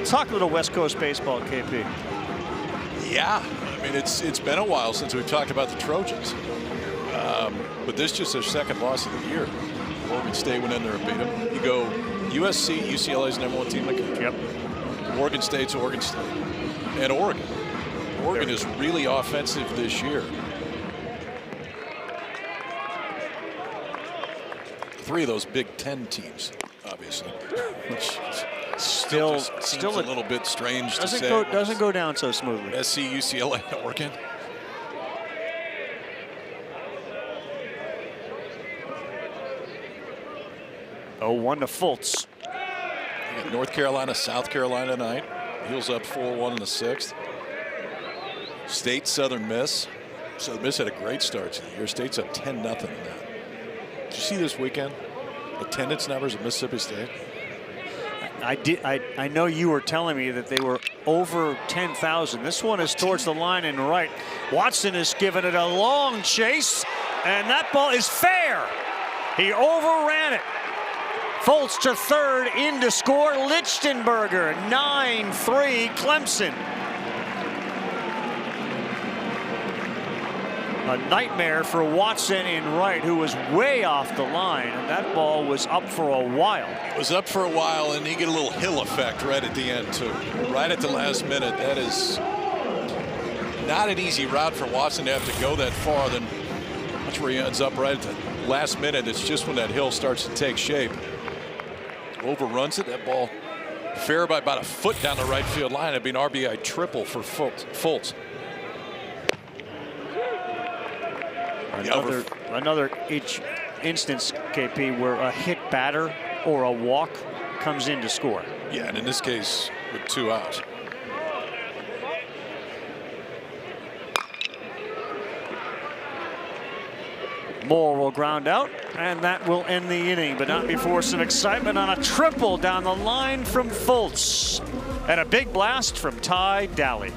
Talk a little West Coast baseball, KP. Yeah, I mean, it's been a while since we've talked about the Trojans. But this just their second loss of the year. Oregon State went in there and beat them. You go USC, UCLA's #1 team in the country. Yep. Oregon State's Oregon State. And Oregon. Oregon is really offensive this year. 3 of those Big Ten teams, obviously. Which still a little bit strange to say. Doesn't go down so smoothly. SC, UCLA, Oregon. Oh, 1 to Fultz. You got North Carolina, South Carolina tonight. Heels up 4-1 in the 6th. State, Southern Miss. Southern Miss had a great start to the year. State's up 10-0 in that. Did you see this weekend attendance numbers at Mississippi State? I did. I know you were telling me that they were over 10,000. This one is towards the line and right. Watson is giving it a long chase, And that ball is fair. He overran it. Fultz to third, in to score. Lichtenberger, 9-3, Clemson. A nightmare for Watson in right, who was way off the line, and that ball was up for a while. It was up for a while, and you get a little Hill effect right at the end, too. Right at the last minute. That is not an easy route for Watson to have to go that far. Then that's where he ends up right at the last minute. It's just when that hill starts to take shape. Overruns it. That ball fair by about a foot down the right field line. It'd be an RBI triple for Fultz. Another each instance, KP, where a hit batter or a walk comes in to score. Yeah, and in this case, with 2 outs. Moore will ground out, and that will end the inning, but not before some excitement on a triple down the line from Fultz. And a big blast from Ty Daly.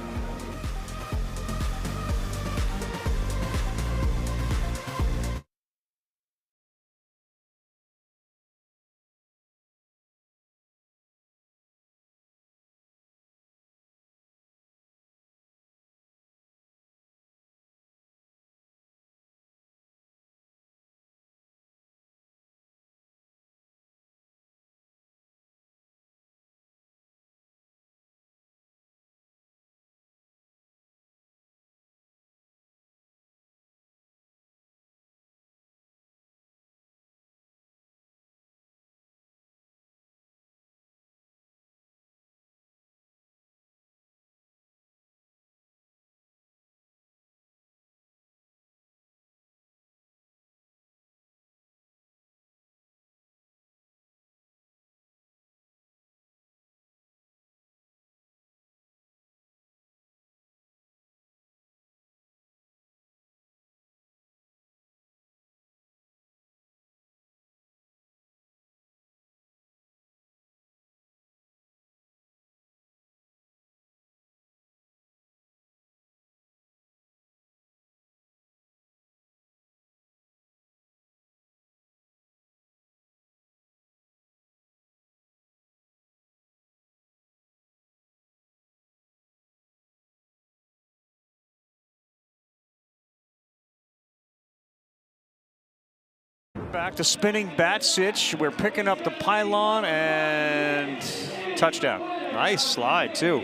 Back to spinning bat sitch. We're picking up the pylon and touchdown. Nice slide too.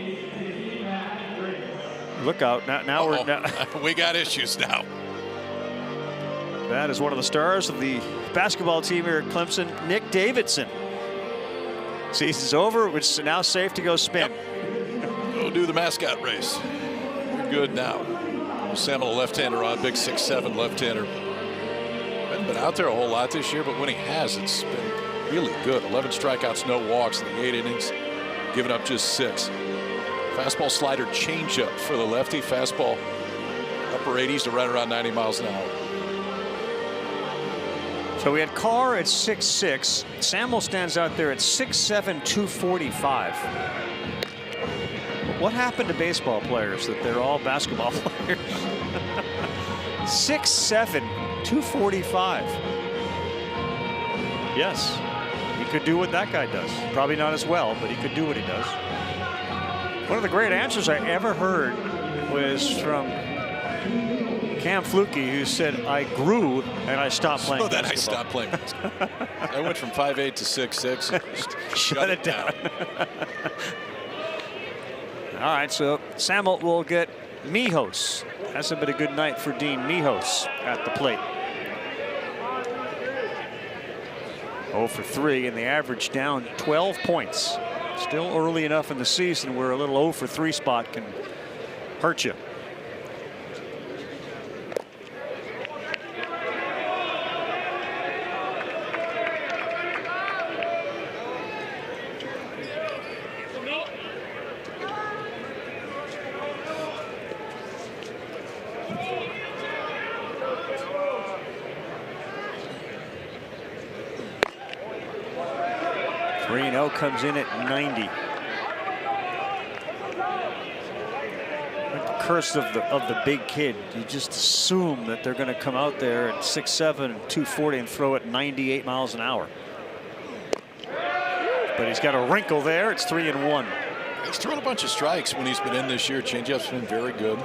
Look out! Now we got issues now. That is one of the stars of the basketball team here at Clemson, Nick Davidson. Season's over. It's now safe to go spin. Yep. Go do the mascot race. You're good now. Samuel, left-hander on, big 6'7" left-hander. Hasn't been out there a whole lot this year, but when he has, it's been really good. 11 strikeouts, no walks in the 8 innings, giving up just 6. Fastball, slider, changeup for the lefty. Fastball, upper 80s to right around 90 miles an hour. So we had Carr at 6'6". Samuel stands out there at 6'7", 245. What happened to baseball players that they're all basketball players? 6'7", 245. Yes, he could do what that guy does. Probably not as well, but he could do what he does. One of the great answers I ever heard was from Cam Flukie, who said, "I grew and I stopped playing." So then I stopped playing basketball. I went from 5'8" to 6'6". Shut it down. All right, so Samuel will get Mijos. Hasn't been a good night for Dean Mijos at the plate. 0 for 3, and the average down 12 points. Still early enough in the season where a little 0 for 3 spot can hurt you. Comes in at 90. curse of the big kid. You just assume that they're going to come out there at 6'7" and 240 and throw it 98 miles an hour. But he's got a wrinkle there. It's 3-1. He's thrown a bunch of strikes when he's been in this year. Changeup's been very good.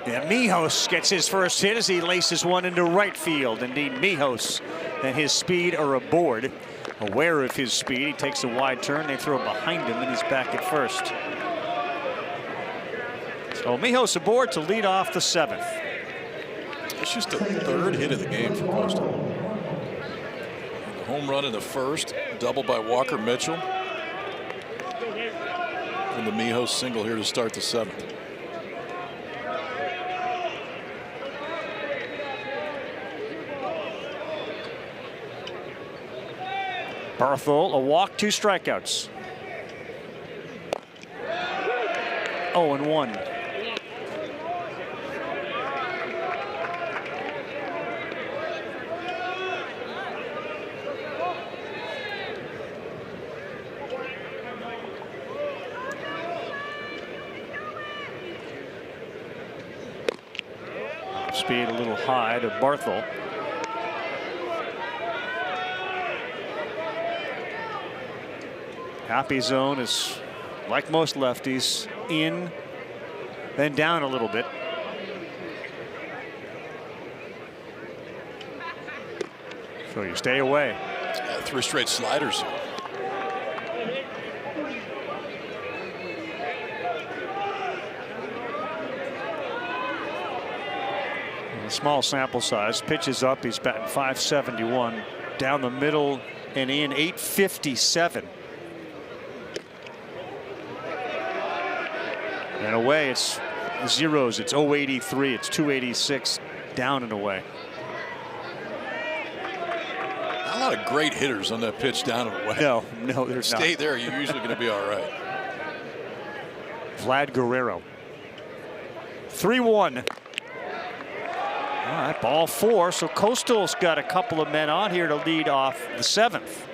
Yeah, Mijos gets his first hit as he laces one into right field. Indeed, Mijos and his speed are aboard. Aware of his speed, he takes a wide turn. They throw it behind him, and he's back at first. So Mijos aboard to lead off the 7th. It's just the 3rd hit of the game for Coastal. Home run in the 1st, double by Walker Mitchell. And the Mijos single here to start the 7th. Barthol, a walk, 2 strikeouts. 0-1. Speed a little high to Barthol. Happy zone is, like most lefties, in, then down a little bit. So you stay away. 3 straight sliders. A small sample size. Pitches up. He's batting .571. Down the middle and in .857. And away, it's zeros. It's .083. It's .286. Down and away. Not a lot of great hitters on that pitch down and away. No, there's not. Stay there. You're usually going to be all right. Vlad Guerrero. 3-1. All right, ball 4. So Coastal's got a couple of men on here to lead off the 7th.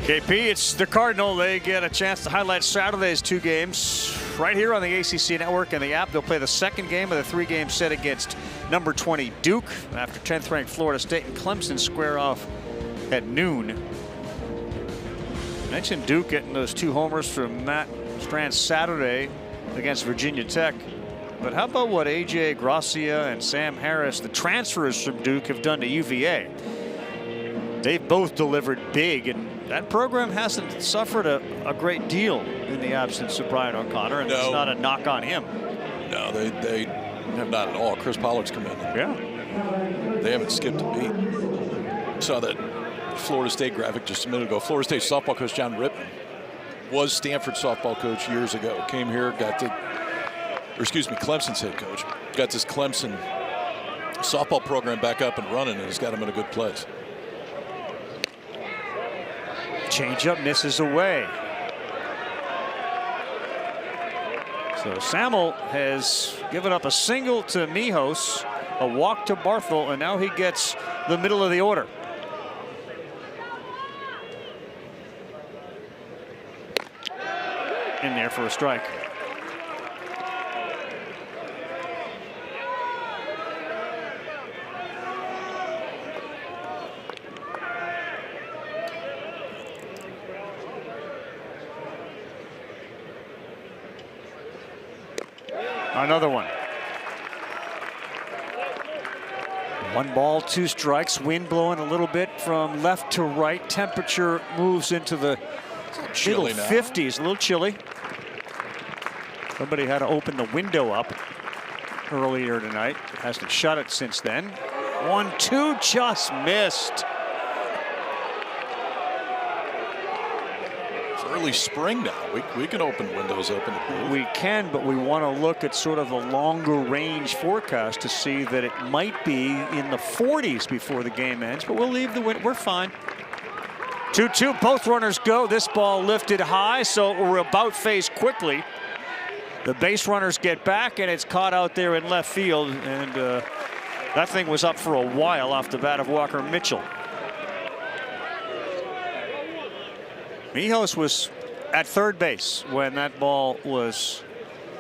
KP, it's the Cardinal. They get a chance to highlight Saturday's 2 games right here on the ACC Network and the app. They'll play the 2nd game of the 3-game set against number 20 Duke after 10th ranked Florida State and Clemson square off at noon. Mentioned Duke getting those 2 homers from Matt Strand Saturday against Virginia Tech. But how about what AJ Gracia and Sam Harris, the transfers from Duke, have done to UVA? They've both delivered big, and that program hasn't suffered a great deal in the absence of Brian O'Connor, and it's not a knock on him. No, they have not at all. Chris Pollard's come in. Yeah. They haven't skipped a beat. Saw that Florida State graphic just a minute ago. Florida State softball coach John Rippon was Stanford softball coach years ago. Came here, Clemson's head coach. Got this Clemson softball program back up and running, and has got them in a good place. Changeup misses away. So Samuel has given up a single to Mijos, a walk to Barthol, and now he gets the middle of the order. In there for a strike. Another one. 1 ball, 2 strikes. Wind blowing a little bit from left to right. Temperature moves into the middle 50s. A little chilly. Somebody had to open the window up earlier tonight. Hasn't shut it since then. 1-2, just missed. Early spring now. We can open windows open. We can, but we want to look at sort of a longer range forecast to see that it might be in the 40s before the game ends, but we'll leave the wind. We're fine. 2-2, both runners go. This ball lifted high, so we're about face quickly. The base runners get back, and it's caught out there in left field, and That thing was up for a while off the bat of Walker Mitchell. Mijos was at third base when that ball was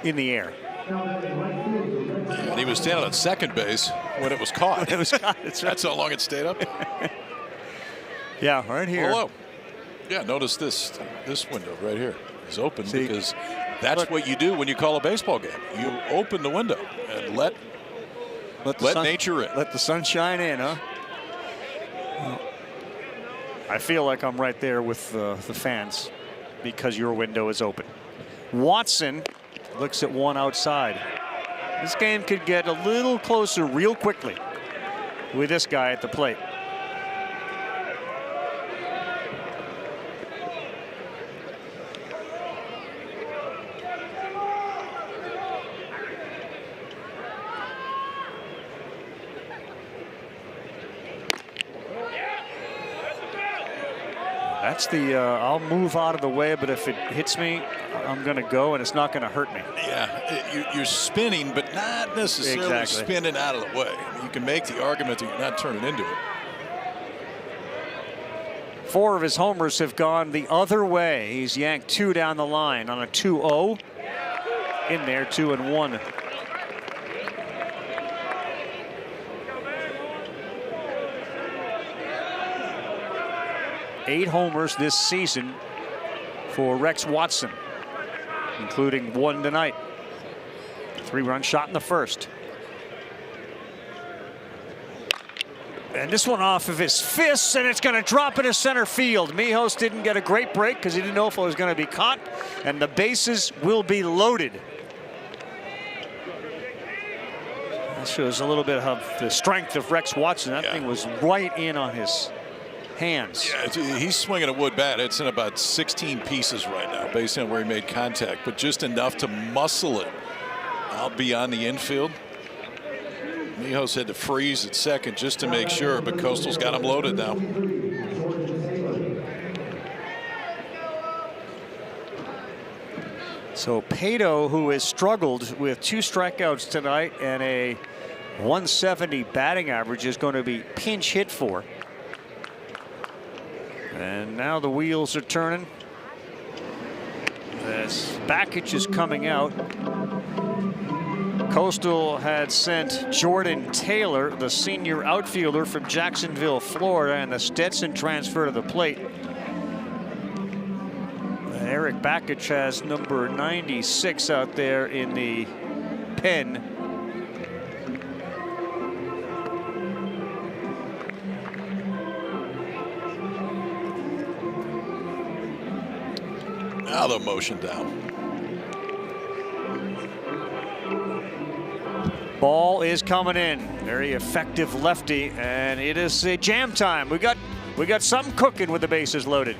in the air. And he was standing at second base when it was caught. It was caught. That's how long it stayed up. Yeah, right here. Hello. Yeah, notice this window right here is open. See, because that's what you do when you call a baseball game. You open the window and let nature in. Let the sunshine in, huh? I feel like I'm right there with the fans because your window is open. Watson looks at one outside. This game could get a little closer real quickly with this guy at the plate. That's the I'll move out of the way, but if it hits me, I'm going to go, and it's not going to hurt me. Yeah, you're spinning, but not necessarily spinning out of the way. You can make the argument that you're not turning into it. 4 of his homers have gone the other way. He's yanked 2 down the line on a 2-0. In there, 2-1. Eight homers this season for Rex Watson, including 1 tonight. 3-run shot in the first. And this one off of his fists, and it's going to drop into center field. Mijos didn't get a great break because he didn't know if it was going to be caught, and the bases will be loaded. That shows a little bit of the strength of Rex Watson. That thing was right in on his hands. Yeah, he's swinging a wood bat. It's in about 16 pieces right now based on where he made contact, but just enough to muscle it out beyond the infield. Mijos had to freeze at second just to make sure, but Coastal's got him loaded now. So Pato, who has struggled with 2 strikeouts tonight and a 170 batting average, is going to be pinch hit for. And now the wheels are turning. This package is coming out. Coastal had sent Jordan Taylor, the senior outfielder from Jacksonville, Florida, and the Stetson transfer to the plate. Eric Bakich has number 96 out there in the pen. Now the motion down. Ball is coming in. Very effective lefty, and it is a jam time. We got something cooking with the bases loaded.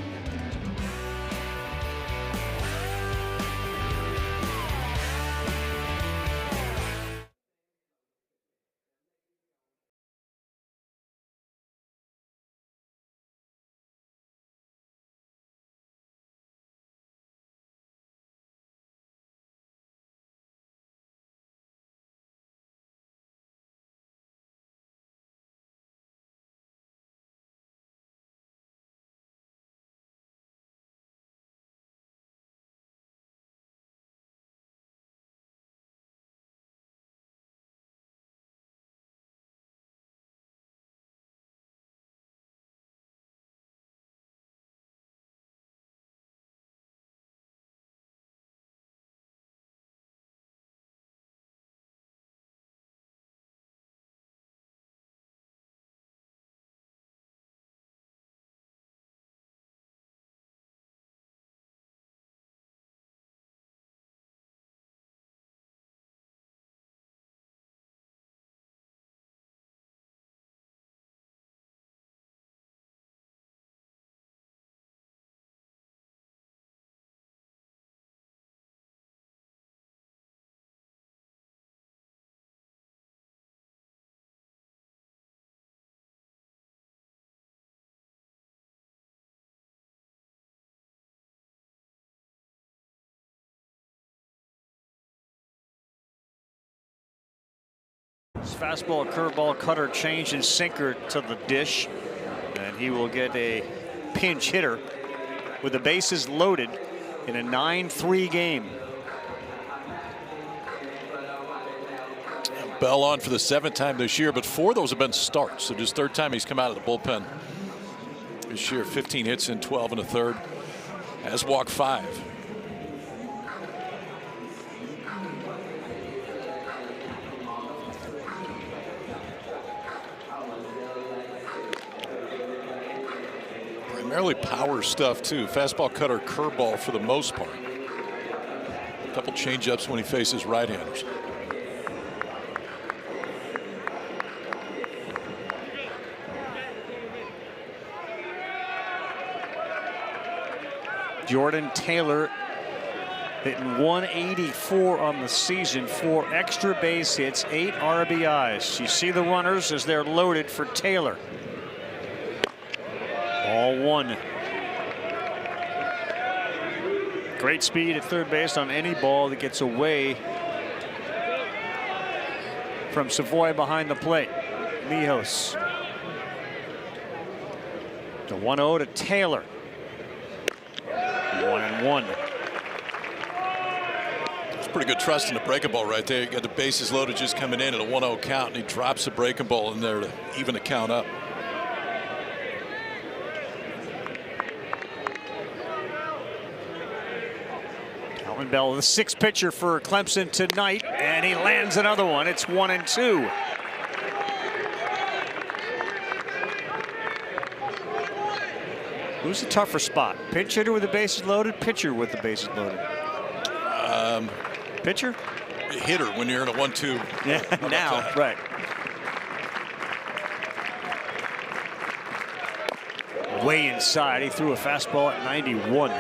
Fastball, curveball, cutter, change, and sinker to the dish. And he will get a pinch hitter with the bases loaded in a 9-3 game. Bell on for the 7th time this year, but 4 of those have been starts. So just 3rd time he's come out of the bullpen this year. 15 hits in 12 1/3. Has walked 5. Primarily power stuff too. Fastball, cutter, curveball for the most part. A couple changeups when he faces right-handers. Jordan Taylor hitting 184 on the season, 4 extra base hits, 8 RBIs. You see the runners as they're loaded for Taylor. Ball 1. Great speed at third base on any ball that gets away from Savoy behind the plate. Mijos. The 1-0 to Taylor. 1-1. It's pretty good trust in the breaking ball right there. You got the bases loaded just coming in at a 1-0 count, and he drops the breaking ball in there to even the count up. Calvin Bell, the 6th pitcher for Clemson tonight, and he lands another one. It's 1-2. Who's the tougher spot? Pinch hitter with the bases loaded, pitcher with the bases loaded? Pitcher? Hitter when you're in a 1-2. Yeah, now, right. Way inside, he threw a fastball at 91.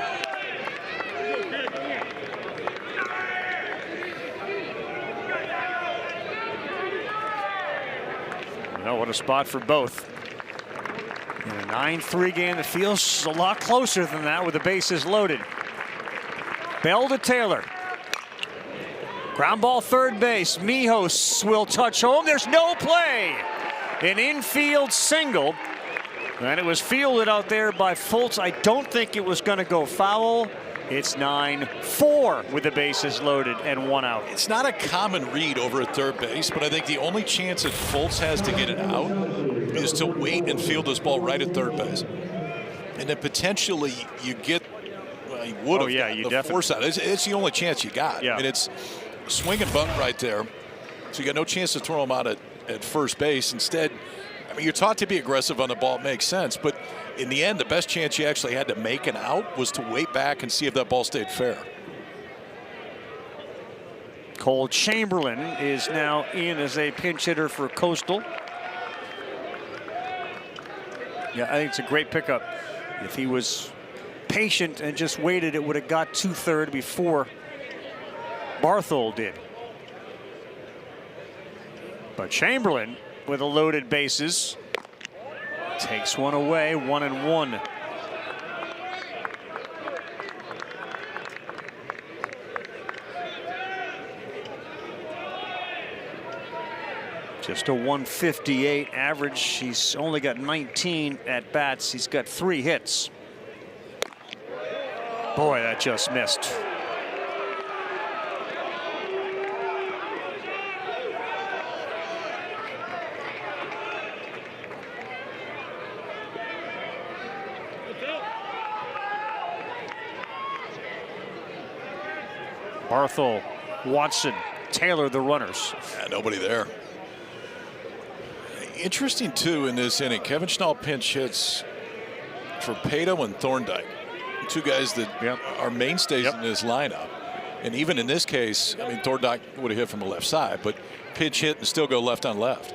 Well, what a spot for both. In a 9-3 game that feels a lot closer than that with the bases loaded. Bell to Taylor. Ground ball third base. Mijos will touch home. There's no play. An infield single. And it was fielded out there by Fultz. I don't think it was going to go foul. It's 9-4 with the bases loaded and 1 out. It's not a common read over at third base, but I think the only chance that Fultz has to get it out is to wait and field this ball right at third base. And then potentially you get, well, you would have the force out. It's the only chance you got. Yeah. I mean, it's swing and bunt right there. So you got no chance to throw him out at first base. Instead, I mean, you're taught to be aggressive on the ball. It makes sense. But in the end, the best chance you actually had to make an out was to wait back and see if that ball stayed fair. Cole Chamberlain is now in as a pinch hitter for Coastal. Yeah, I think it's a great pickup. If he was patient and just waited, it would have got to third before Barthol did. But Chamberlain with a loaded bases takes one away, 1-1. Just a 158 average. He's only got 19 at bats. He's got 3 hits. Boy, that just missed. Barthol, Watson, Taylor, the runners. Yeah, nobody there. Interesting, too, in this inning, Kevin Schnall pinch hits for Pato and Thorndike, 2 guys that are mainstays in this lineup. And even in this case, I mean, Thorndike would have hit from the left side, but pinch hit and still go left on left.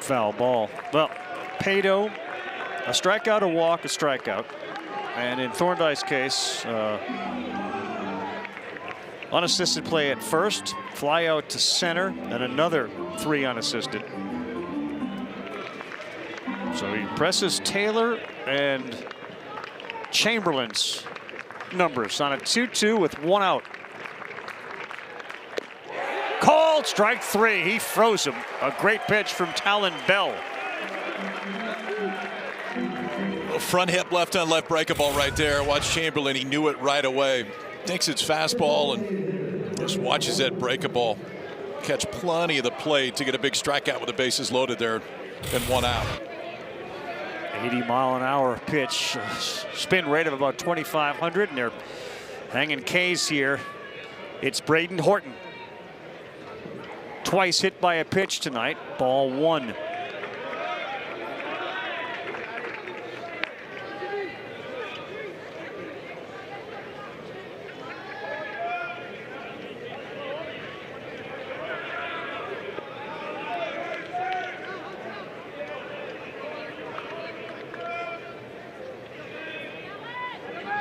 Foul ball. Well, Pato, a strikeout, a walk, a strikeout. And in Thorndike's case, unassisted play at first, fly out to center, and another 3 unassisted. So he presses Taylor and Chamberlain's numbers on a 2-2 with 1 out. Called strike 3. He froze him. A great pitch from Talon Bell. Front hip, left on left breaking ball right there. Watch Chamberlain. He knew it right away. Thinks it's fastball and just watches that breaking ball catch plenty of the plate to get a big strikeout with the bases loaded there and 1 out. 80-mile-an-hour pitch, spin rate of about 2,500, and they're hanging K's here. It's Braden Horton. Twice hit by a pitch tonight. Ball 1.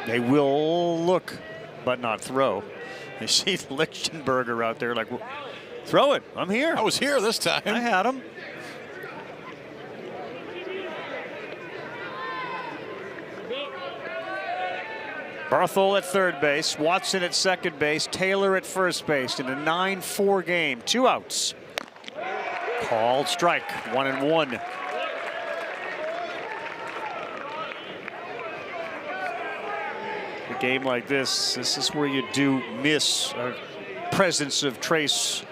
They will look, but not throw. You see Lichtenberger out there like, throw it, I'm here. I was here this time. I had him. Barthol at third base, Watson at second base, Taylor at first base in a 9-4 game. 2 outs. Called strike, 1-1. A game like this is where you do miss a presence of Trace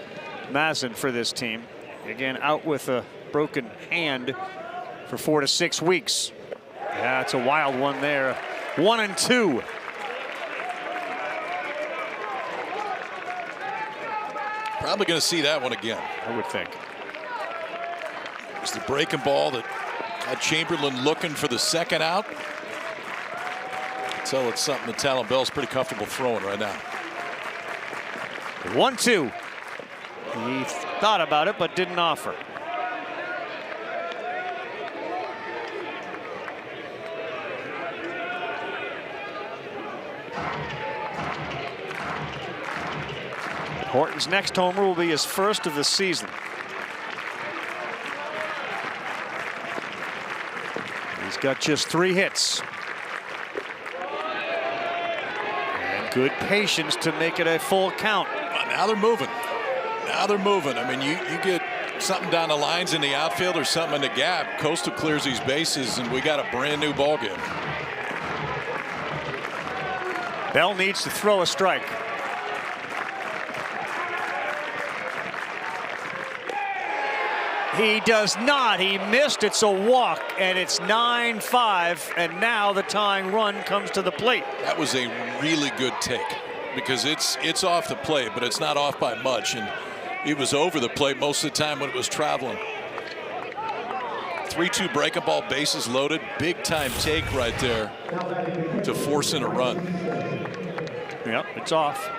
Mazin for this team. Again, out with a broken hand for 4 to 6 weeks. Yeah, it's a wild one there. 1-2. Probably going to see that one again. I would think. It's the breaking ball that had Chamberlain looking for the second out. So it's something that Talon Bell's pretty comfortable throwing right now. 1-2. He thought about it, but didn't offer. Horton's next homer will be his first of the season. He's got just 3 hits. And good patience to make it a full count. Well, now they're moving. Now they're moving. I mean, you get something down the lines in the outfield or something in the gap. Coastal clears these bases, and we got a brand new ball game. Bell needs to throw a strike. He does not. He missed. It's a walk, and it's 9-5, and now the tying run comes to the plate. That was a really good take because it's off the plate, but it's not off by much, and it was over the plate most of the time when it was traveling. 3-2 breaking ball, bases loaded, big time take right there to force in a run. Yep, it's off.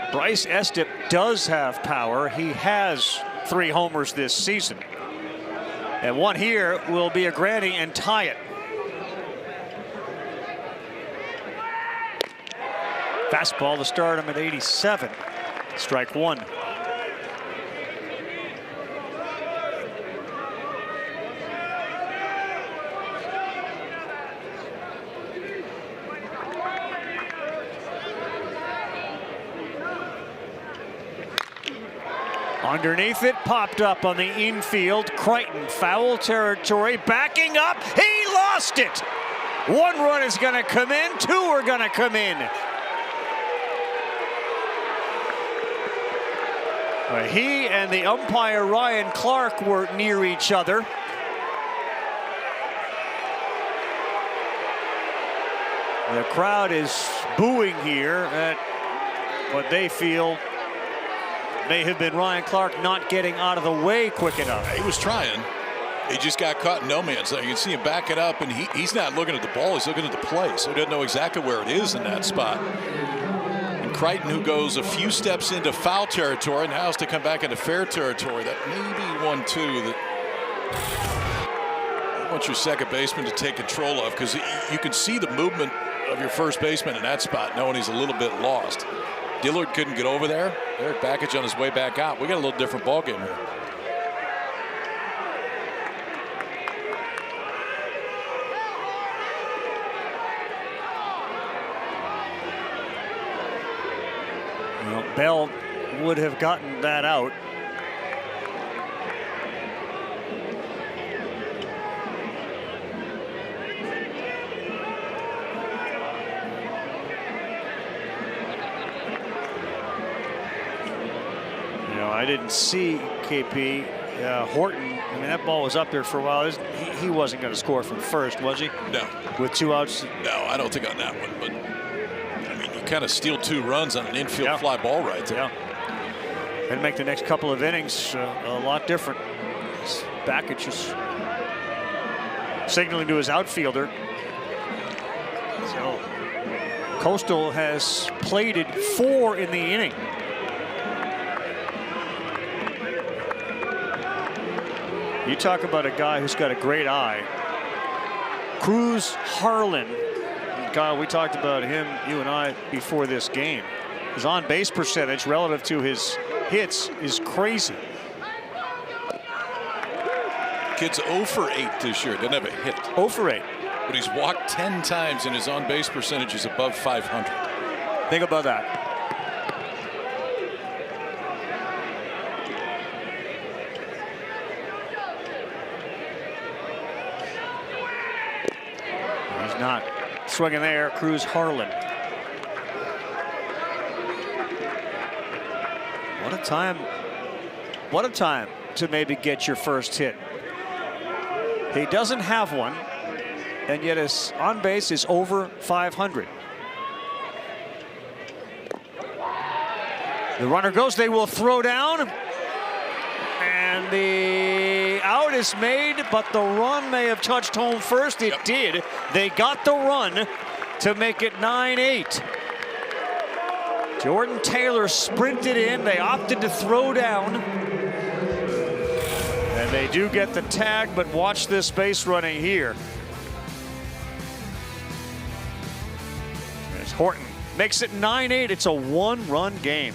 Bryce Estep does have power. He has 3 homers this season. And one here will be a granny and tie it. Fastball to start him at 87. Strike 1. Underneath it, popped up on the infield. Crichton, foul territory, backing up. He lost it. 1 run is going to come in. 2 are going to come in. He and the umpire Ryan Clark were near each other. The crowd is booing here at what they feel may have been Ryan Clark not getting out of the way quick enough. He was trying. He just got caught in no man's land. You can see him back it up, and he's not looking at the ball. He's looking at the play, so he doesn't know exactly where it is in that spot. And Crichton, who goes a few steps into foul territory, now has to come back into fair territory. That may be 1-2 that you want your second baseman to take control of, because you can see the movement of your first baseman in that spot, knowing he's a little bit lost. Dillard couldn't get over there. Eric Bakich on his way back out. We got a little different ball game here. Well, Bell would have gotten that out. I didn't see KP. Horton, I mean, that ball was up there for a while. He wasn't going to score from first, was he? No. With 2 outs? No, I don't think on that one. But, I mean, you kind of steal 2 runs on an infield fly ball right there. Yeah. And make the next couple of innings a lot different. Bakich is signaling to his outfielder. So Coastal has plated 4 in the inning. You talk about a guy who's got a great eye. Cruz Harlan. Kyle, we talked about him, you and I, before this game. His on-base percentage relative to his hits is crazy. Kid's 0 for 8 this year. Doesn't have a hit. 0 for 8. But he's walked 10 times and his on-base percentage is above 500. Think about that. Not swinging there, Cruz Harlan. What a time to maybe get your first hit. He doesn't have one, and yet his on base is over 500. The runner goes, they will throw down. And the out is made, but the run may have touched home first. It did. They got the run to make it 9-8. Jordan Taylor sprinted in. They opted to throw down. And they do get the tag, but watch this base running here. There's Horton. Makes it 9-8. It's a 1-run game.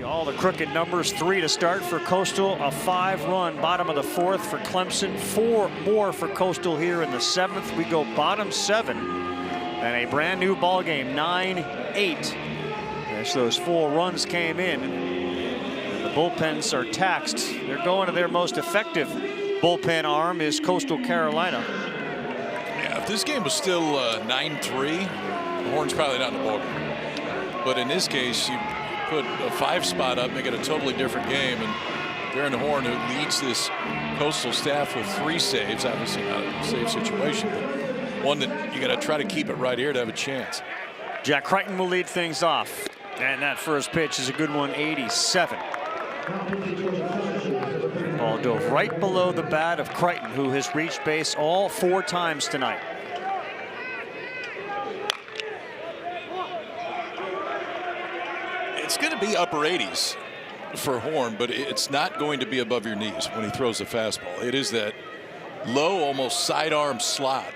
All the crooked numbers. 3 to start for Coastal. A 5-run bottom of the 4th for Clemson. 4 more for Coastal here in the 7th. We go bottom 7 and a brand new ball game. 9-8 as those 4 runs came in. The bullpens are taxed. They're going to their most effective bullpen arm is Coastal Carolina. Yeah, if this game was still 9-3, the Horns probably not in the ballgame. But in this case, you put a 5 spot up, make it a totally different game. And Darren Horn, who leads this Coastal staff with 3 saves, obviously not a save situation, but one that you got to try to keep it right here to have a chance. Jack Crichton will lead things off. And that first pitch is a good one, 87. Ball dove right below the bat of Crichton, who has reached base all 4 times tonight. It's going to be upper 80s for Horn, but it's not going to be above your knees when he throws a fastball. It is that low, almost sidearm slot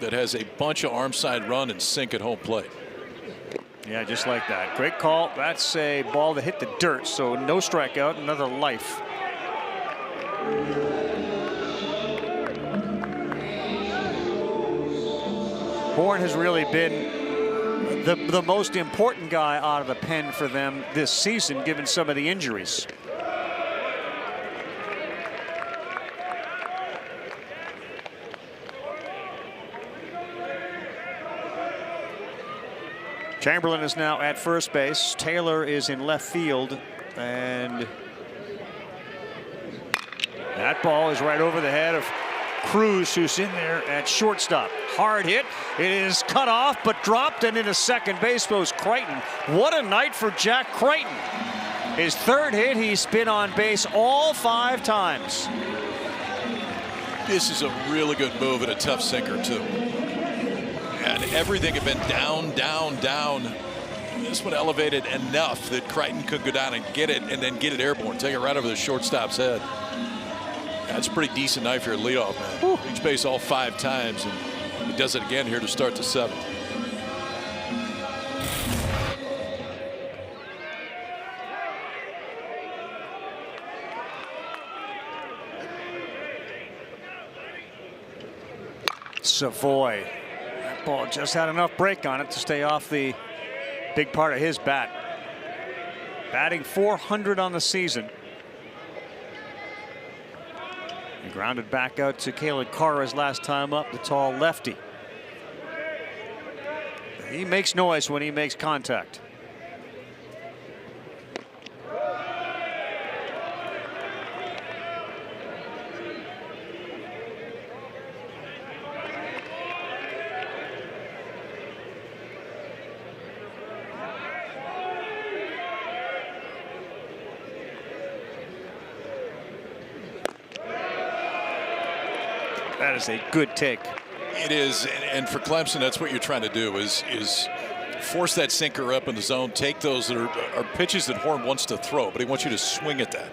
that has a bunch of arm side run and sink at home plate. Yeah, just like that. Great call. That's a ball that hit the dirt, so no strikeout, another life. Horn has really been the most important guy out of the pen for them this season, given some of the injuries. Chamberlain is now at first base. Taylor is in left field, and that ball is right over the head of Cruz, who's in there at shortstop. Hard hit. It is cut off, but dropped, and into second base goes Crichton. What a night for Jack Crichton. His third hit, he's been on base all 5 times. This is a really good move and a tough sinker, too. And everything had been down, down, down. This one elevated enough that Crichton could go down and get it, and then get it airborne, take it right over the shortstop's head. That's a pretty decent night for a leadoff man. Reach base all 5 times, and he does it again here to start the 7th. Savoy. That ball just had enough break on it to stay off the big part of his bat. Batting .400 on the season. He grounded back out to Kalen Carr's last time up, the tall lefty. He makes noise when he makes contact. That is a good take. It is, and for Clemson, that's what you're trying to do is force that sinker up in the zone. Take those that are pitches that Horn wants to throw, but he wants you to swing at that.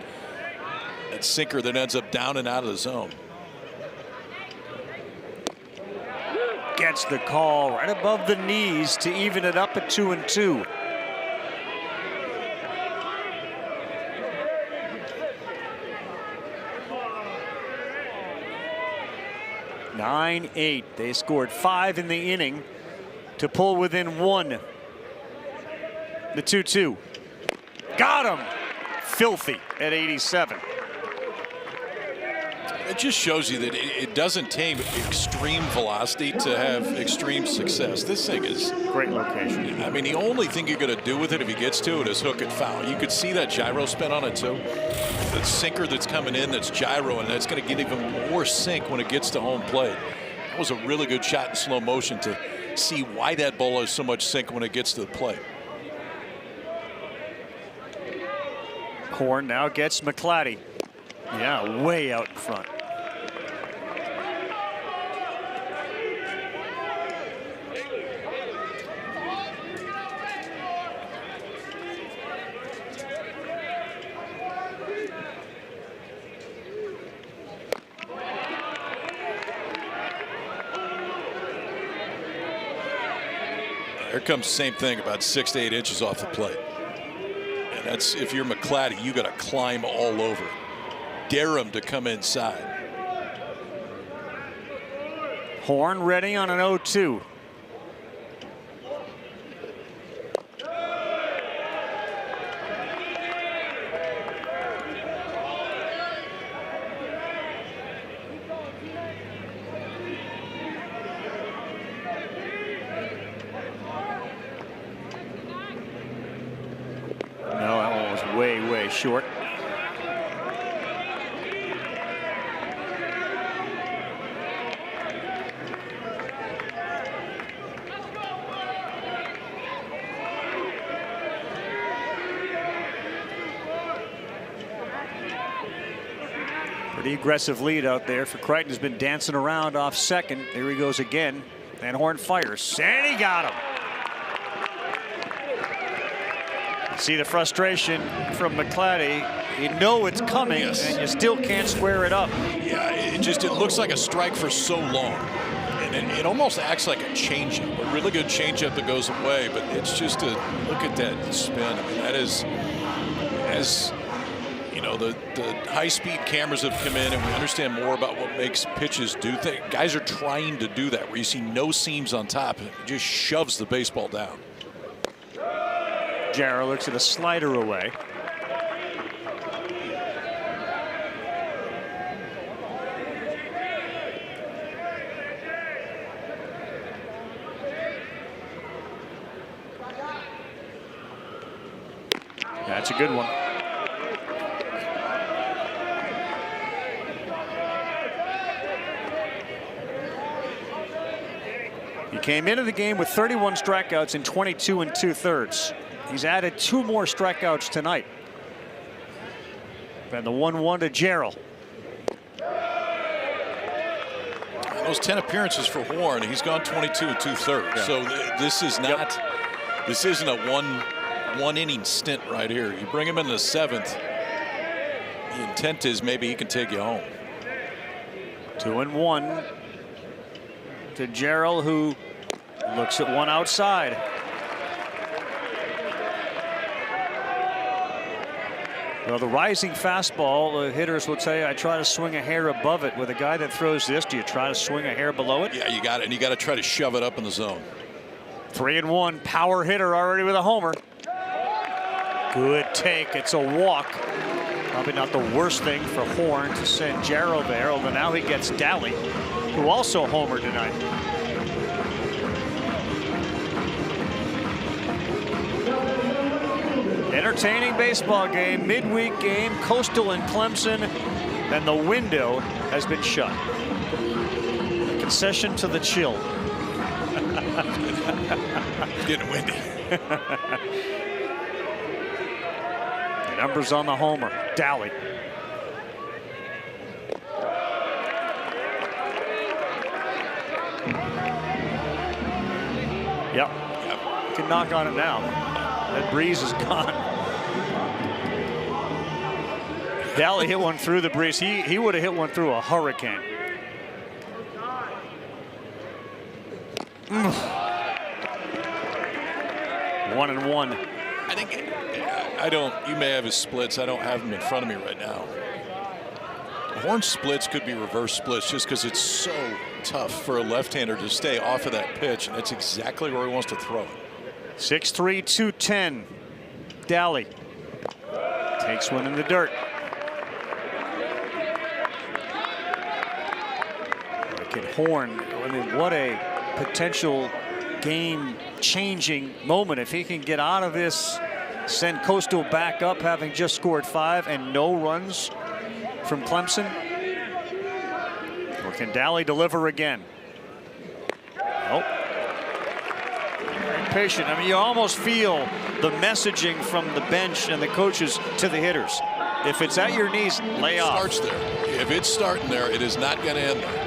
That sinker that ends up down and out of the zone. Gets the call right above the knees to even it up at 2-2. (9-8). They scored 5 in the inning to pull within 1. The 2-2. Got him. Filthy at 87. It just shows you that it doesn't take extreme velocity to have extreme success. This thing is great location. I mean, the only thing you're going to do with it if he gets to it is hook it foul. You could see that gyro spin on it too. The sinker that's coming in that's gyro, and that's going to get even more sink when it gets to home plate. That was a really good shot in slow motion to see why that ball has so much sink when it gets to the plate. Horn now gets McClatty. Yeah, way out in front. Here comes the same thing, about 6 to 8 inches off the plate. And that's, if you're McClatty, you got to climb all over it. Dare him to come inside. Horn ready on an 0-2. No, that one was way, way short. Pretty aggressive lead out there for Crichton. Has been dancing around off second. There he goes again. And Horn fires. And he got him. See the frustration from McClatty. You know it's coming, and you still can't square it up. Yeah, it looks like a strike for so long. And And it almost acts like a changeup, a really good changeup that goes away, but it's just a look at that spin. I mean, that is, as you know, the high-speed cameras have come in, and we understand more about what makes pitches do things. Guys are trying to do that, where you see no seams on top, and it just shoves the baseball down. Jarrell looks at a slider away. That's a good one. He came into the game with 31 strikeouts in 22 2/3. He's added 2 more strikeouts tonight. And the 1-1 to Jarrell. Those 10 appearances for Horn, he's gone 22 2/3. Yeah. So this is not, this isn't a one inning stint right here. You bring him in the 7th. The intent is maybe he can take you home. 2-1 to Jarrell, who looks at one outside. Well, the rising fastball, the hitters will tell you, I try to swing a hair above it. With a guy that throws this, do you try to swing a hair below it? Yeah, you got it, and you got to try to shove it up in the zone. 3-1, power hitter already with a homer. Good take. It's a walk. Probably not the worst thing for Horn to send Jarrell there, although now he gets Daly, who also homered tonight. Entertaining baseball game, midweek game, Coastal and Clemson, and the window has been shut. A concession to the chill. It's getting windy. The numbers on the homer. Daly. Yep. You can knock on it now. That breeze is gone. Daly hit one through the breeze. He would have hit one through a hurricane. 1-1. I think I don't. You may have his splits. I don't have them in front of me right now. Horn splits could be reverse splits just because it's so tough for a left-hander to stay off of that pitch, and that's exactly where he wants to throw it. 6'3", 210. Daly takes one in the dirt. Look at Horn. I mean, what a potential game-changing moment if he can get out of this, send Coastal back up, having just scored 5 and no runs from Clemson. Or can Daly deliver again? Nope. Very patient. I mean, you almost feel the messaging from the bench and the coaches to the hitters. If it's at your knees, lay off. Starts there. If it's starting there, it is not going to end there.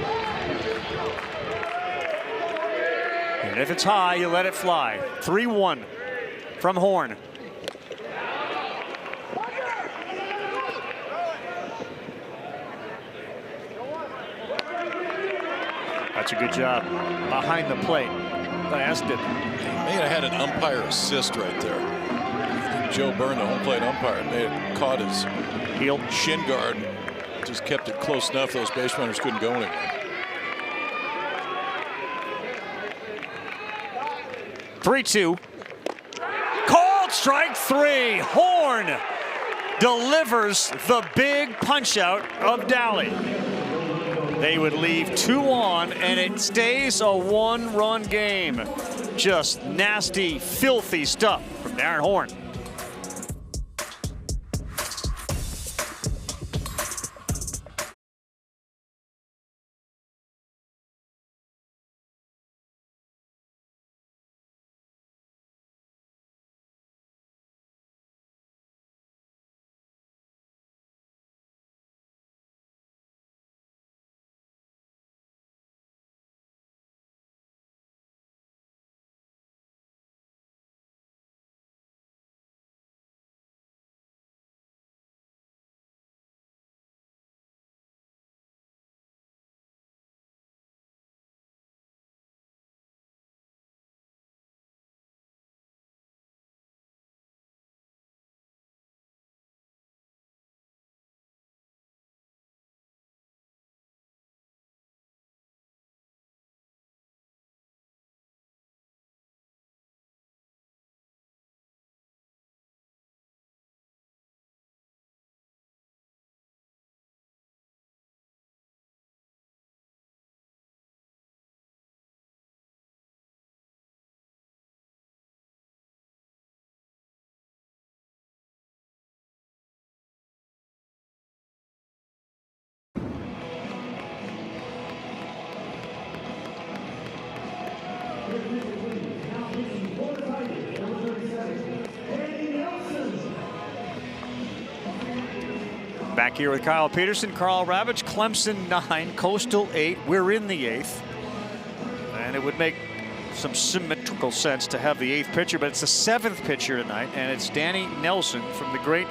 And if it's high, you let it fly. 3-1 from Horn. That's a good job behind the plate. I asked it. He may have had an umpire assist right there. Joe Byrne, the home plate umpire, may have caught his heel shin guard and just kept it close enough those base runners couldn't go anywhere. 3-2. Called strike 3. Horn delivers the big punch out of Daly. They would leave 2 on, and it stays a 1-run game. Just nasty, filthy stuff from Darren Horn. Back here with Kyle Peterson, Karl Ravech, Clemson 9, Coastal 8. We're in the 8th. And it would make some symmetrical sense to have the 8th pitcher, but it's the 7th pitcher tonight, and it's Danny Nelson from the great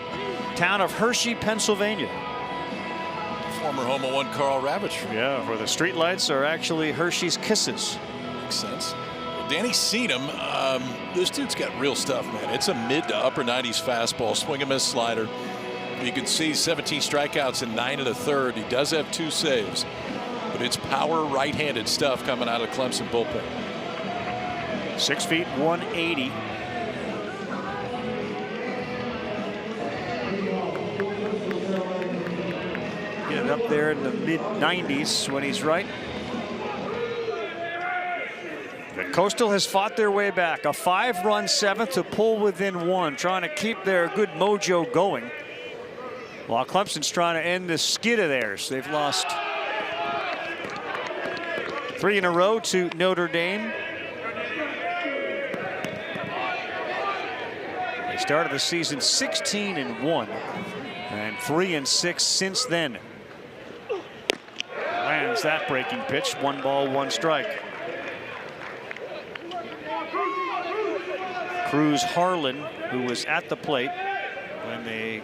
town of Hershey, Pennsylvania. Former home of one Karl Ravech. Yeah, where the streetlights are actually Hershey's Kisses. Makes sense. Well, Danny seen him. This dude's got real stuff, man. It's a mid to upper 90s fastball, swing and miss slider. You can see 17 strikeouts in 9 1/3. He does have 2 saves, but it's power right-handed stuff coming out of the Clemson bullpen. 6 feet 180. Getting up there in the mid-90s when he's right. The Coastal has fought their way back. A 5-run 7th to pull within 1, trying to keep their good mojo going. While Clemson's trying to end this skid of theirs. They've lost 3 in a row to Notre Dame. They started the season 16-1 and 3-6 since then. Lands that breaking pitch. 1 ball, 1 strike. Cruz Harlan, who was at the plate when they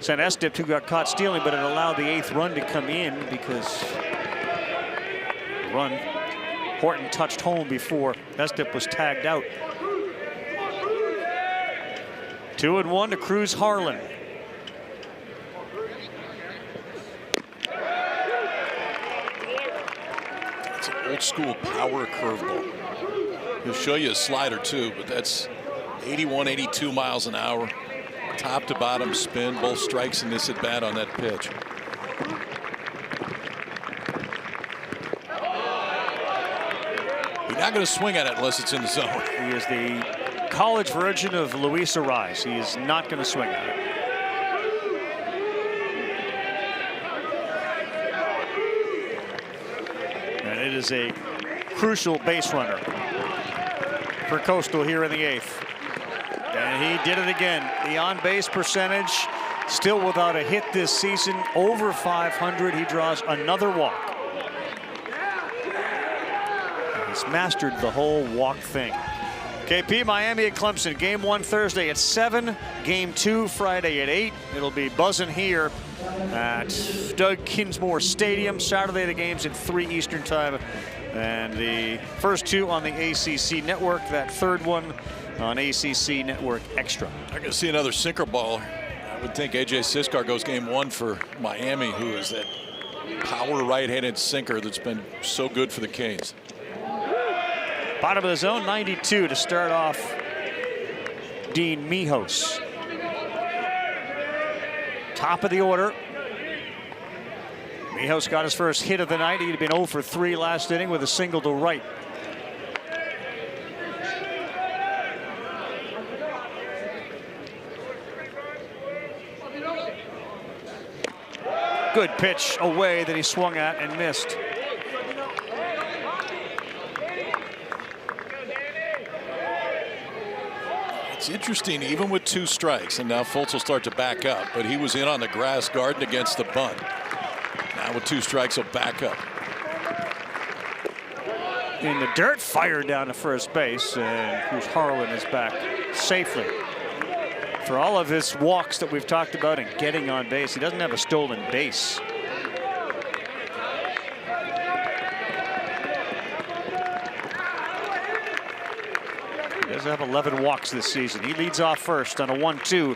sent Estep, who got caught stealing, but it allowed the 8th run to come in because the run Horton touched home before Estep was tagged out. 2-1 to Cruz Harlan. It's an old school power curveball. He'll show you a slider too, but that's 81, 82 miles an hour. Top to bottom spin, both strikes in this at bat on that pitch. You're not going to swing at it unless it's in the zone. He is the college version of Luis Arraez. He is not going to swing at it. And it is a crucial base runner for Coastal here in the 8th. And he did it again. The on-base percentage still without a hit this season, over 500. He draws another walk. He's mastered the whole walk thing. KP, Miami at Clemson. Game 1 Thursday at 7. Game 2 Friday at 8. It'll be buzzing here at Doug Kinsmore Stadium. Saturday the game's at 3 Eastern time. And the first 2 on the ACC network. That third one on ACC Network Extra. I'm going to see another sinker baller. I would think AJ Siskar goes game 1 for Miami, who is that power right-handed sinker that's been so good for the Canes. Bottom of the zone, 92 to start off Dean Mijos. Top of the order. Mijos got his first hit of the night. He'd been 0 for 3 last inning with a single to right. Good pitch away that he swung at and missed. It's interesting, even with 2 strikes, and now Fultz will start to back up, but he was in on the grass guarding against the bunt. Now with 2 strikes, he'll back up. In the dirt, fired down to first base, and Cruz Harlan is back safely. For all of his walks that we've talked about and getting on base, he doesn't have a stolen base. He does have 11 walks this season. He leads off first on a 1-2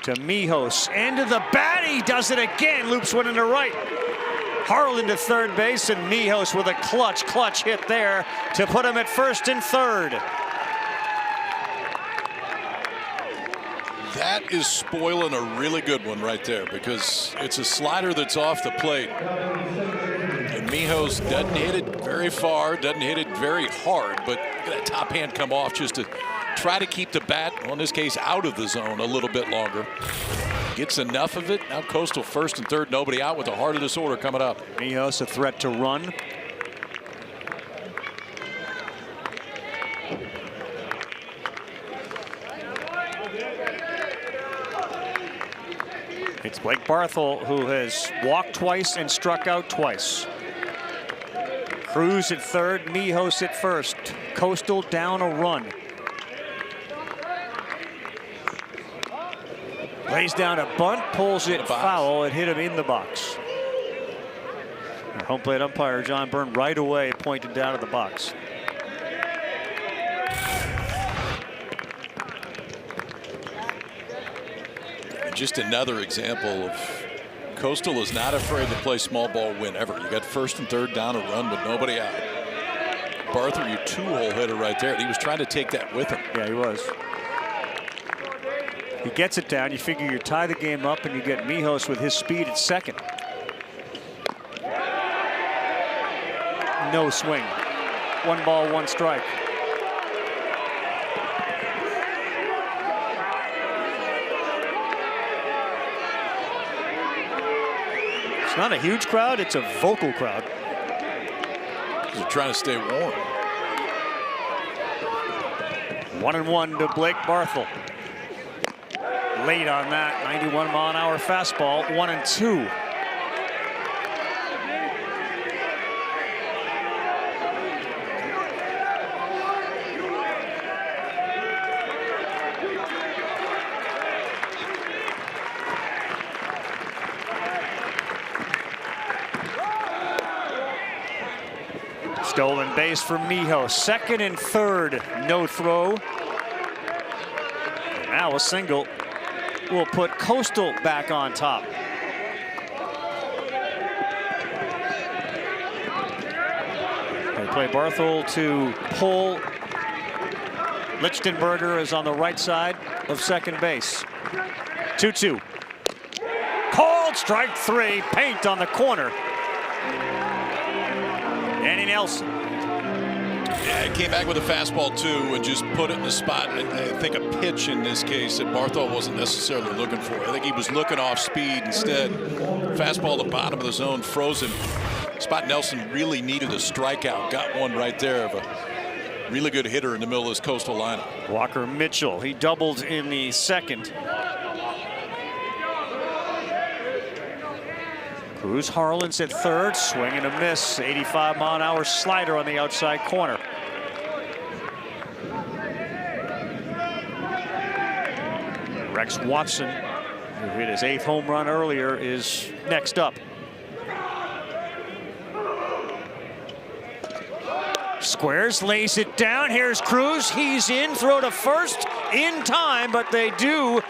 to Mijos. Into the bat, he does it again. Loops one into right. Harlan to third base, and Mijos with a clutch hit there to put him at first and third. That is spoiling a really good one right there, because it's a slider that's off the plate. And Mijos doesn't hit it very far, doesn't hit it very hard, but look at that top hand come off just to try to keep the bat, well, in this case, out of the zone a little bit longer. Gets enough of it. Now Coastal first and third, nobody out with the heart of this order coming up. Mijos a threat to run. It's Blake Barthel, who has walked twice and struck out twice. Cruz at third, Mijos at first. Coastal down a run. Lays down a bunt, pulls it foul. It hit him in the box. Our home plate umpire, John Byrne, right away pointed down to the box. Just another example of Coastal is not afraid to play small ball whenever. You got first and third down, a run with nobody out. Barthel, your 2-hole hitter right there. He was trying to take that with him. Yeah, he was. He gets it down. You figure you tie the game up, and you get Mijos with his speed at second. No swing. 1 ball, 1 strike. It's not a huge crowd, it's a vocal crowd. They're trying to stay warm. 1-1 to Blake Barthel. Late on that 91-mile-an-hour fastball. 1-2. Stolen base for Mijos. Second and third, no throw. And now a single will put Coastal back on top. They play Barthel to pull. Lichtenberger is on the right side of second base. 2-2. Called strike 3. Paint on the corner. Danny Nelson. Yeah, he came back with a fastball too and just put it in the spot. I think a pitch in this case that Barthel wasn't necessarily looking for. I think he was looking off speed instead. Fastball at the bottom of the zone, frozen. Spot Nelson really needed a strikeout. Got one right there of a really good hitter in the middle of this Coastal lineup. Walker Mitchell, he doubled in the second. Cruz Harlan's at third, swing and a miss. 85-mile-an-hour slider on the outside corner. Rex Watson, who hit his 8th home run earlier, is next up. Squares, lays it down. Here's Cruz. He's in. Throw to first in time, but they do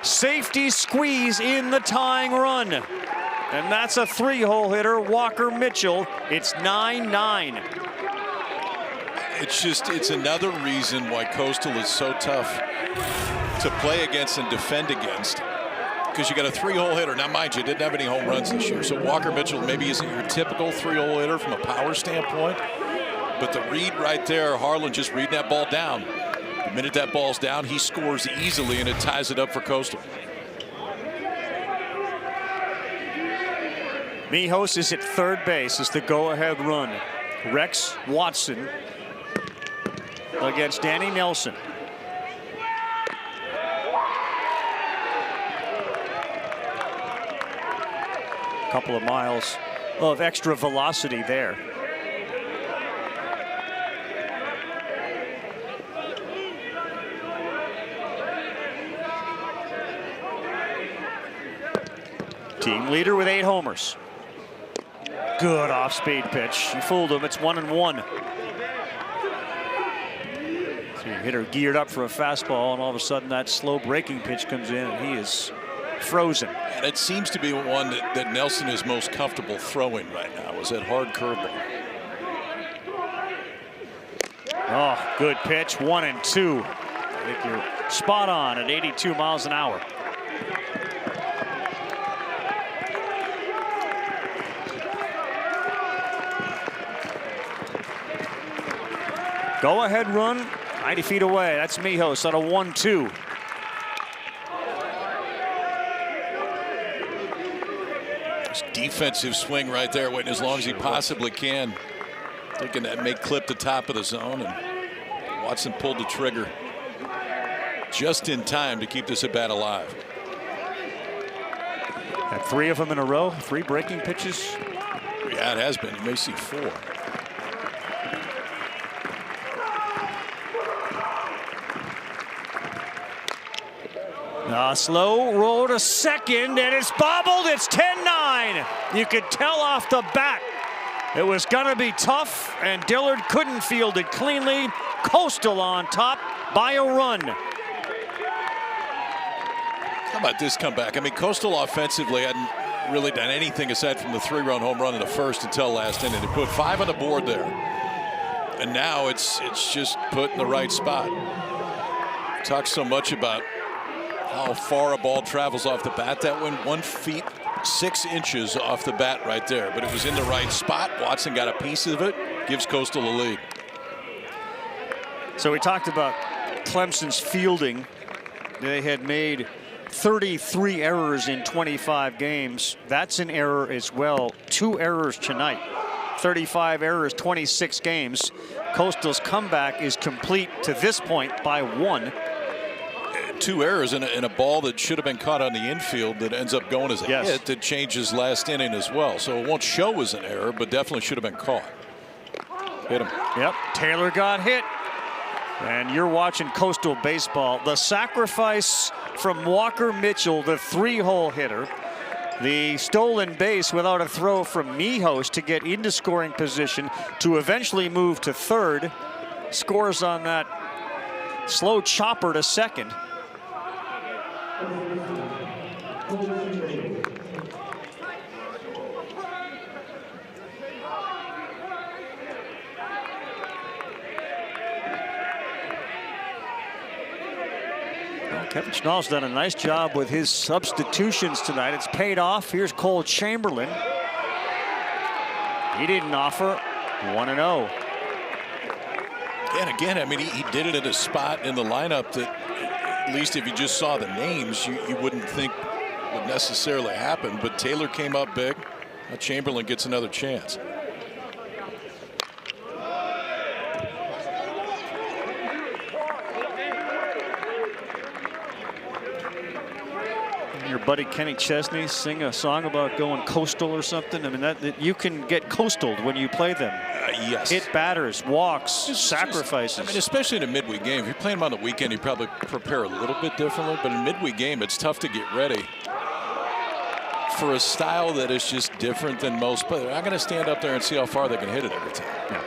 safety squeeze in the tying run. And that's a 3-hole hitter, Walker Mitchell. It's 9-9. It's another reason why Coastal is so tough to play against and defend against. Because you got a 3-hole hitter. Now, mind you, didn't have any home runs this year. So Walker Mitchell maybe isn't your typical 3-hole hitter from a power standpoint. But the read right there, Harlan just reading that ball down. The minute that ball's down, he scores easily, and it ties it up for Coastal. Mijos is at third base as the go-ahead run. Rex Watson against Danny Nelson. Couple of miles of extra velocity there. Team leader with 8 homers. Good off-speed pitch. He fooled him. It's 1-1. So hitter geared up for a fastball, and all of a sudden that slow breaking pitch comes in, and he is frozen. And it seems to be one that Nelson is most comfortable throwing right now, is that hard curveball. Oh, good pitch. 1-2. I think you're spot on at 82 miles an hour. Go-ahead run, 90 feet away. That's Mijos on a 1-2. This defensive swing right there, waiting as long as he possibly can. Thinking that may clip the top of the zone, and Watson pulled the trigger just in time to keep this at bat alive. Had 3 of them in a row, 3 breaking pitches. Yeah, it has been. You may see 4. Slow roll to second, and it's bobbled. It's 10-9. You could tell off the bat it was going to be tough, and Dillard couldn't field it cleanly. Coastal on top by a run. How about this comeback? I mean, Coastal offensively hadn't really done anything aside from the 3-run home run in the first until last inning. They put 5 on the board there, and now it's just put in the right spot. Talk so much about how far a ball travels off the bat. That went 1 feet 6 inches off the bat right there, but it was in the right spot. Watson got a piece of it, gives Coastal a lead. So we talked about Clemson's fielding. They had made 33 errors in 25 games. That's an error as well. 2 errors tonight. 35 errors, 26 games. Coastal's comeback is complete to this point by 1. 2 errors in a ball that should have been caught on the infield that ends up going as a hit that changes last inning as well. So it won't show as an error, but definitely should have been caught. Hit him. Yep, Taylor got hit. And you're watching Coastal baseball. The sacrifice from Walker Mitchell, the 3-hole hitter. The stolen base without a throw from Mijos to get into scoring position to eventually move to third. Scores on that slow chopper to second. Kevin Schnall's done a nice job with his substitutions tonight. It's paid off. Here's Cole Chamberlain. He didn't offer. 1-0. And again, I mean, he did it at a spot in the lineup that, at least if you just saw the names, you wouldn't think would necessarily happen. But Taylor came up big. Now Chamberlain gets another chance. Your buddy Kenny Chesney sing a song about going coastal or something? I mean, that you can get coastaled when you play them. Yes. Hit batters, walks, sacrifices. I mean, especially in a midweek game. If you're playing them on the weekend, you probably prepare a little bit differently. But in a midweek game, it's tough to get ready for a style that is just different than most. But they're not going to stand up there and see how far they can hit it every time. Yeah.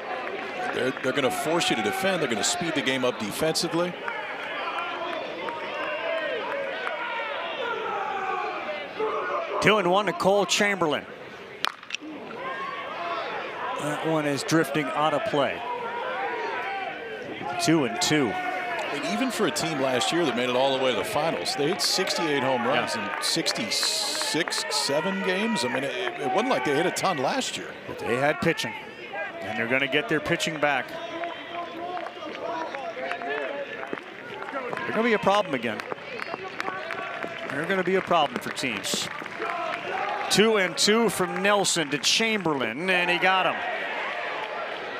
They're going to force you to defend. They're going to speed the game up defensively. 2-1 to Cole Chamberlain. That one is drifting out of play. 2-2. I mean, even for a team last year that made it all the way to the finals, they hit 68 home runs in 66, 7 games. I mean, it wasn't like they hit a ton last year. But they had pitching, and they're going to get their pitching back. They're going to be a problem again. They're going to be a problem for teams. 2-2 from Nelson to Chamberlain, and he got him.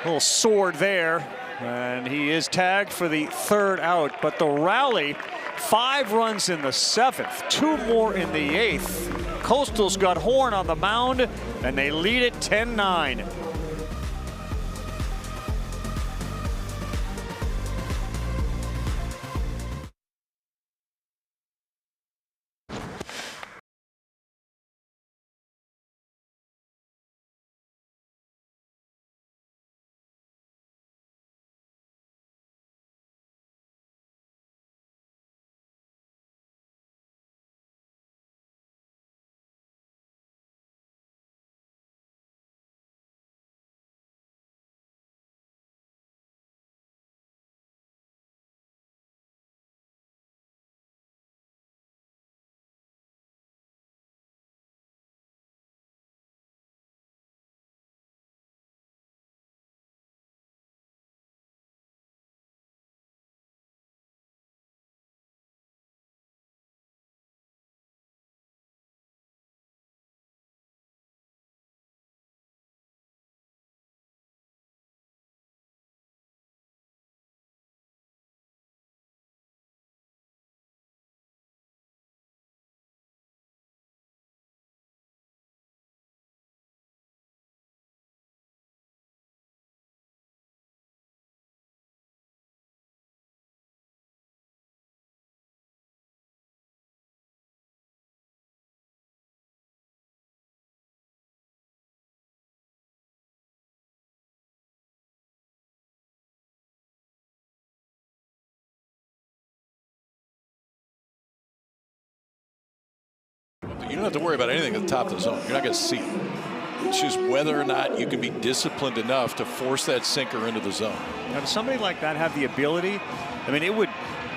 Little sword there, and he is tagged for the 3rd out. But the rally, 5 runs in the 7th, 2 more in the 8th. Coastal's got Horn on the mound, and they lead it 10-9. You don't have to worry about anything at the top of the zone. You're not going to see it. It's just whether or not you can be disciplined enough to force that sinker into the zone. Now, does somebody like that have the ability? I mean, it would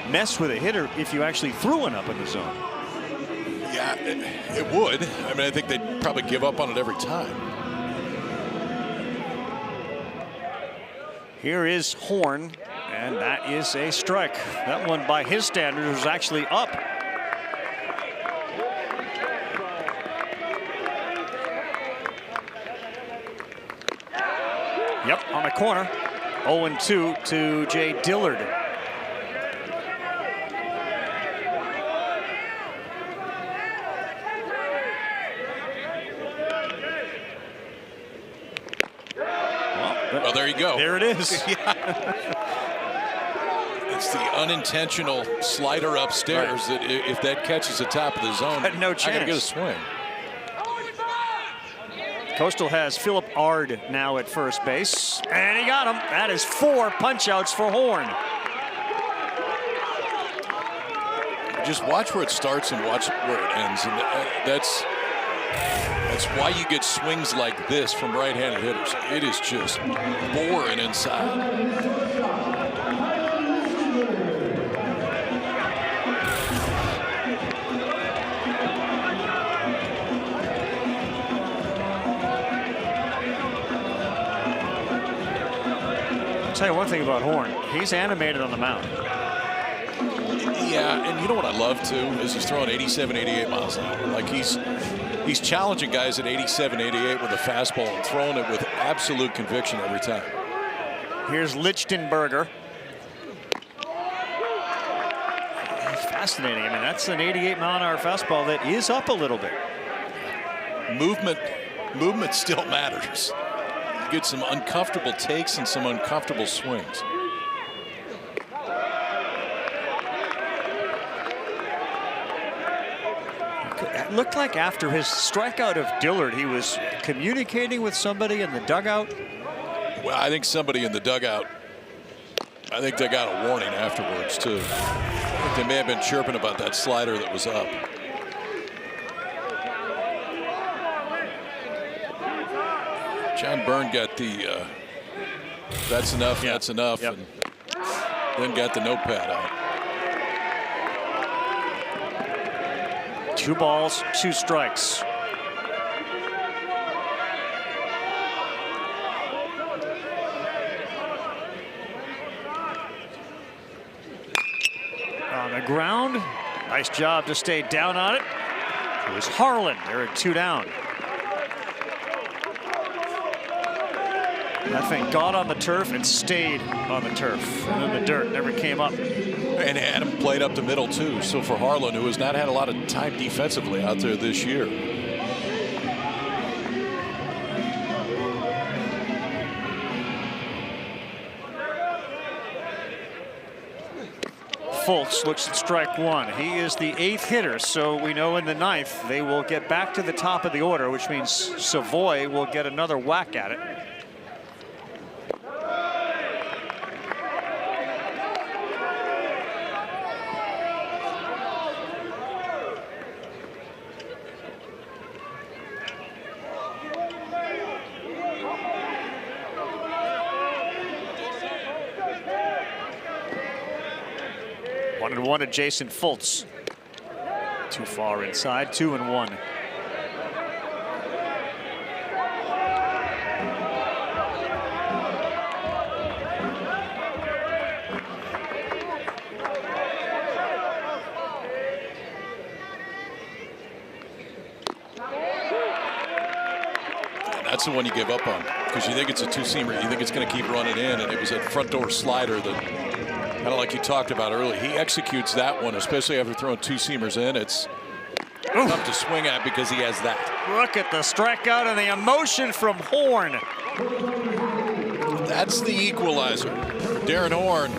mess with a hitter if you actually threw one up in the zone. Yeah, it would. I mean, I think they'd probably give up on it every time. Here is Horn, and that is a strike. That one, by his standards, was actually up. Yep, on the corner. 0-2 to Jay Dillard. Well, there you go. There it is. It's the unintentional slider upstairs that if that catches the top of the zone, Had no I gotta chance. get a swing. Coastal has Philip Ard now at first base, and he got him. That is 4 punch-outs for Horn. Just watch where it starts and watch where it ends, and that's why you get swings like this from right-handed hitters. It is just boring inside. I'll tell you one thing about Horn. He's animated on the mound. Yeah, and you know what I love too is he's throwing 87, 88 miles an hour. Like he's challenging guys at 87, 88 with a fastball and throwing it with absolute conviction every time. Here's Lichtenberger. Fascinating. I mean, that's an 88-mile-an-hour fastball that is up a little bit. Movement still matters. You get some uncomfortable takes and some uncomfortable swings. It looked like after his strikeout of Dillard, he was communicating with somebody in the dugout. Well, I think somebody in the dugout, I think they got a warning afterwards, too. I think they may have been chirping about that slider that was up. John Byrne got the, that's enough, that's enough, Yep. and then got the notepad out. 2 balls, 2 strikes. On the ground. Nice job to stay down on it. It was Harlan. They're at 2 down. That thing got on the turf and stayed on the turf. And then the dirt never came up. And Adam played up the middle, too. So for Harlan, who has not had a lot of time defensively out there this year. Fultz looks at strike 1. He is the 8th hitter, so we know in the 9th they will get back to the top of the order, which means Savoy will get another whack at it. And 1 to Jason Fultz. Too far inside. 2-1. That's the one you give up on because you think it's a 2-seamer. You think it's going to keep running in, and it was that front door slider that, kind of like you talked about earlier. He executes that one, especially after throwing 2-seamers in. It's tough to swing at because he has that. Look at the strikeout and the emotion from Horn. That's the equalizer. Darren Horn,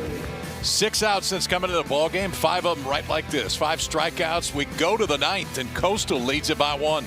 6 outs since coming to the ball game. 5 of them right like this. 5 strikeouts. We go to the 9th, and Coastal leads it by 1.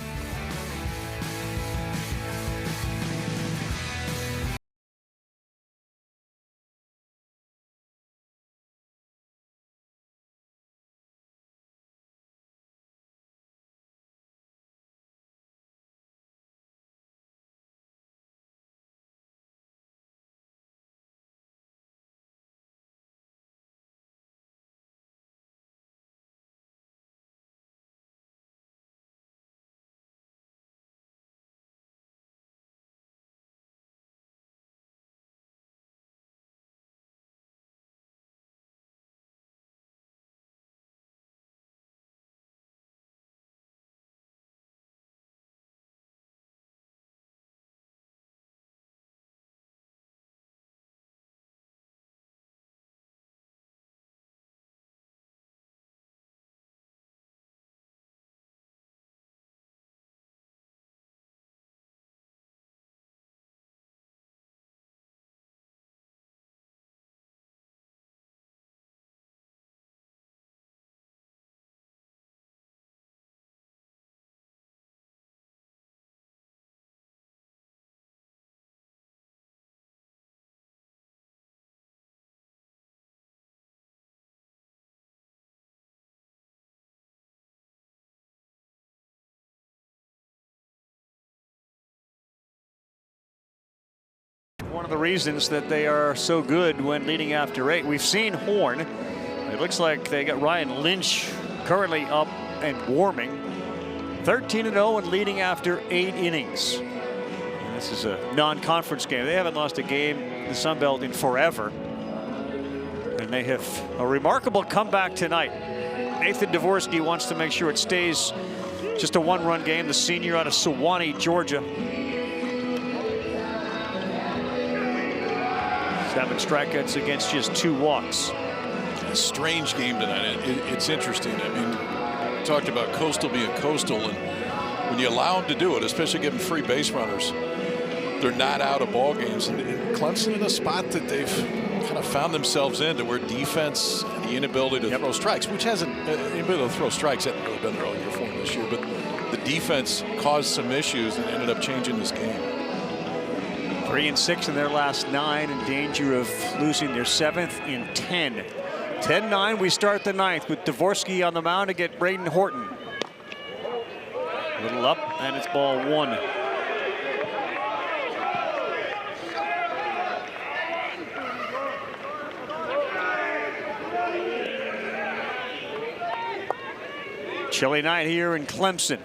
one of the reasons that they are so good when leading after 8. We've seen Horn. It looks like they got Ryan Lynch currently up and warming. 13-0 and leading after 8 innings. And this is a non-conference game. They haven't lost a game in the Sun Belt in forever. And they have a remarkable comeback tonight. Nathan Dvorsky wants to make sure it stays just a 1-run game. The senior out of Sewanee, Georgia. 7 strikeouts against just 2 walks. A strange game tonight. It's interesting. I mean, we talked about Coastal being Coastal, and when you allow them to do it, especially giving free base runners, they're not out of ball games. And Clemson in a spot that they've kind of found themselves into, where defense and the inability to throw strikes, which hasn't, inability to throw strikes hasn't really been their own year for them this year, but the defense caused some issues and ended up changing this game. 3-6 in their last 9, in danger of losing their 7th in 10. 10-9, we start the 9th with Dvorsky on the mound to get Braden Horton. A little up, and it's ball 1. Chilly night here in Clemson.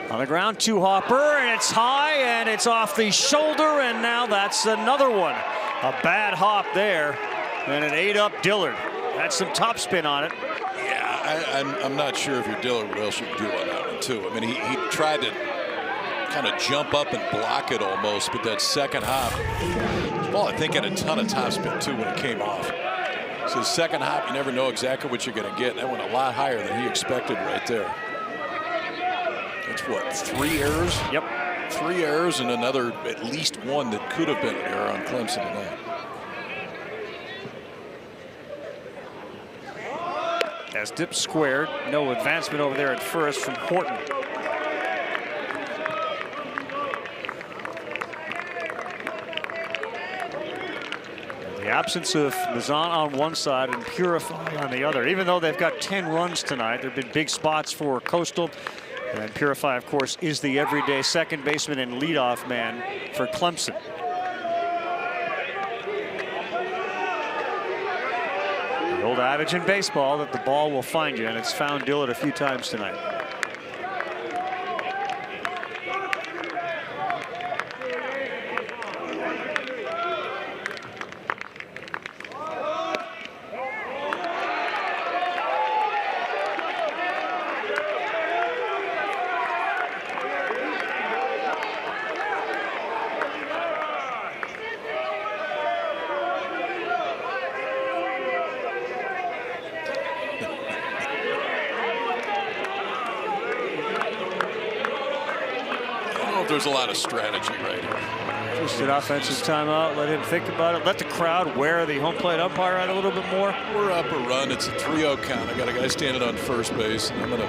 On the ground, 2-hopper, and it's high, and it's off the shoulder, and now that's another one. A bad hop there, and it ate up Dillard. Had some topspin on it. Yeah, I'm not sure if you're Dillard what else you could do on that one, too. I mean, he tried to kind of jump up and block it almost, but that second hop, well, I think had a ton of topspin, too, when it came off. So the second hop, you never know exactly what you're going to get. That went a lot higher than he expected right there. That's what, 3 errors? Yep. 3 errors and another, at least one that could have been an error on Clemson tonight. As dip squared, no advancement over there at first from Horton. The absence of Mazan on one side and Purify on the other. Even though they've got 10 runs tonight, there have been big spots for Coastal. And Purify, of course, is the everyday second baseman and leadoff man for Clemson. The old adage in baseball that the ball will find you, and it's found Dillard a few times tonight. There's a lot of strategy right here. Just an offensive timeout. Let him think about it. Let the crowd wear the home plate umpire out a little bit more. We're up a run. It's a 3-0 count. I got a guy standing on first base. And I'm going to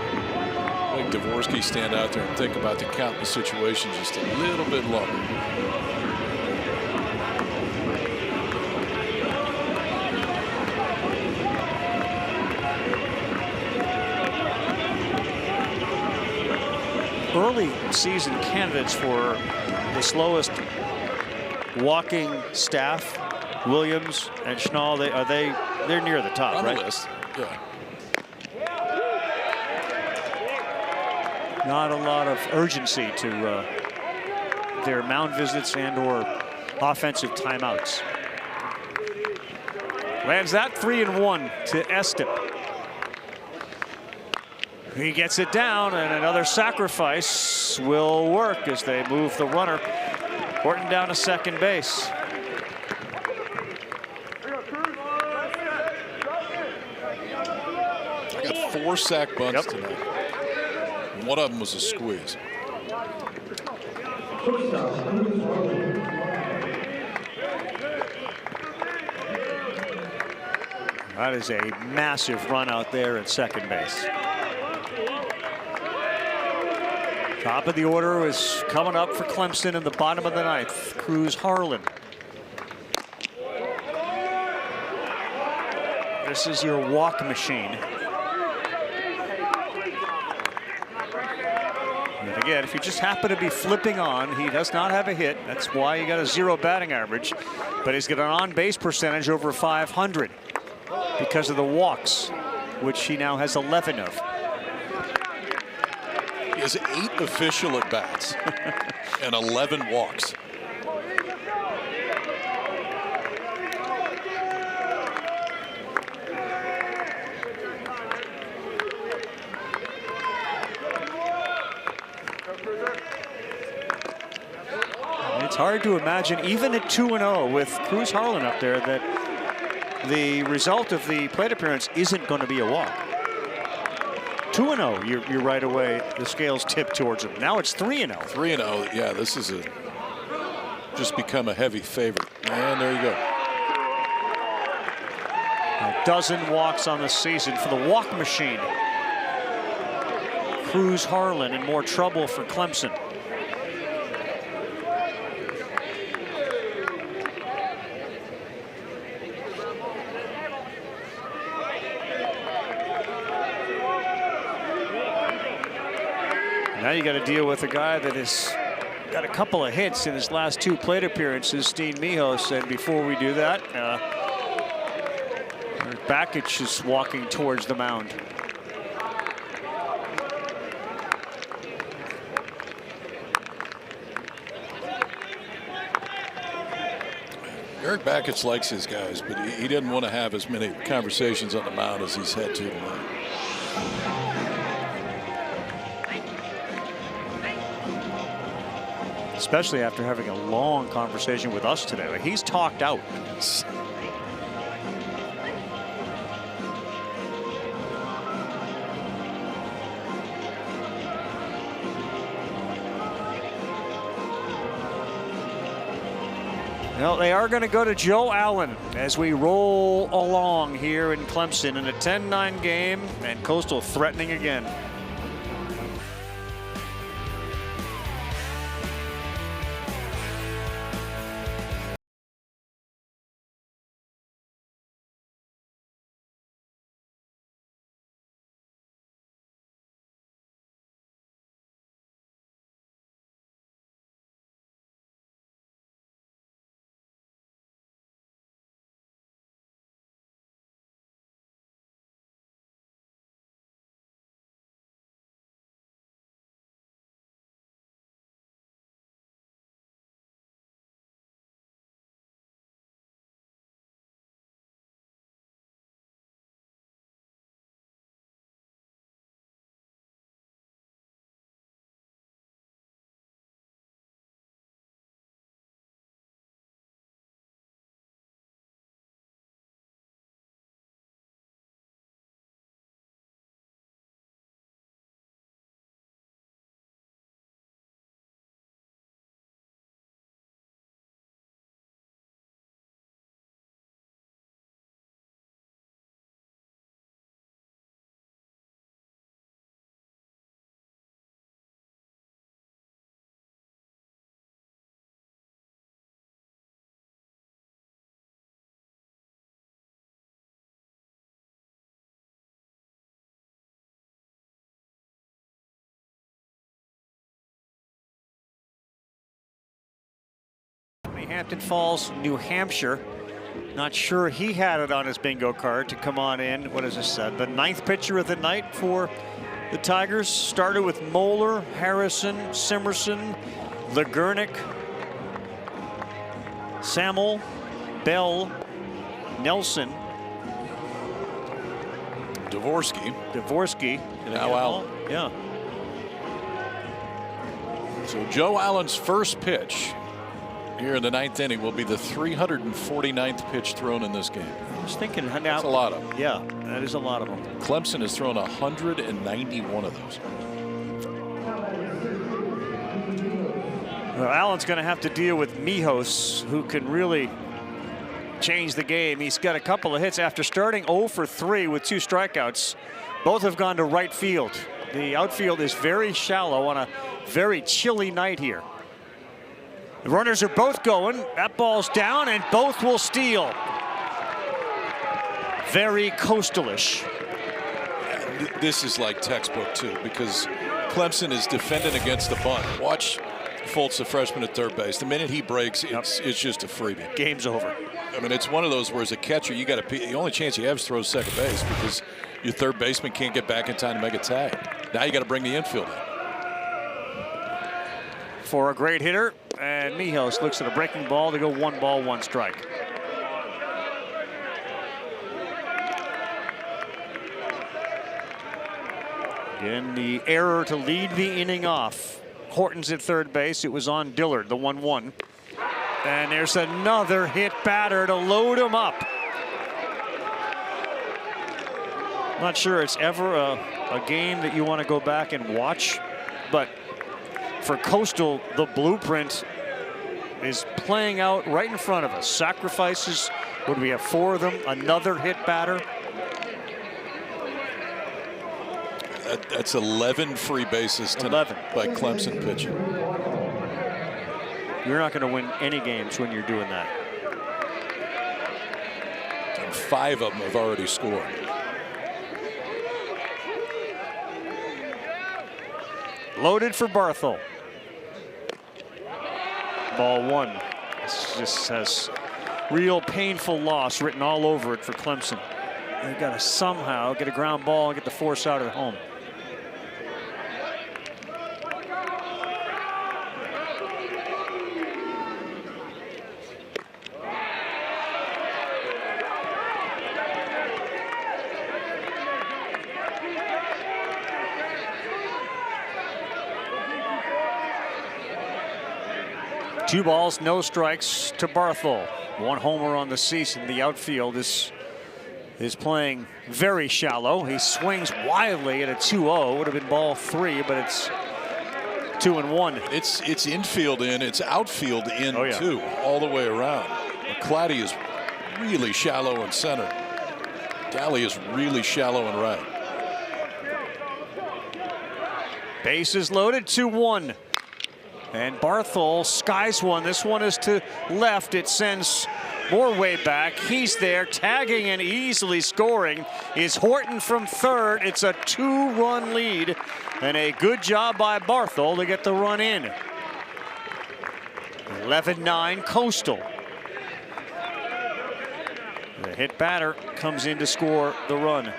make Dvorsky stand out there and think about the count in the situation just a little bit longer. Early season candidates for the slowest walking staff, Williams and Schnall, they're near the top, on right? The list. Yeah. Not a lot of urgency to their mound visits and or offensive timeouts. Lands that 3-1 to Estep. He gets it down, and another sacrifice will work as they move the runner. Horton down to second base. I got 4 sack bunts tonight. One of them was a squeeze. That is a massive run out there at second base. Top of the order is coming up for Clemson in the bottom of the 9th. Cruz Harlan. This is your walk machine. And Again, if you just happen to be flipping on, he does not have a hit. That's why he got a 0 batting average. But he's got an on-base percentage over 500 because of the walks, which he now has 11 of. He has 8 official at-bats and 11 walks. It's hard to imagine, even at 2-0 with Cruz Harlan up there, that the result of the plate appearance isn't going to be a walk. 2-0, you're right away, the scales tip towards him. Now it's 3-0. 3-0, yeah, this is just become a heavy favorite. And there you go. A dozen walks on the season for the walk machine. Cruz Harlan in more trouble for Clemson. Now you got to deal with a guy that has got a couple of hits in his last 2 plate appearances, Steen Mijos. And before we do that, Bakich is walking towards the mound. Eric Bakich likes his guys, but he didn't want to have as many conversations on the mound as he's had to tonight. Especially after having a long conversation with us today. Like, he's talked out. Well, they are going to go to Joe Allen as we roll along here in Clemson in a 10-9 game, and Coastal threatening again. Hampton Falls, New Hampshire. Not sure he had it on his bingo card to come on in. What is this? The 9th pitcher of the night for the Tigers. Started with Moeller, Harrison, Simerson, Legurnick, Samuel, Bell, Nelson, Dvorsky. Now Allen. Yeah. So Joe Allen's first pitch here in the 9th inning will be the 349th pitch thrown in this game. I was thinking, now, that's a lot of them. Yeah, that is a lot of them. Clemson has thrown 191 of those. Well, Allen's going to have to deal with Mijos, who can really change the game. He's got a couple of hits after starting 0 for 3 with 2 strikeouts. Both have gone to right field. The outfield is very shallow on a very chilly night here. The runners are both going. That ball's down, and both will steal. Very Coastalish. This is like textbook, too, because Clemson is defending against the bunt. Watch Fultz, the freshman at third base. The minute he breaks, it's just a freebie. Game's over. I mean, it's one of those where as a catcher, you got to. The only chance you have is throw second base because your third baseman can't get back in time to make a tag. Now you got to bring the infield in. For a great hitter, and Mijos looks at a breaking ball to go 1 ball, 1 strike. Again, the error to lead the inning off. Horton's at third base. It was on Dillard, the 1-1. And there's another hit batter to load him up. Not sure it's ever a game that you want to go back and watch, but for Coastal, the blueprint is playing out right in front of us. Sacrifices, what do we have, 4 of them? Another hit batter. That's 11 free bases tonight by Clemson pitching. You're not going to win any games when you're doing that. And 5 of them have already scored. Loaded for Barthel. Ball 1. This just has real painful loss written all over it for Clemson. They've got to somehow get a ground ball and get the force out of the home. Two balls, no strikes to Barthel. 1 homer on the season. The outfield is playing very shallow. He swings wildly at a 2-0. Would have been ball 3, but it's 2-1. It's infield in, it's outfield in too, all the way around. McClatty is really shallow in center. Daly is really shallow in right. Bases loaded, 2-1. And Barthel skies one. This one is to left. It sends more way back. He's there, tagging and easily scoring is Horton from third. It's a 2-run lead, and a good job by Barthel to get the run in. 11-9 Coastal. The hit batter comes in to score the run.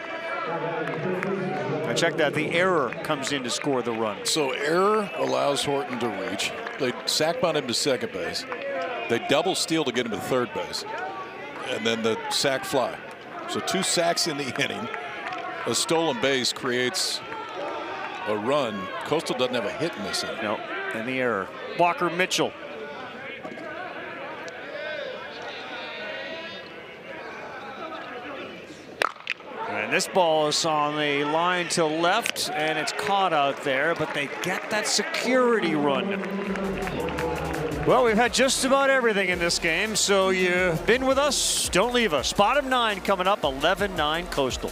Now check that, the error comes in to score the run. So error allows Horton to reach. They sack bunt him to second base. They double steal to get him to third base. And then the sack fly. So 2 sacks in the inning. A stolen base creates a run. Coastal doesn't have a hit in this inning. No, and the error. Walker Mitchell. And this ball is on the line to left, and it's caught out there, but they get that security run. Well, we've had just about everything in this game, so you've been with us. Don't leave us. Bottom 9 coming up, 11-9 Coastal.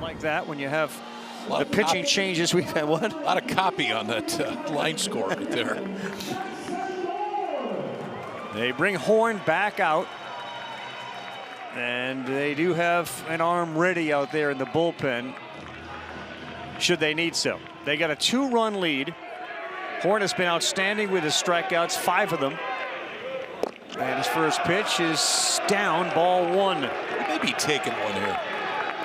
like that when you have lot the of pitching copy. changes we've had. What? A lot of copy on that line score right there. They bring Horn back out. And they do have an arm ready out there in the bullpen, should they need so. They got a 2-run lead. Horn has been outstanding with his strikeouts, 5 of them. And his first pitch is down, ball 1. He may be taking one here.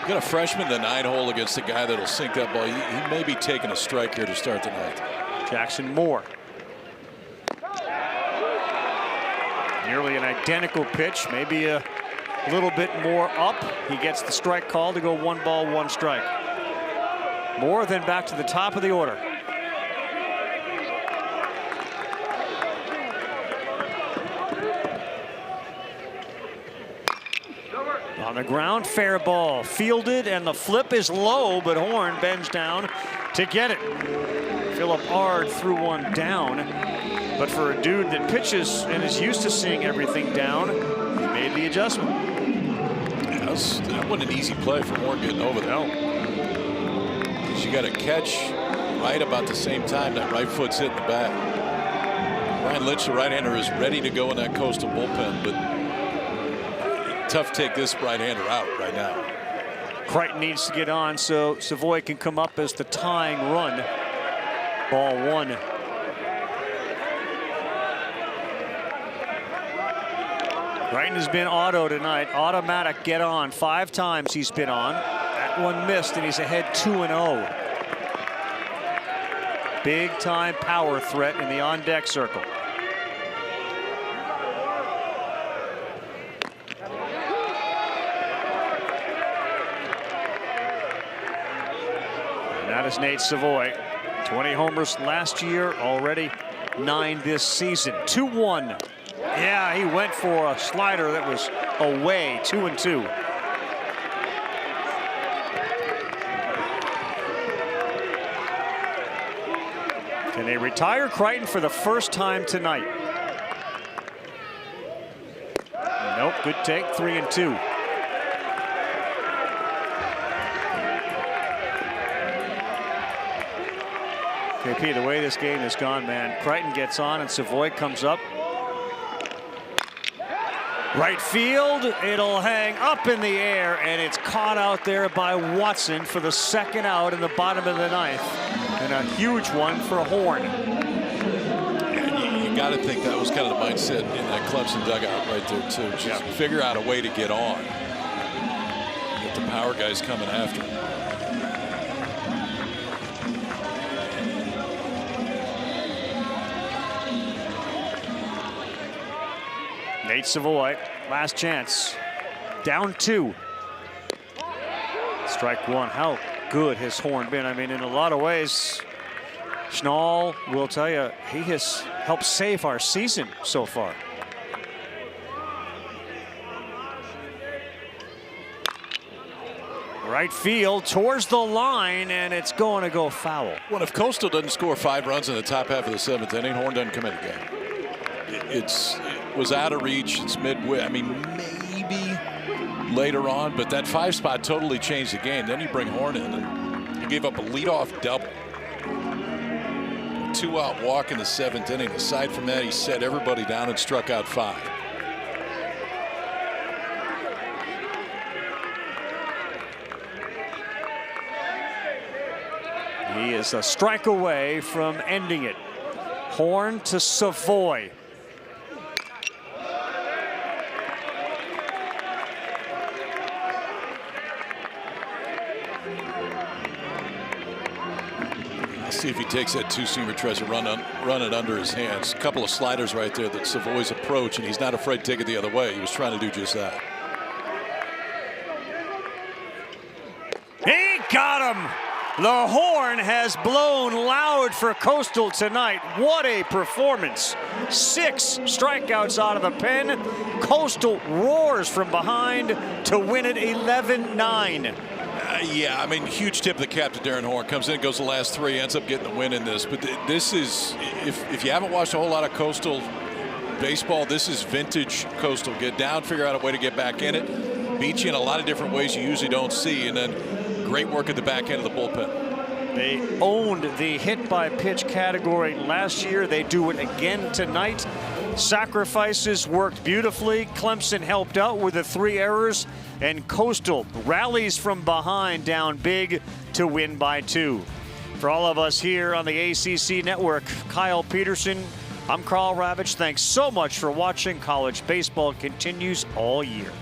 You got a freshman in the 9-hole against a guy that'll sink that ball. He may be taking a strike here to start the ninth. Jackson Moore. Nearly an identical pitch, maybe a little bit more up. He gets the strike call to go 1 ball, 1 strike. Moore then back to the top of the order. On the ground, fair ball. Fielded, and the flip is low, but Horn bends down to get it. Philip Ard threw one down, but for a dude that pitches and is used to seeing everything down, he made the adjustment. Yeah, that wasn't an easy play for Horn getting over there. Because you got to catch right about the same time that right foot's hitting the bat. Ryan Lynch, the right-hander, is ready to go in that Coastal bullpen, but tough to take this right-hander out right now. Crichton needs to get on so Savoy can come up as the tying run. Ball 1. Crichton has been auto tonight. Automatic get on. 5 times he's been on. That one missed, and he's ahead 2-0. Big time power threat in the on-deck circle. That is Nate Savoy. 20 homers last year, already 9 this season. 2-1. Yeah, he went for a slider that was away. 2-2. Can they retire Crichton for the first time tonight? Nope, good take. 3-2. KP, the way this game has gone, man. Crichton gets on and Savoy comes up. Right field, it'll hang up in the air, and it's caught out there by Watson for the 2nd out in the bottom of the 9th. And a huge one for Horn. Yeah, you got to think that was kind of the mindset in that Clemson dugout right there, too. Just figure out a way to get on. Get the power guys coming after him. Nate Savoy, last chance. Down 2. Strike 1. How good has Horn been? I mean, in a lot of ways, Schnall will tell you he has helped save our season so far. Right field towards the line, and it's going to go foul. Well, if Coastal doesn't score 5 runs in the top half of the 7th inning, Horn doesn't come in again. It was out of reach. It's midway. I mean, maybe later on, but that 5 spot totally changed the game. Then you bring Horn in, and he gave up a leadoff double. A 2-out walk in the 7th inning. Aside from that, he set everybody down and struck out 5. He is a strike away from ending it. Horn to Savoy. See if he takes that 2-seamer, tries to run it under his hands. A couple of sliders right there that Savoy's approach, and he's not afraid to take it the other way. He was trying to do just that. He got him. The horn has blown loud for Coastal tonight. What a performance. 6 strikeouts out of the pen. Coastal roars from behind to win it 11-9. Yeah, I mean, huge tip of the cap to Darren Horn. Comes in, goes the last 3, ends up getting the win in this. But this is, if you haven't watched a whole lot of Coastal baseball, this is vintage Coastal. Get down, figure out a way to get back in it. Beat you in a lot of different ways you usually don't see. And then great work at the back end of the bullpen. They owned the hit-by-pitch category last year. They do it again tonight. Sacrifices worked beautifully. Clemson helped out with the 3 errors, and Coastal rallies from behind down big to win by 2. For all of us here on the ACC Network, Kyle Peterson, I'm Carl Ravitch. Thanks so much for watching. College baseball continues all year.